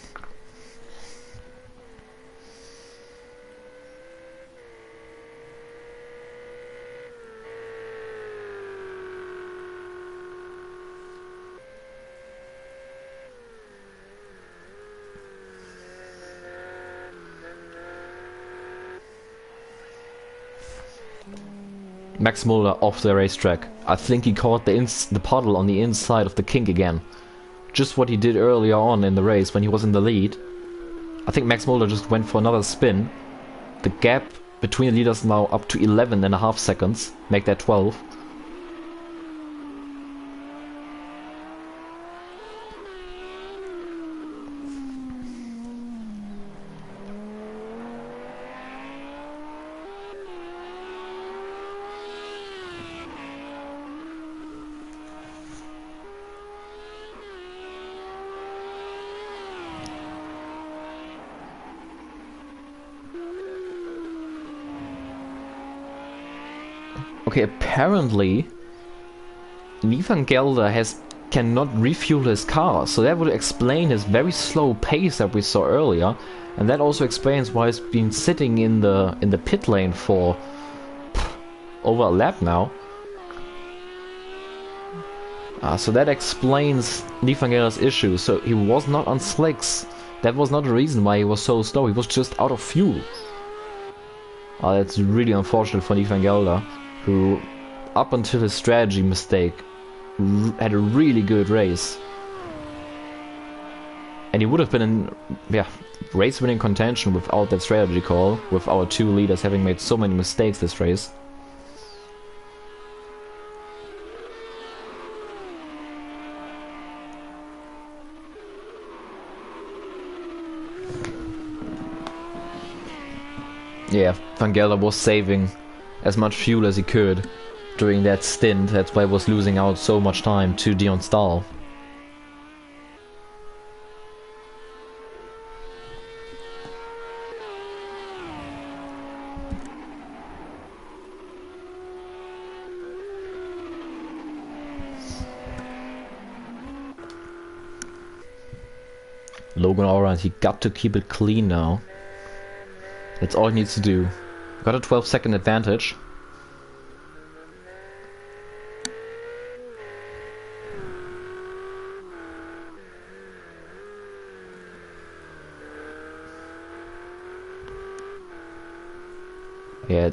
Max Mulder off the racetrack. I think he caught the puddle on the inside of the kink again. Just what he did earlier on in the race when he was in the lead. I think Max Mulder just went for another spin. The gap between the leaders now up to 11.5 seconds. Make that 12. Okay, apparently Nathan Gelder cannot refuel his car, so that would explain his very slow pace that we saw earlier, and that also explains why he's been sitting in the pit lane for over a lap now. So that explains Nathan Gelder's issue. So he was not on slicks. That was not the reason why he was so slow. He was just out of fuel. That's really unfortunate for Nathan Gelder, who, up until his strategy mistake, had a really good race. And he would have been in race-winning contention without that strategy call, with our 2 leaders having made so many mistakes this race. Yeah, Van Gelder was saving as much fuel as he could during that stint. That's why he was losing out so much time to Dion Stahl. Logan Orant, he got to keep it clean now. That's all he needs to do. Got a 12-second advantage. Yeah,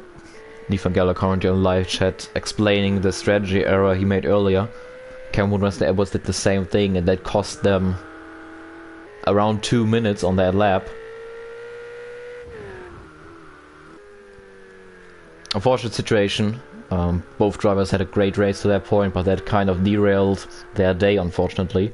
Nathan Geller currently on live chat explaining the strategy error he made earlier. Cameron Wesley Edwards did the same thing, and that cost them around 2 minutes on that lap. Unfortunate situation. Both drivers had a great race to that point, but that kind of derailed their day, unfortunately.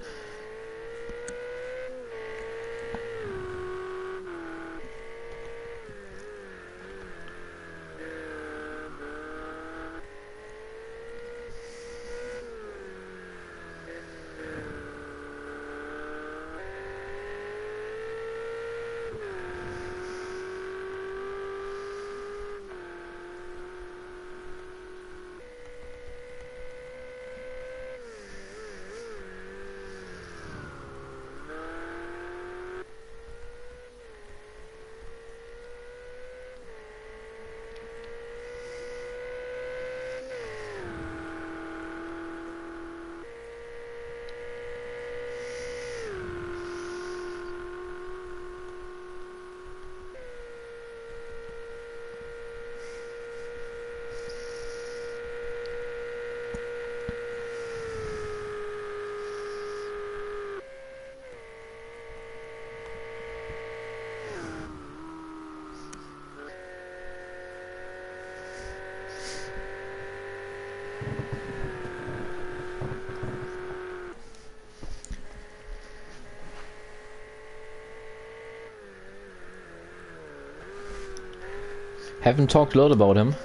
Haven't talked a lot about him.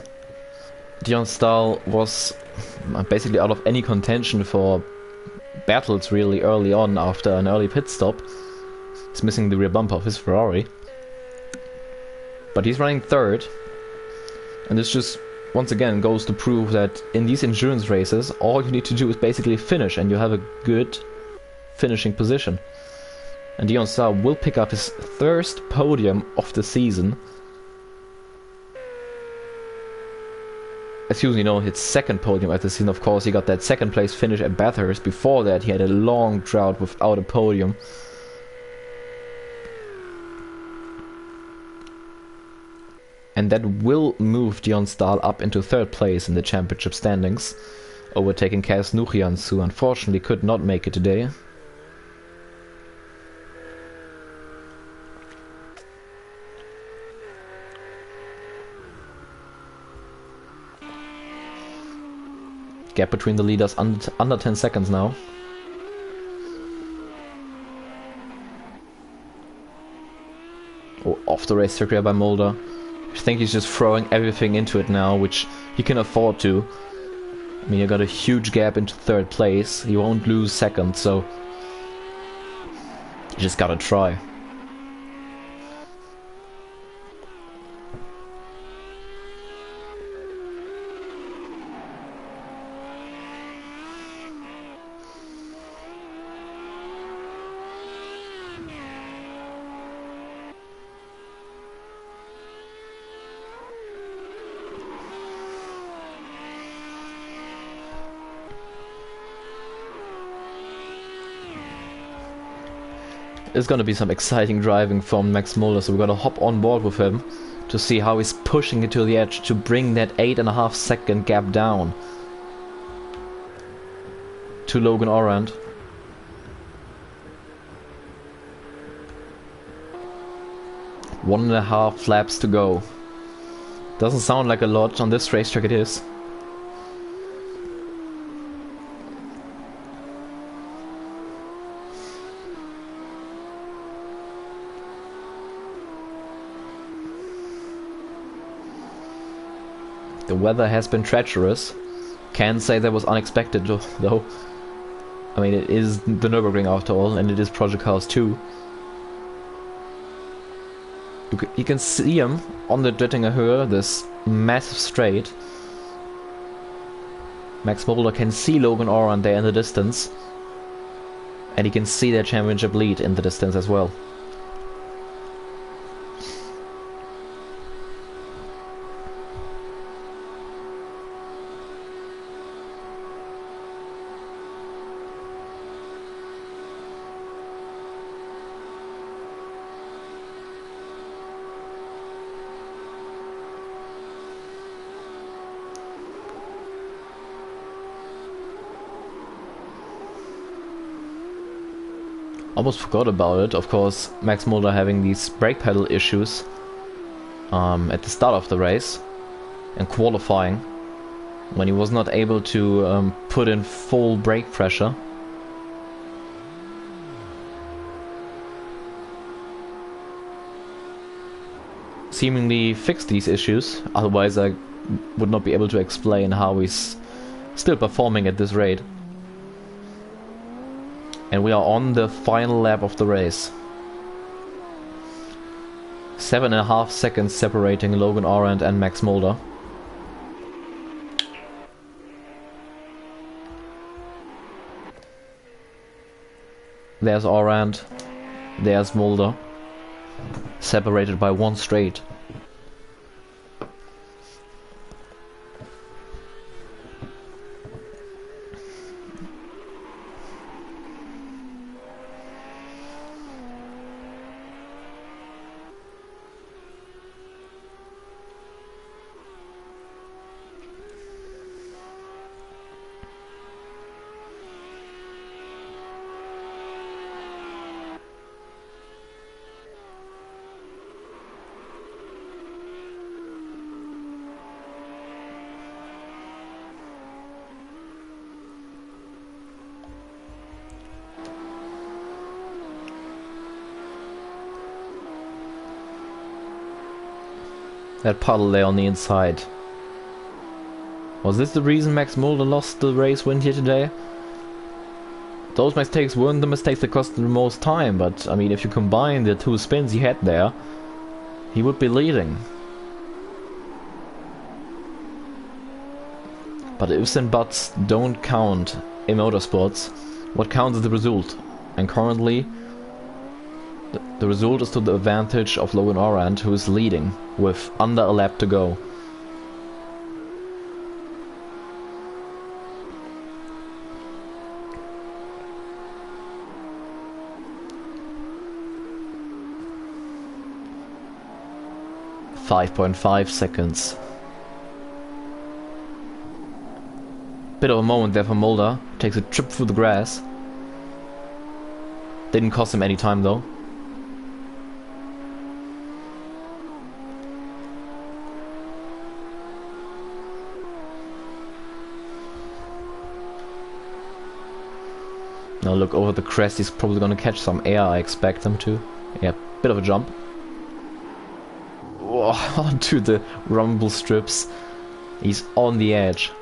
Dion Stahl was basically out of any contention for battles really early on after an early pit stop. He's missing the rear bumper of his Ferrari. But he's running third. And this just once again goes to prove that in these endurance races, all you need to do is basically finish and you have a good finishing position. And Dion Stahl will pick up his first podium of the season. Excuse me, no, his second podium at the season. Of course, he got that second place finish at Bathurst. Before that, he had a long drought without a podium. And that will move Dion Stahl up into third place in the championship standings, overtaking Kaz Nuchians, who unfortunately could not make it today. Gap between the leaders under 10 seconds now. Oh, off the race circuit by Mulder. I think he's just throwing everything into it now, which he can afford to. I mean, you got a huge gap into third place. He won't lose second, so you just gotta try. It's gonna be some exciting driving from Max Muller, so we're gonna hop on board with him to see how he's pushing it to the edge to bring that 8.5 second gap down to Logan Orand. One and a half laps to go. Doesn't sound like a lot. On this racetrack it is. The weather has been treacherous. Can't say that was unexpected though. I mean, it is the Nürburgring after all, and it is Project Cars 2. You can see him on the Drittinger Höhe, this massive straight. Max Mulder can see Logan Orand there in the distance. And he can see their championship lead in the distance as well. Almost forgot about it. Of course, Max Mulder having these brake pedal issues at the start of the race and qualifying, when he was not able to put in full brake pressure. Seemingly fixed these issues, otherwise I would not be able to explain how he's still performing at this rate. And we are on the final lap of the race. 7.5 seconds separating Logan Arendt and Max Mulder. There's Arendt, there's Mulder, separated by 1 straight. That puddle there on the inside. Was this the reason Max Mulder lost the race win here today? Those mistakes weren't the mistakes that cost him the most time, but I mean, if you combine the 2 spins he had there, he would be leading. But ifs and buts don't count in motorsports. What counts is the result. And currently, the result is to the advantage of Logan Arendt, who is leading with under a lap to go. .5 seconds. Bit of a moment there for Mulder. Takes a trip through the grass. Didn't cost him any time though. Now look over the crest, he's probably gonna catch some air, I expect him to. Yeah, bit of a jump. Oh, onto the rumble strips. He's on the edge.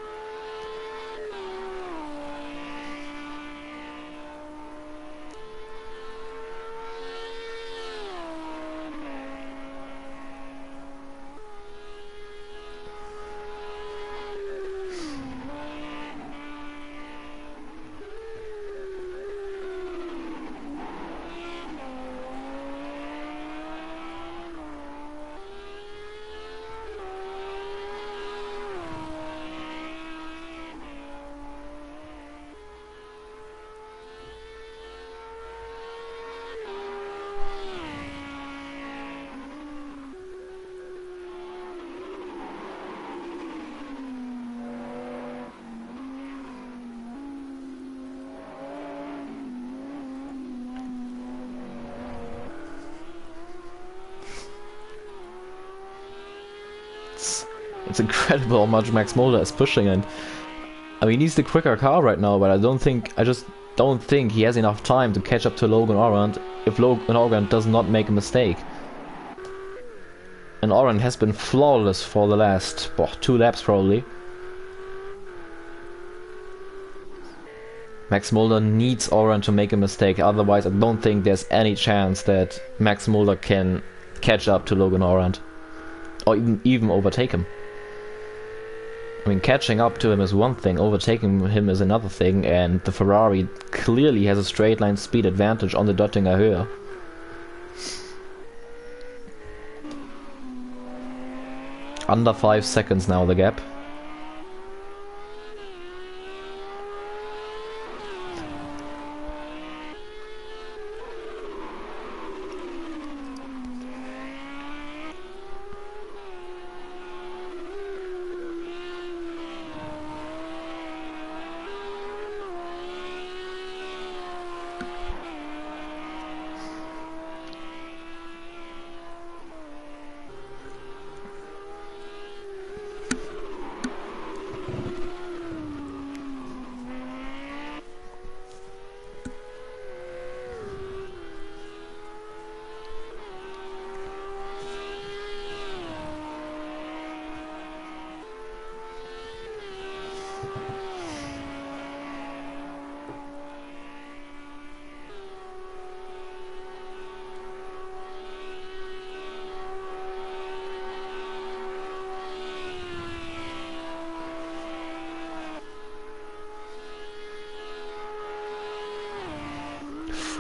It's incredible how much Max Mulder is pushing, and I mean, he's the quicker car right now, but I just don't think he has enough time to catch up to Logan Arendt if Logan Arendt does not make a mistake. And Arendt has been flawless for the last 2 laps probably. Max Mulder needs Arendt to make a mistake, otherwise I don't think there's any chance that Max Mulder can catch up to Logan Arendt. Or even overtake him. I mean, catching up to him is one thing, overtaking him is another thing, and the Ferrari clearly has a straight line speed advantage on the Döttinger Höhe. Under 5 seconds now, the gap.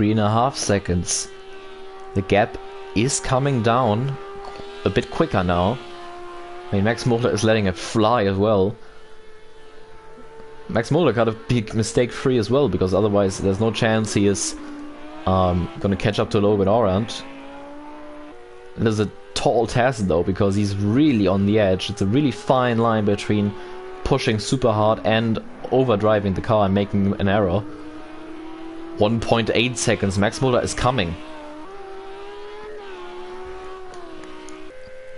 3.5 seconds. The gap is coming down a bit quicker now. I mean, Max Mulder is letting it fly as well. Max Mulder got to be mistake free as well, because otherwise there's no chance he is gonna catch up to Logan Orant. It is a tall task though, because he's really on the edge. It's a really fine line between pushing super hard and overdriving the car and making an error. 1.8 seconds. Max Mulder is coming.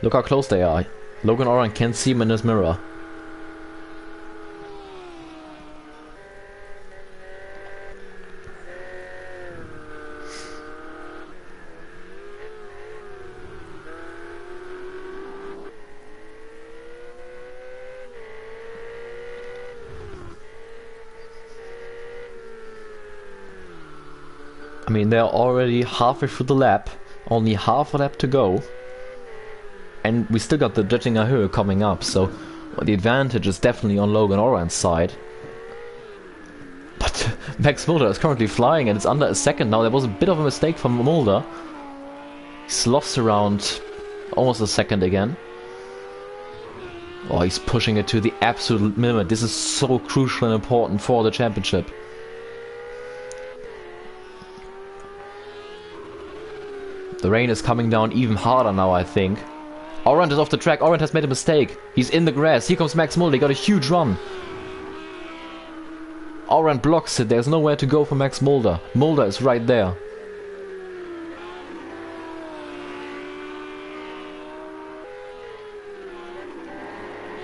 Look how close they are. Logan Orant can see him in his mirror. I mean, they're already halfway through the lap, only half a lap to go, and we still got the Göttinger Höhe coming up, so the advantage is definitely on Logan Orant's side. But Max Mulder is currently flying and it's under a second now. There was a bit of a mistake from Mulder. He's lost around almost a second again. Oh, he's pushing it to the absolute limit. This is so crucial and important for the championship. The rain is coming down even harder now, I think. Orant is off the track. Orant has made a mistake. He's in the grass. Here comes Max Mulder. He got a huge run. Orant blocks it. There's nowhere to go for Max Mulder. Mulder is right there.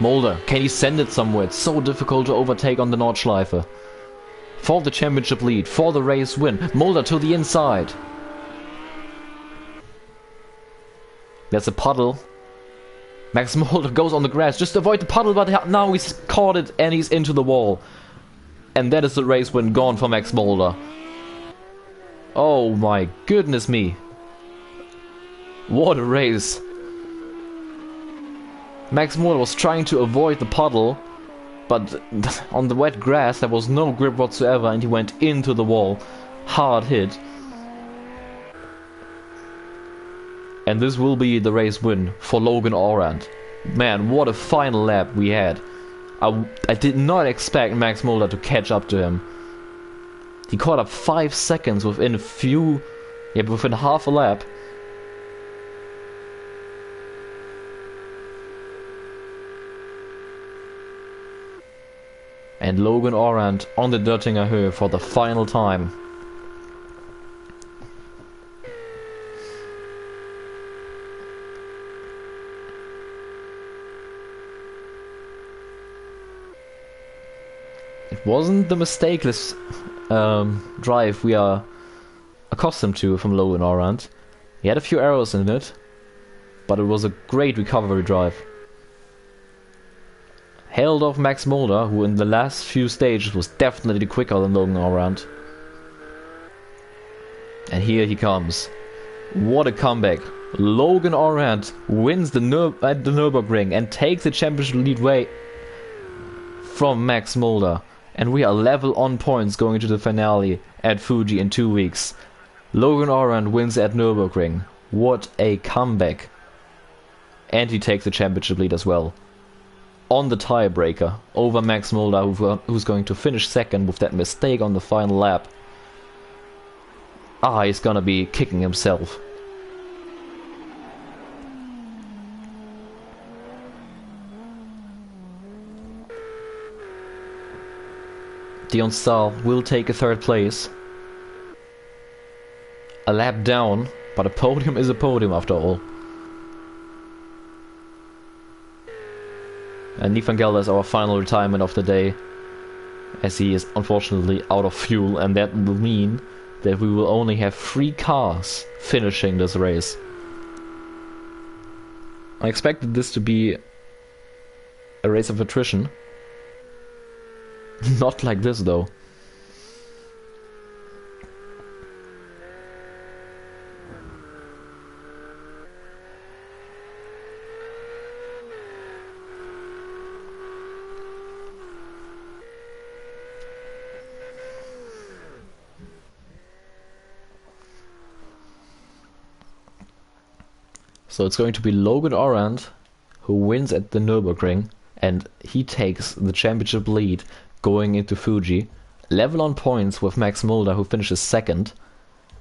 Mulder, can he send it somewhere? It's so difficult to overtake on the Nordschleife. For the championship lead, for the race win. Mulder to the inside. There's a puddle. Max Mulder goes on the grass. Just avoid the puddle, but now he's caught it and he's into the wall. And that is the race win gone for Max Mulder. Oh my goodness me. What a race. Max Mulder was trying to avoid the puddle, but on the wet grass there was no grip whatsoever and he went into the wall. Hard hit. And this will be the race win for Logan Orant. Man, what a final lap we had. I did not expect Max Mulder to catch up to him. He caught up 5 seconds within within half a lap. And Logan Orant on the Göttinger Höhe for the final time. It wasn't the mistakeless drive we are accustomed to from Logan Orant. He had a few errors in it, but it was a great recovery drive. Held off Max Mulder, who in the last few stages was definitely quicker than Logan Orant. And here he comes. What a comeback. Logan Orant wins the Nürburgring and takes the championship lead way from Max Mulder. And we are level on points going into the finale at Fuji in 2 weeks. Logan Orant wins at Nürburgring. What a comeback. And he takes the championship lead as well. On the tiebreaker over Max Mulder, who's going to finish second with that mistake on the final lap. He's gonna be kicking himself. Dion Stahl will take a third place. A lap down, but a podium is a podium after all. And Nick van Gelder is our final retirement of the day, as he is unfortunately out of fuel, and that will mean that we will only have 3 cars finishing this race. I expected this to be a race of attrition. Not like this though. So it's going to be Logan Orand who wins at the Nürburgring, and he takes the championship lead going into Fuji. Level on points with Max Mulder, who finishes second.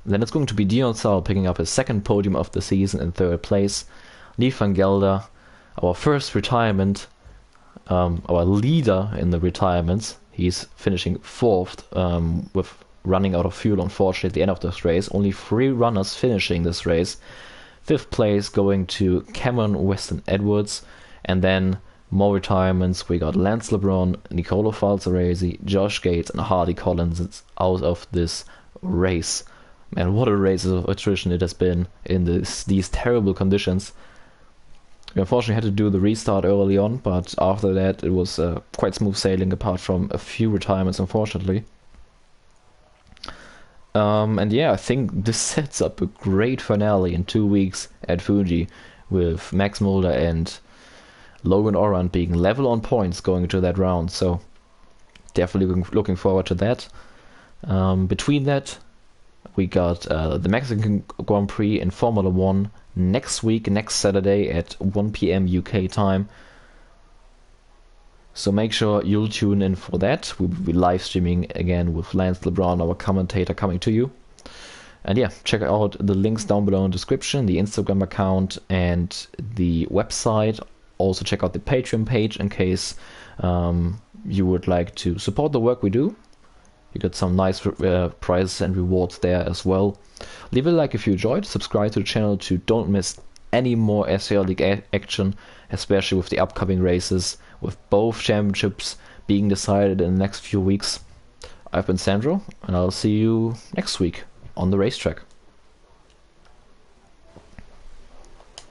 Then it's going to be Dion Saul picking up his second podium of the season in third place. Lee van Gelder, our first retirement, our leader in the retirements. He's finishing fourth with running out of fuel, unfortunately, at the end of this race. Only 3 runners finishing this race. Fifth place going to Cameron Weston Edwards. And then more retirements. We got Lance LeBron, Nicolo Falzaresi, Josh Gates, and Hardy Collins out of this race. Man, what a race of attrition it has been in these terrible conditions. We unfortunately had to do the restart early on, but after that it was quite smooth sailing apart from a few retirements, unfortunately. And yeah, I think this sets up a great finale in 2 weeks at Fuji, with Max Mulder and Logan Orand being level on points going into that round. So definitely looking forward to that. Between that, we got the Mexican Grand Prix in Formula 1 next week, next Saturday at 1 p.m. UK time. So make sure you'll tune in for that. We'll be live streaming again with Lance LeBron, our commentator, coming to you. And yeah, check out the links down below in the description, the Instagram account and the website. Also check out the Patreon page in case you would like to support the work we do. You got some nice prizes and rewards there as well. Leave a like if you enjoyed. Subscribe to the channel to don't miss any more SRL League action, especially with the upcoming races, with both championships being decided in the next few weeks. I've been Sandro, and I'll see you next week on the racetrack.